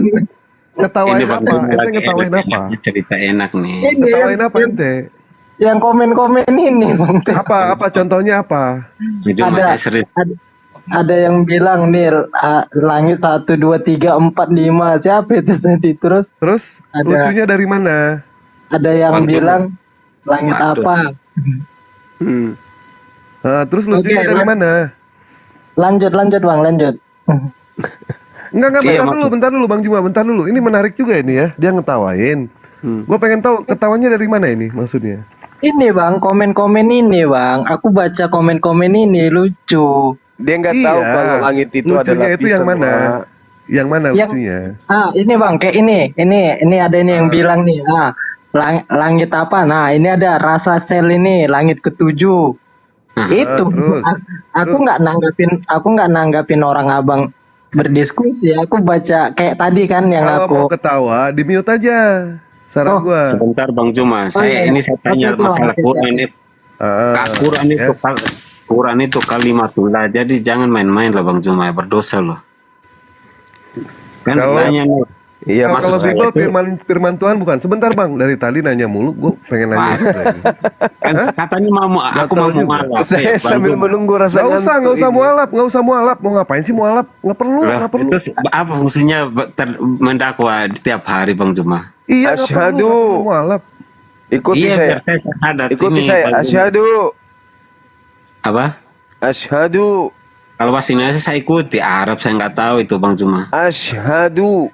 Ngetawain Ini Bang apa? Juma Ente lagi ngetawain enak, apa? cerita enak nih. Ngetawain apa ente? Yang komen-komen ini bang. Apa contohnya apa? Juma saya sering. Ada yang bilang nih langit 1, 2, 3, 4, 5. Siapa itu tadi? Terus Lucunya dari mana? ada yang bilang langit Waduh. apa? Terus lucunya Oke, dari mana? Lanjut bang, lanjut. Enggak, Iya, bentar dulu Bang Juma, bentar dulu. Ini menarik juga ini ya, dia ngetawain. Gue pengen tahu ketawanya dari mana ini maksudnya. Ini bang, komen-komen ini bang. Aku baca komen-komen ini lucu. Dia nggak tahu kalau langit itu lucunya adalah itu yang mana? Yang mana lucunya? Ini bang, kayak ini ada ini yang bilang nih. Langit apa? Nah, ini ada rasa sel ini, langit ketujuh. Itu. Aku nggak nanggapin orang abang berdiskusi. Aku baca kayak tadi kan yang Kalau aku. mau ketawa, di mute aja. Saran gua. Sebentar Bang Juma, saya tanya masalah Quran itu. Quran itu kalimatullah, jadi jangan main-main lah Bang Juma, berdosa loh. Kan Kalau- nanya nih. Iya, Kalau maksud saya Bible itu- firman Tuhan bukan. Sebentar Bang, dari tadi nanya mulu, gue pengen nanya juga ini. Kan katanya aku mau mualaf. Saya sambil menunggu rasa Nggak usah mualaf, nggak usaf mualaf. Mau ngapain sih mualaf? Nggak perlu, nggak perlu. Itu apa fungsinya mendakwa tiap hari Bang Juma? Iya, nggak perlu, nggak Asyhadu. perlu mualaf. Ikuti Iya, saya. biar saya syahadat Ikuti ini, saya. Bang Juma. Asyhadu. Apa? Asyhadu Kalau bahasa Indonesia saya ikuti, Arab saya nggak tahu itu Bang Juma. Asyhadu.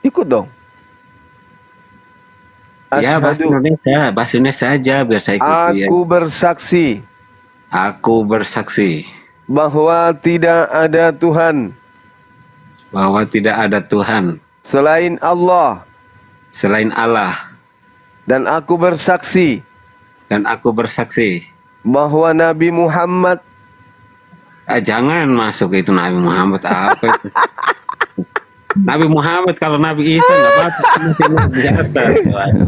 Ikut dong. Ya bahasa Indonesia aja biar saya ikuti. Aku bersaksi. Aku bersaksi bahwa tidak ada Tuhan. Bahwa tidak ada Tuhan. Selain Allah. Selain Allah. Dan aku bersaksi. Dan aku bersaksi. Bahwa Nabi Muhammad. Jangan masuk itu Nabi Muhammad apa itu. Nabi Muhammad kalau Nabi Isa nggak apa-apa.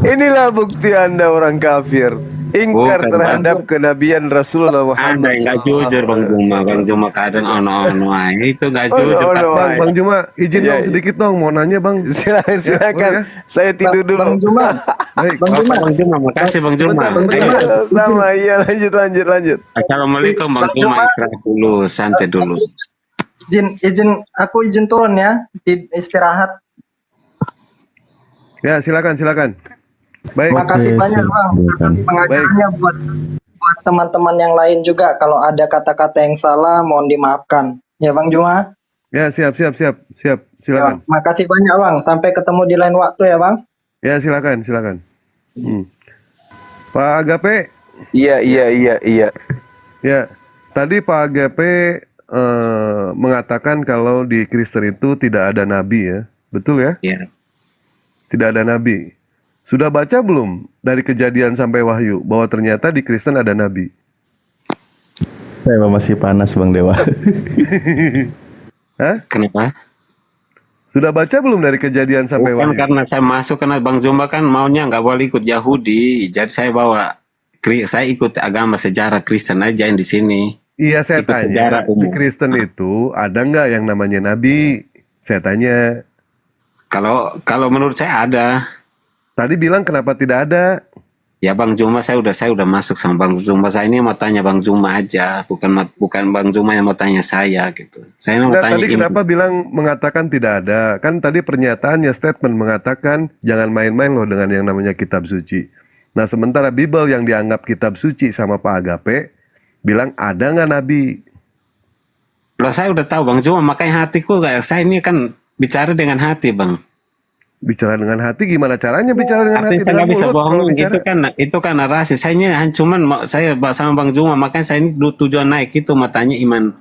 Inilah bukti Anda orang kafir. Ingkar Bukan, terhadap kenabian Rasulullah Muhammad. Anda yang nggak jujur Bang Juma. Bang Juma kadang ono-ono itu nggak jujur. Bang Juma izin dong sedikit dong mau nanya Bang. Silakan. Saya tidur dulu. Bang Juma. Baik. Bang Juma, makasih Bang Juma. Sama iya lanjut. Assalamualaikum Bang Juma, istirahat dulu, santai dulu. Aku izin turun ya, istirahat. Ya silakan. Baik. Makasih banyak Bang. Makasih pengajarannya buat teman-teman yang lain juga. Kalau ada kata-kata yang salah mohon dimaafkan. Ya Bang Juma. Ya siap. Silakan. Ya, makasih banyak Bang. Sampai ketemu di lain waktu ya Bang. Ya silakan. Pak Agape. Iya. Ya, tadi Pak Agape mengatakan kalau di Kristen itu tidak ada nabi ya, betul ya? Iya. Tidak ada nabi. Sudah baca belum dari Kejadian sampai Wahyu bahwa ternyata di Kristen ada nabi? Saya masih panas Bang Dewa. Hah? Kenapa? Sudah baca belum dari Kejadian sampai Wahyu? Karena saya masuk karena Bang Jumba kan maunya nggak boleh ikut Yahudi, jadi saya ikut agama sejarah Kristen aja yang di sini. Iya, saya Ikut tanya sejarah di umum. Kristen itu ada nggak yang namanya nabi? Saya tanya. Kalau menurut saya ada. Tadi bilang kenapa tidak ada? Ya Bang Juma saya udah masuk sama Bang Juma. Saya ini mau tanya Bang Juma aja, bukan Bang Juma yang mau tanya saya gitu. Saya mau tanya Tadi kenapa bilang mengatakan tidak ada? Kan tadi pernyataannya statement mengatakan jangan main-main loh dengan yang namanya kitab suci. Nah sementara Bible yang dianggap kitab suci sama Pak Agape bilang ada nggak nabi? Loh saya udah tahu Bang Juma, makanya hatiku kayak saya ini kan bicara dengan hati Bang. Bicara dengan hati gimana caranya bicara dengan hati? Saya nggak bisa bohong itu kan narasi. Saya saya sama Bang Juma, makanya saya ini tujuan naik itu matanya iman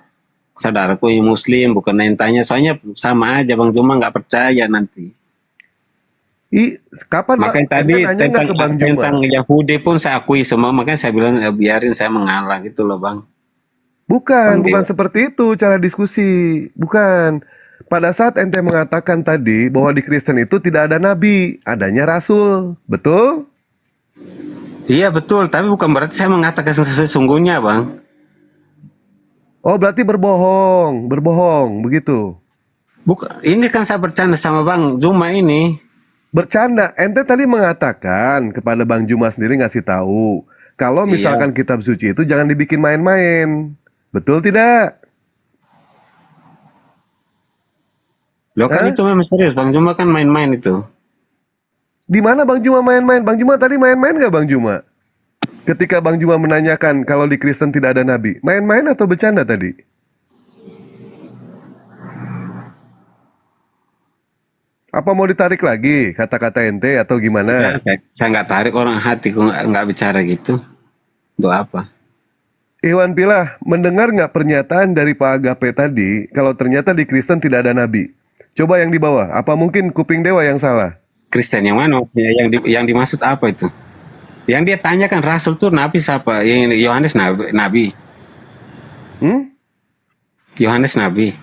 saudaraku yang Muslim, bukan yang tanya. Soalnya sama aja Bang Juma nggak percaya nanti. Kapan makanya tadi tentang Yahudi pun saya akui semua, makanya saya bilang biarin saya mengalah gitu loh Bang. Bukan seperti itu cara diskusi, bukan. Pada saat ente mengatakan tadi bahwa di Kristen itu tidak ada nabi, adanya rasul, betul? Iya betul, tapi bukan berarti saya mengatakan sesungguhnya Bang. Oh berarti berbohong, begitu? Bukan, ini kan saya bercanda sama Bang Juma ini. Bercanda, ente tadi mengatakan kepada Bang Juma sendiri ngasih tahu kalau misalkan kitab suci itu jangan dibikin main-main, betul tidak? Loh kan itu memang serius, Bang Juma kan main-main itu. Di mana Bang Juma main-main? Bang Juma tadi main-main nggak Bang Juma? Ketika Bang Juma menanyakan kalau di Kristen tidak ada nabi, main-main atau bercanda tadi? Apa mau ditarik lagi kata-kata ente atau gimana? Ya, saya nggak tarik, orang hatiku nggak bicara gitu. Untuk apa? Iwan Pilah, mendengar nggak pernyataan dari Pak Agape tadi kalau ternyata di Kristen tidak ada nabi? Coba yang di bawah, apa mungkin kuping dewa yang salah? Kristen yang mana? Yang dimaksud apa itu? Yang dia tanyakan Rasul tuh nabi siapa? Yang Yohanes nabi. Yohanes nabi.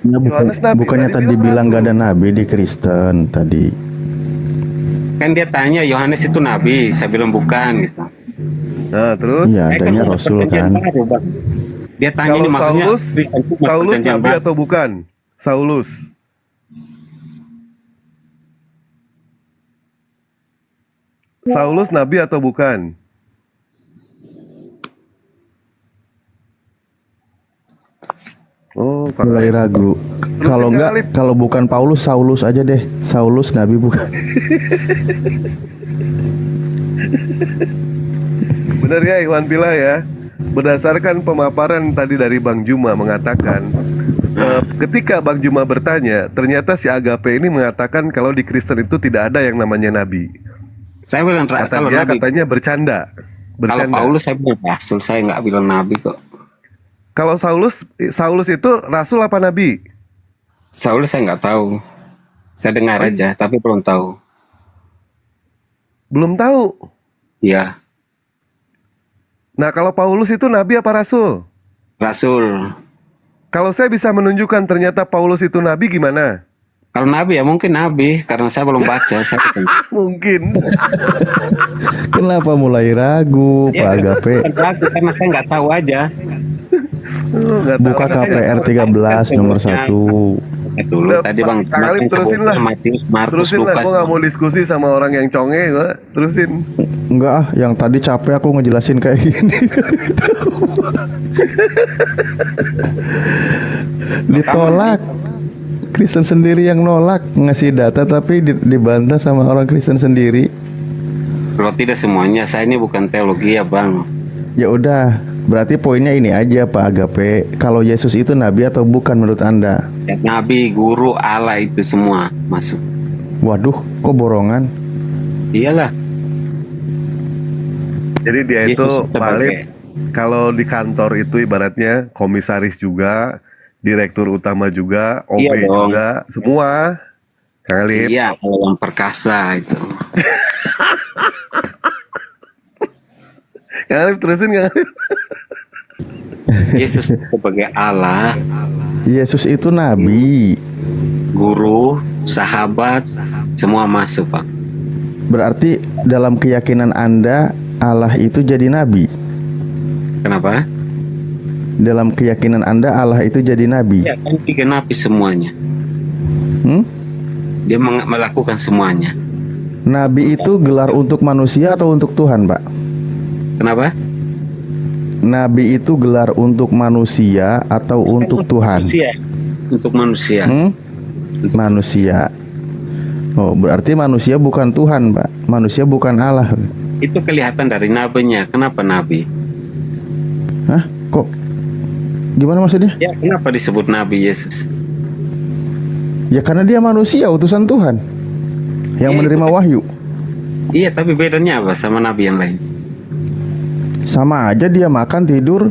Ya, bukannya tadi bilang gak ada nabi di Kristen tadi. Kan dia tanya Yohanes itu nabi, saya bilang bukan gitu. Nah terus? Iya adanya Rasul kan. Dia tanya ini maksudnya Saulus nabi atau bukan? Saulus nabi atau bukan? Oh, mulai ragu. Kalau enggak, kalau bukan Paulus, Saulus aja deh. Saulus nabi bukan. Benar ya Iwan Pila ya. Berdasarkan pemaparan tadi dari Bang Juma mengatakan ketika Bang Juma bertanya, ternyata si Agape ini mengatakan kalau di Kristen itu tidak ada yang namanya nabi. Saya bilang Kata kalau dia nabi, katanya bercanda. kalau Paulus saya bilang rasul, saya nggak bilang nabi kok. Kalau Saulus itu rasul apa nabi? Saulus saya nggak tahu. Saya dengar aja, tapi belum tahu. Belum tahu. Iya, Nah, kalau Paulus itu nabi apa rasul? rasul. Kalau saya bisa menunjukkan ternyata Paulus itu nabi gimana? Kalau nabi ya mungkin nabi, karena saya belum baca. Saya bukan. Mungkin. Kenapa mulai ragu, Pak Agape? Ragu karena saya nggak tahu aja. Buka KPR 13 nomor 1. Dulu tadi Bang Kang Alif terusin lah. Markus, Terusin lah, Lukas. gue gak mau diskusi sama orang yang conge, gue terusin. Enggak ah, yang tadi capek aku ngejelasin kayak gini. Ditolak. Kristen sendiri yang nolak ngasih data tapi dibantah sama orang Kristen sendiri. Kalau tidak semuanya, saya ini bukan teologi ya Bang. Ya udah, berarti poinnya ini aja Pak Agape. Kalau Yesus itu nabi atau bukan menurut Anda? Ya, nabi, guru, Allah itu semua masuk. Waduh, kok borongan? Iyalah. Jadi dia itu Yesus valid kalau di kantor itu ibaratnya komisaris juga, direktur utama juga, OB Iya dong. juga, semua. Kang Alif. Iya, kalau yang perkasa itu. Kang Alif terusin Kang Alif. Yesus sebagai Allah, Yesus itu nabi. guru, sahabat, semua masuk Pak. Berarti dalam keyakinan Anda Allah itu jadi nabi. Kenapa? Dalam keyakinan Anda Allah itu jadi nabi. Ya kan digenapi semuanya. Dia melakukan semuanya. Nabi itu gelar untuk manusia atau untuk Tuhan, Pak? Kenapa? Nabi itu gelar untuk manusia atau untuk Tuhan? Manusia. Untuk manusia. Manusia. Oh, berarti manusia bukan Tuhan, Pak. Manusia bukan Allah. Itu kelihatan dari nabinya. Kenapa nabi? Hah? Kok? Gimana maksudnya? Ya, kenapa disebut nabi Yesus? Ya karena dia manusia, utusan Tuhan yang menerima wahyu. Iya, tapi bedanya apa sama nabi yang lain? Sama aja, dia makan, tidur,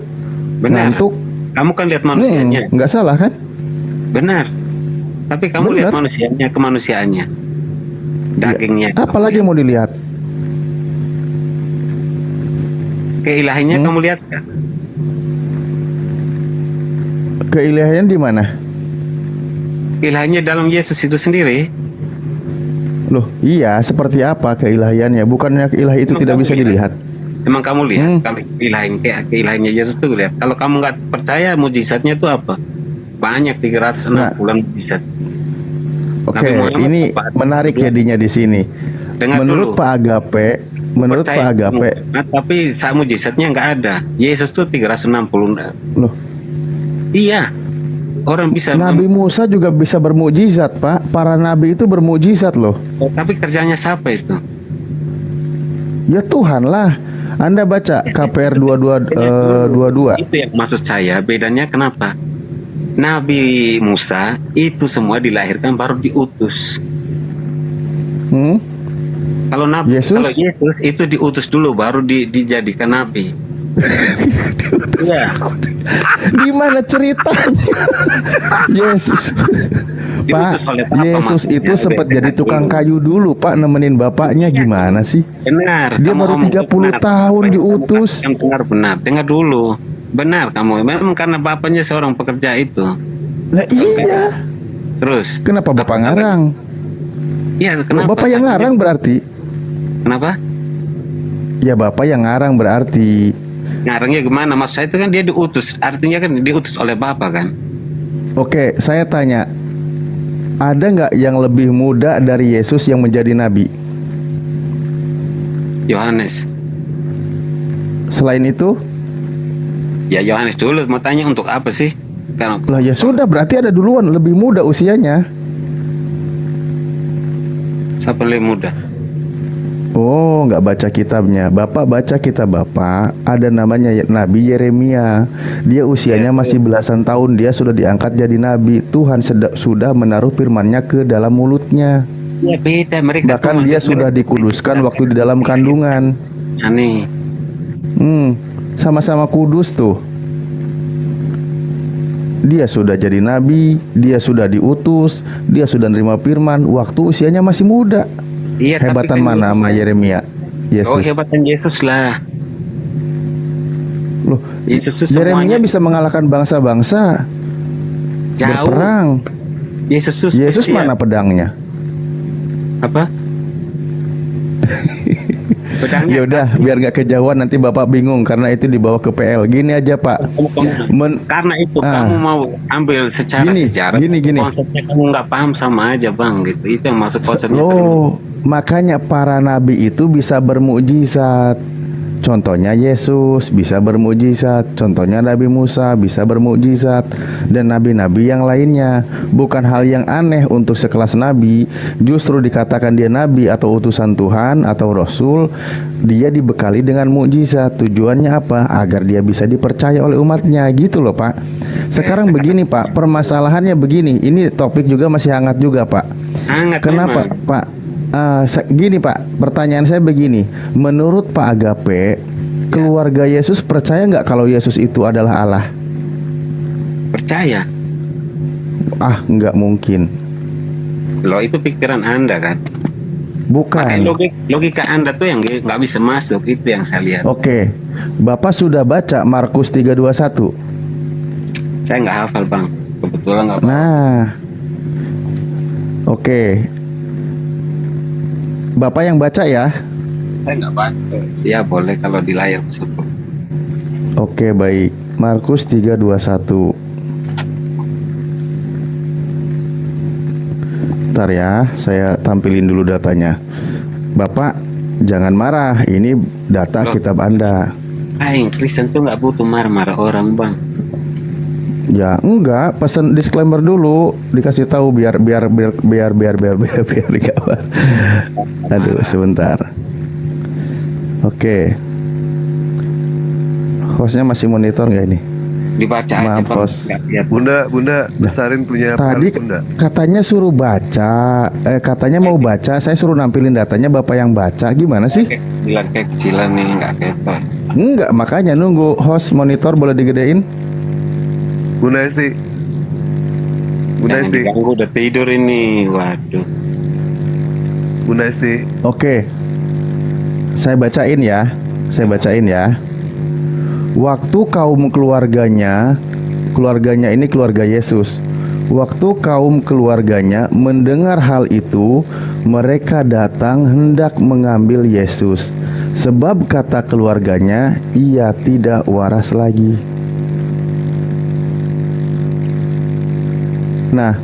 Benar. ngantuk. Kamu kan lihat manusianya. Nggak salah kan? Benar. Tapi kamu lihat manusianya, kemanusiaannya, dagingnya. Apalagi yang mau dilihat? Keilahiannya kamu lihat kan? Keilahian di mana? Keilahiannya dalam Yesus itu sendiri. Loh, iya, seperti apa keilahiannya? Bukannya ilahi itu tidak bisa dilihat? Emang kamu lihat kalau keilahiannya Yesus itu lihat. Kalau kamu nggak percaya mujizatnya itu apa? Banyak 360 mujizat. Oke, ini menarik jadinya di sini. Menurut Pak Agape, menurut Pak Agape, tapi saat mujizatnya nggak ada. Yesus tuh 360. Loh. Iya. Orang bisa. Nabi Musa juga bisa bermujizat, Pak. Para nabi itu bermujizat loh. Tapi kerjanya siapa itu? Ya Tuhan lah. Anda baca KPR 22. Itu yang maksud saya. Bedanya kenapa? Nabi Musa itu semua dilahirkan baru diutus. Kalau Nabi Yesus? Kalau Yesus itu diutus dulu baru dijadikan nabi. Iya. Di mana ceritanya? Yesus. Pak, Yesus itu sempat jadi tukang kayu dulu, Pak, nemenin bapaknya. Gimana sih? Benar. Dia baru 30 tahun diutus. Benar. Dengar dulu. Benar kamu. Memang karena bapaknya seorang pekerja itu. Lah iya. Terus? Kenapa bapak ngarang? Iya, kenapa? Bapak yang ngarang berarti? Kenapa? Ya bapak yang ngarang berarti. Ngarangnya gimana? Maksud saya itu kan dia diutus. Artinya kan diutus oleh bapak kan? Oke, saya tanya. Ada nggak yang lebih muda dari Yesus yang menjadi nabi? Yohanes. Selain itu? Ya Yohanes dulu. Mau tanya untuk apa sih? Karena Lah ya sudah, berarti ada duluan, lebih muda usianya. siapa lebih muda? Oh, nggak baca kitabnya. Bapak baca kitab Bapak, ada namanya Nabi Yeremia. Dia usianya masih belasan tahun, dia sudah diangkat jadi nabi. Tuhan sudah menaruh firman-Nya ke dalam mulutnya. Ya beda mereka. Bahkan dia sudah dikuduskan waktu di dalam kandungan. Aneh. Sama-sama kudus tuh. Dia sudah jadi nabi, dia sudah diutus, dia sudah nerima firman waktu usianya masih muda. Iya, hebatan tapi kan mana sama Yeremia? Yesus. Oh, hebatan Yesus lah. Loh, Yesus Yeremia bisa mengalahkan bangsa-bangsa. Jauh. Berperang. Yesus mana pedangnya? Apa? Ya udah, biar nggak kejauhan nanti Bapak bingung karena itu dibawa ke PL. Gini aja Pak. Karena itu kamu mau ambil secara sejarah. Gini. Konsepnya kamu nggak paham sama aja Bang gitu. Itu yang masuk konsepnya. Makanya para nabi itu bisa bermukjizat. Contohnya Yesus bisa bermukjizat, contohnya Nabi Musa bisa bermukjizat, dan nabi-nabi yang lainnya. Bukan hal yang aneh untuk sekelas nabi, justru dikatakan dia nabi atau utusan Tuhan atau rasul, dia dibekali dengan mukjizat. Tujuannya apa? Agar dia bisa dipercaya oleh umatnya, gitu loh Pak. Sekarang begini Pak, permasalahannya begini, ini topik juga masih hangat juga Pak. Kenapa memang. Pak? Gini Pak, pertanyaan saya begini. Menurut Pak Agape, keluarga Yesus percaya nggak kalau Yesus itu adalah Allah? Percaya. Nggak mungkin. Loh, itu pikiran Anda kan? Bukan. Logika Anda tuh yang nggak bisa masuk, itu yang saya lihat. Oke, Bapak sudah baca Markus 3:21? Saya nggak hafal Bang, kebetulan nggak. Nah, oke. Bapak yang baca ya? Saya nggak baca. Ya boleh kalau di layar tersebut. Oke baik. Markus 3:21. Bentar ya, saya tampilin dulu datanya. Bapak jangan marah, ini data kitab Anda. Kristen tuh nggak butuh marah-marah orang Bang. Ya enggak, pesan disclaimer dulu, dikasih tahu biar dikawal. Aduh, sebentar. Oke. Hostnya masih monitor nggak ini? Dibaca aja Bang. Bunda besarin punya tadi Bunda. katanya suruh baca, katanya mau baca, saya suruh nampilin datanya, Bapak yang baca, gimana sih? Kecilan nih, nggak ketok. Enggak, makanya nunggu host monitor boleh digedein. Bunda Esti. Jangan diganggu, udah tidur ini. Waduh. Bunda Esti. Oke. Saya bacain ya. Waktu kaum keluarganya ini keluarga Yesus. Waktu kaum keluarganya mendengar hal itu, mereka datang hendak mengambil Yesus. Sebab kata keluarganya, ia tidak waras lagi. Nah,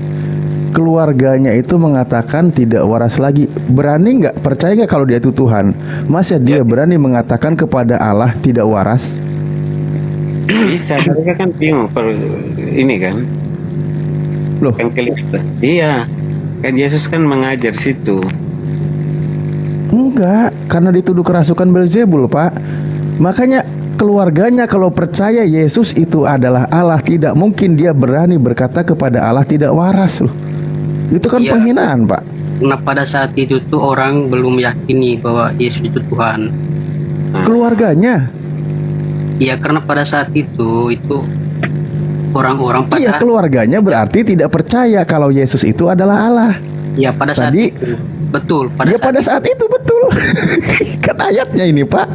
keluarganya itu mengatakan tidak waras lagi. Berani nggak, percaya nggak kalau dia itu Tuhan? Masa dia berani mengatakan kepada Allah tidak waras? Bisa, mereka kan bingung ini kan. Loh, kan kelihatan. Iya, kan Yesus kan mengajar situ. Enggak, karena dituduh kerasukan Beelzebul, Pak. Makanya keluarganya kalau percaya Yesus itu adalah Allah, tidak mungkin dia berani berkata kepada Allah tidak waras loh. Itu kan penghinaan, Pak. Nah, pada saat itu tuh orang belum yakini bahwa Yesus itu Tuhan. Keluarganya? Iya, karena pada saat itu orang-orang pada Iya, keluarganya berarti tidak percaya kalau Yesus itu adalah Allah. Iya, pada saat itu. Betul, pada saat itu betul. Kan ayatnya ini, Pak.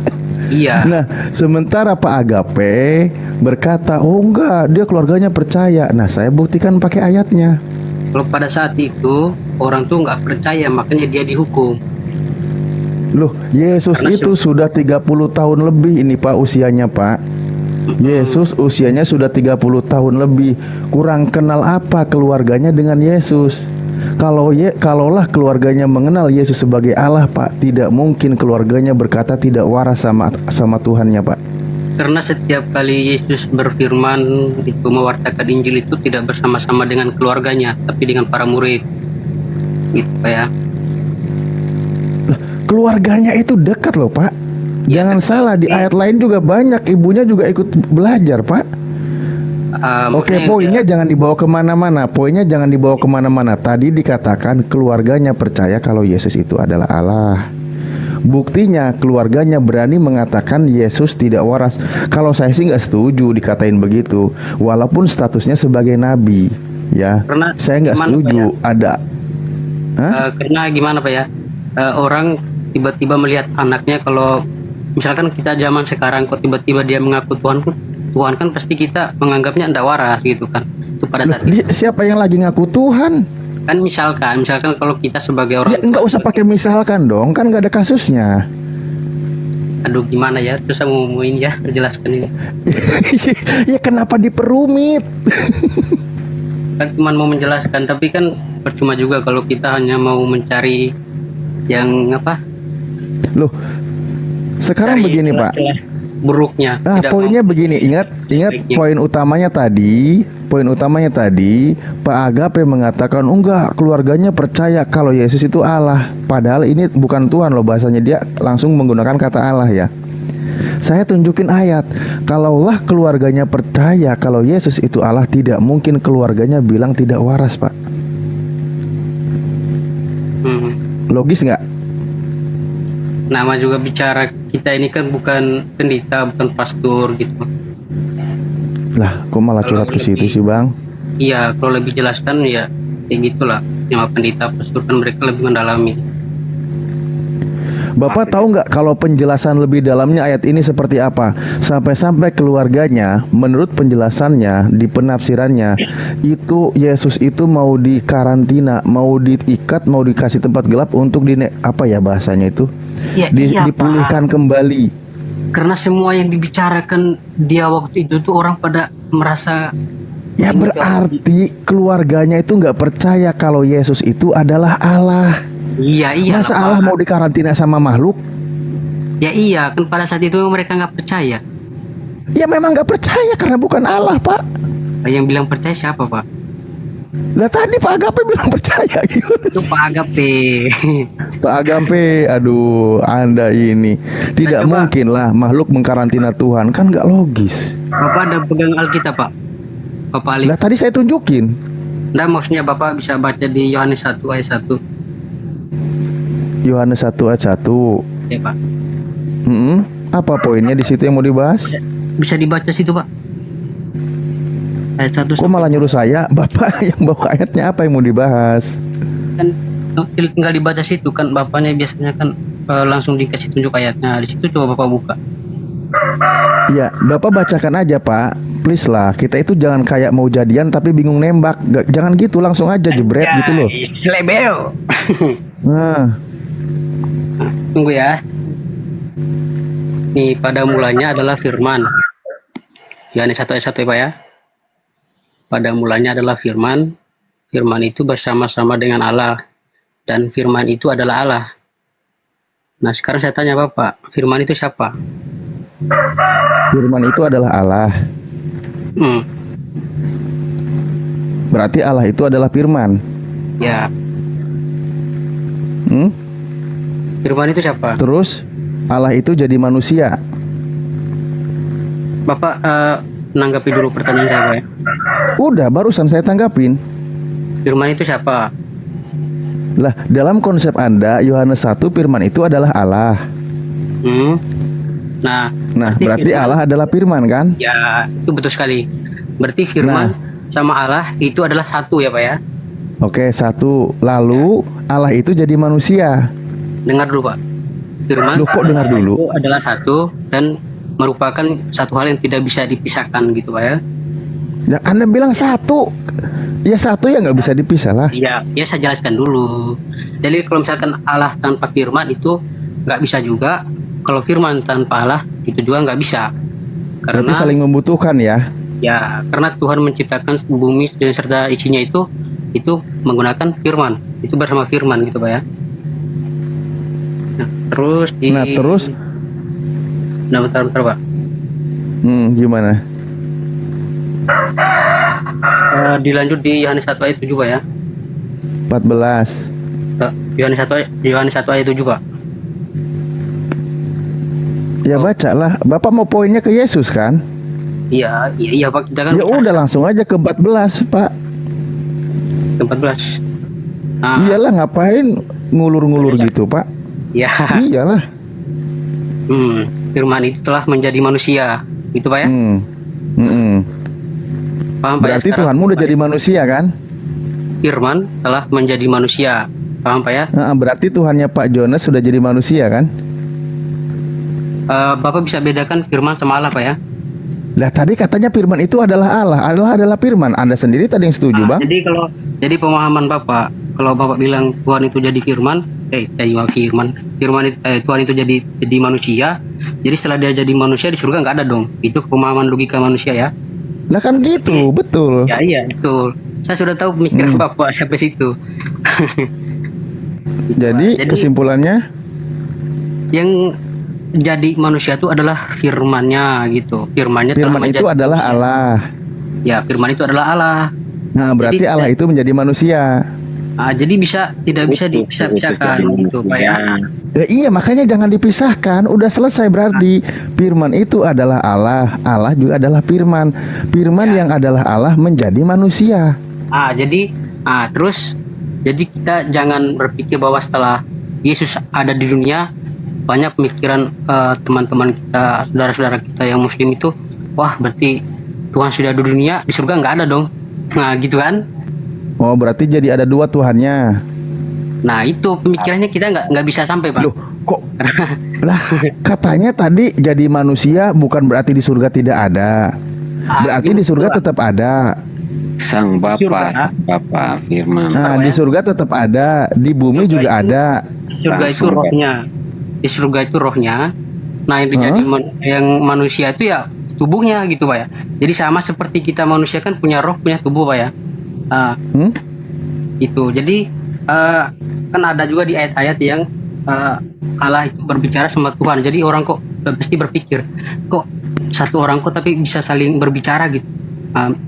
Iya. Nah, sementara Pak Agape berkata, oh enggak, dia keluarganya percaya. Nah, saya buktikan pakai ayatnya. Kalau pada saat itu orang tuh nggak percaya, makanya dia dihukum. Loh, Yesus itu sudah 30 tahun lebih ini Pak usianya, Pak. Yesus usianya sudah 30 tahun lebih. Kurang kenal apa keluarganya dengan Yesus? Kalaulah keluarganya mengenal Yesus sebagai Allah, Pak, tidak mungkin keluarganya berkata tidak waras sama Tuhannya, Pak. Karena setiap kali Yesus berfirman itu mewartakan Injil itu tidak bersama-sama dengan keluarganya, tapi dengan para murid. Gitu, Pak ya. keluarganya itu dekat loh Pak. Jangan salah, di ayat lain juga banyak ibunya juga ikut belajar Pak. Oke, poinnya jangan dibawa kemana-mana. Poinnya jangan dibawa kemana-mana. Tadi dikatakan keluarganya percaya kalau Yesus itu adalah Allah. Buktinya keluarganya berani mengatakan Yesus tidak waras. Kalau saya sih nggak setuju dikatain begitu, walaupun statusnya sebagai nabi, ya. Karena saya nggak setuju ada. Karena gimana Pak ya? Orang tiba-tiba melihat anaknya, kalau misalkan kita zaman sekarang kok tiba-tiba dia mengaku Tuhan kan pasti kita menganggapnya ndak waras gitu kan. Itu pada saat itu. Siapa yang lagi ngaku Tuhan? Kan misalkan kalau kita sebagai orang, ya nggak usah pakai misalkan dong, kan nggak ada kasusnya. Aduh gimana ya, terus saya mau ini ya, jelaskan ini. Ya kenapa diperumit? Kan cuma mau menjelaskan, tapi kan percuma juga kalau kita hanya mau mencari yang apa? Loh, sekarang begini Pak. Buruknya. Poinnya begini, ingat poin utamanya tadi Pak Agape mengatakan enggak, keluarganya percaya kalau Yesus itu Allah. Padahal ini bukan Tuhan loh, bahasanya dia langsung menggunakan kata Allah ya. Saya tunjukin ayat. Kalaulah keluarganya percaya kalau Yesus itu Allah, tidak mungkin keluarganya bilang tidak waras Pak. Logis nggak? Nama juga bicara, kita ini kan bukan pendeta, bukan pastor gitu. Lah, kok malah curhat ke situ sih Bang? Iya, kalau lebih jelaskan ya kayak gitulah. Nama pendeta, pastor kan mereka lebih mendalami. Bapak tahu nggak kalau penjelasan lebih dalamnya ayat ini seperti apa? Sampai-sampai keluarganya, menurut penjelasannya di penafsirannya, itu Yesus itu mau dikarantina, mau diikat, mau dikasih tempat gelap untuk apa ya bahasanya itu? Ya, dipulihkan kembali. Karena semua yang dibicarakan dia waktu itu tuh orang pada merasa. Ya berarti keluarganya itu nggak percaya kalau Yesus itu adalah Allah. Iya. Masa Allah mau dikarantina sama makhluk? Ya iya, kan pada saat itu mereka nggak percaya. Ya memang nggak percaya karena bukan Allah Pak. Yang bilang percaya siapa Pak? Lah tadi Pak Agape bilang percaya gitu. Itu Pak Agape. Pak Agape, aduh, Anda ini tidak mungkin lah makhluk mengkarantina Tuhan, kan nggak logis. Bapak ada pegang Alkitab Pak? Bapak Ali. Lah tadi saya tunjukin. Nah maksudnya Bapak bisa baca di Yohanes 1 ayat 1. Yohanes 1 ayat 1. Ya Pak. Apa poinnya di situ yang mau dibahas? Bisa dibaca situ Pak. Ayat 1. Kok malah nyuruh saya? Bapak yang bawa ayatnya, apa yang mau dibahas? Kan tinggal dibaca situ kan, bapaknya biasanya kan langsung dikasih tunjuk ayatnya. Di situ coba Bapak buka. Ya, Bapak bacakan aja Pak. Please lah, kita itu jangan kayak mau jadian tapi bingung nembak. Jangan gitu, langsung aja jebret gitu loh. Selebeo. Nah, tunggu ya. Nih, pada mulanya adalah firman. Yohanes 1 ayat 1 ya Pak ya. Pada mulanya adalah firman. Firman itu bersama-sama dengan Allah. Dan firman itu adalah Allah. Nah sekarang saya tanya Bapak, firman itu siapa? Firman itu adalah Allah. Berarti Allah itu adalah firman. Ya. Firman itu siapa? Terus Allah itu jadi manusia. Bapak nanggapi dulu pertanyaan saya Pak ya. Udah, barusan saya tanggapin. Firman itu siapa? Lah, dalam konsep Anda Yohanes 1 firman itu adalah Allah. Nah, berarti firman, Allah adalah firman kan? Ya, itu betul sekali. Berarti firman sama Allah itu adalah satu ya Pak ya? Oke, satu. Lalu Allah itu jadi manusia. Dengar dulu Pak. Firman kok dengar dulu? Itu adalah satu dan merupakan satu hal yang tidak bisa dipisahkan gitu Pak ya. Ya, Anda bilang satu. Ya satu ya nggak bisa dipisah lah. Iya, ya saya jelaskan dulu. Jadi kalau misalkan Allah tanpa firman itu nggak bisa juga. Kalau firman tanpa Allah itu juga nggak bisa. Karena berarti saling membutuhkan ya. Ya, karena Tuhan menciptakan bumi dan serta isinya itu menggunakan firman. Itu bersama firman gitu Pak ya. Nah, terus bentar Pak. Gimana? Dilanjut di Yohanes 1 ayat 7 Pak ya. 14. Yohanes 1 ayat 7 Pak. Ya bacalah. Bapak mau poinnya ke Yesus kan? Iya Pak, kita kan Ya udah langsung aja ke 14 Pak. ke 14. Iyalah, ngapain ngulur-ngulur gitu Pak? Ya. Iyalah. Firman itu telah menjadi manusia, gitu Pak ya? Paham Pak ya? Berarti Tuhanmu udah jadi manusia kan? Firman telah menjadi manusia, paham Pak ya? Berarti Tuhannya Pak Jonas sudah jadi manusia kan? Bapak bisa bedakan firman sama Allah Pak ya? Lah tadi katanya firman itu adalah Allah. Allah adalah firman. Anda sendiri tadi yang setuju, Bang. Jadi pemahaman Bapak, kalau Bapak bilang Tuhan itu jadi firman, Tuhan itu jadi manusia. Jadi setelah dia jadi manusia di surga nggak ada dong. Itu pemahaman logika manusia ya. Lah kan gitu, betul. Ya iya, betul. Saya sudah tahu pemikiran Bapak sampai situ. Jadi kesimpulannya yang jadi manusia itu adalah firman-Nya gitu. Firman itu adalah Allah. Ya, firman itu adalah Allah. Nah, berarti Allah itu menjadi manusia. Jadi tidak bisa dipisah-pisahkan gitu, Pak ya. Ya iya, makanya jangan dipisahkan. Udah selesai berarti. Firman itu adalah Allah. Allah juga adalah firman. Firman yang adalah Allah menjadi manusia. Terus jadi kita jangan berpikir bahwa setelah Yesus ada di dunia, banyak pemikiran teman-teman kita, saudara-saudara kita yang muslim itu, wah berarti Tuhan sudah ada di dunia, di surga nggak ada dong. Nah gitu kan. Oh berarti jadi ada dua Tuhannya. Nah itu pemikirannya kita nggak bisa sampai Pak. Loh kok lah katanya tadi jadi manusia bukan berarti di surga tidak ada. Berarti di surga tetap ada. Sang Bapa firman. Nah di surga tetap ada, di bumi juga ada. Surga itu rohnya. Di surga itu rohnya. Nah yang menjadi yang manusia itu ya tubuhnya gitu Pak ya. Jadi sama seperti kita manusia kan punya roh, punya tubuh Pak ya. Itu jadi kan ada juga di ayat-ayat yang Allah itu berbicara sama Tuhan. Jadi orang kok pasti berpikir kok satu orang kok tapi bisa saling berbicara gitu.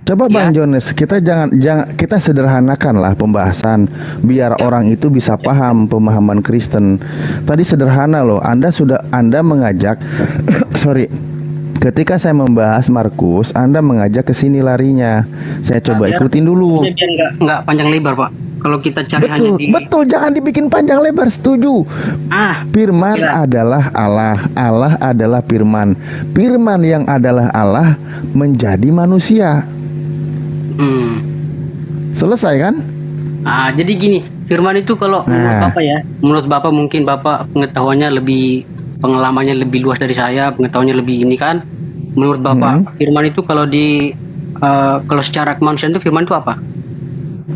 Coba Bang Jones, kita jangan kita sederhanakan lah pembahasan biar orang itu bisa paham pemahaman Kristen. Tadi sederhana loh, Anda mengajak ketika saya membahas Markus, Anda mengajak ke sini larinya. Saya coba ikutin dulu. Enggak panjang lebar, Pak. Kalau kita cari betul, jangan dibikin panjang lebar, setuju. Firman adalah Allah, Allah adalah firman. Firman yang adalah Allah menjadi manusia. Selesai kan? Jadi gini, firman itu kalau menurut Bapak ya, menurut Bapak mungkin Bapak pengetahuannya pengalamannya lebih luas dari saya, pengetahuannya lebih ini kan. Menurut Bapak, firman itu kalau secara kemanusiaan itu firman itu apa?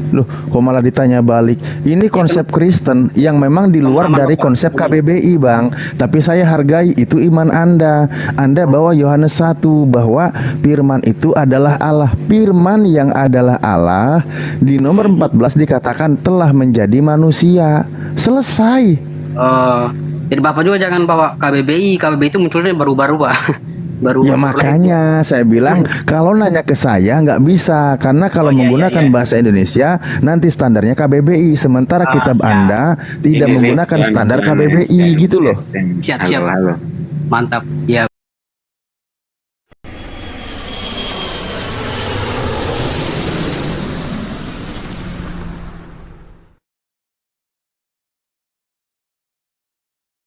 Loh, kok malah ditanya balik? Ini konsep Kristen yang memang di luar dari konsep KBBI, Bang. Tapi saya hargai itu iman Anda. Anda bawa Yohanes 1 bahwa firman itu adalah Allah. Firman yang adalah Allah di nomor 14 dikatakan telah menjadi manusia. Selesai. Jadi Bapak juga jangan bawa KBBI. KBBI itu munculnya baru-baru, Pak. Ya makanya saya bilang kalau nanya ke saya nggak bisa, karena kalau menggunakan bahasa Indonesia nanti standarnya KBBI, sementara kitab Anda tidak menggunakan standar KBBI gitu loh. Siap. Mantap. Ya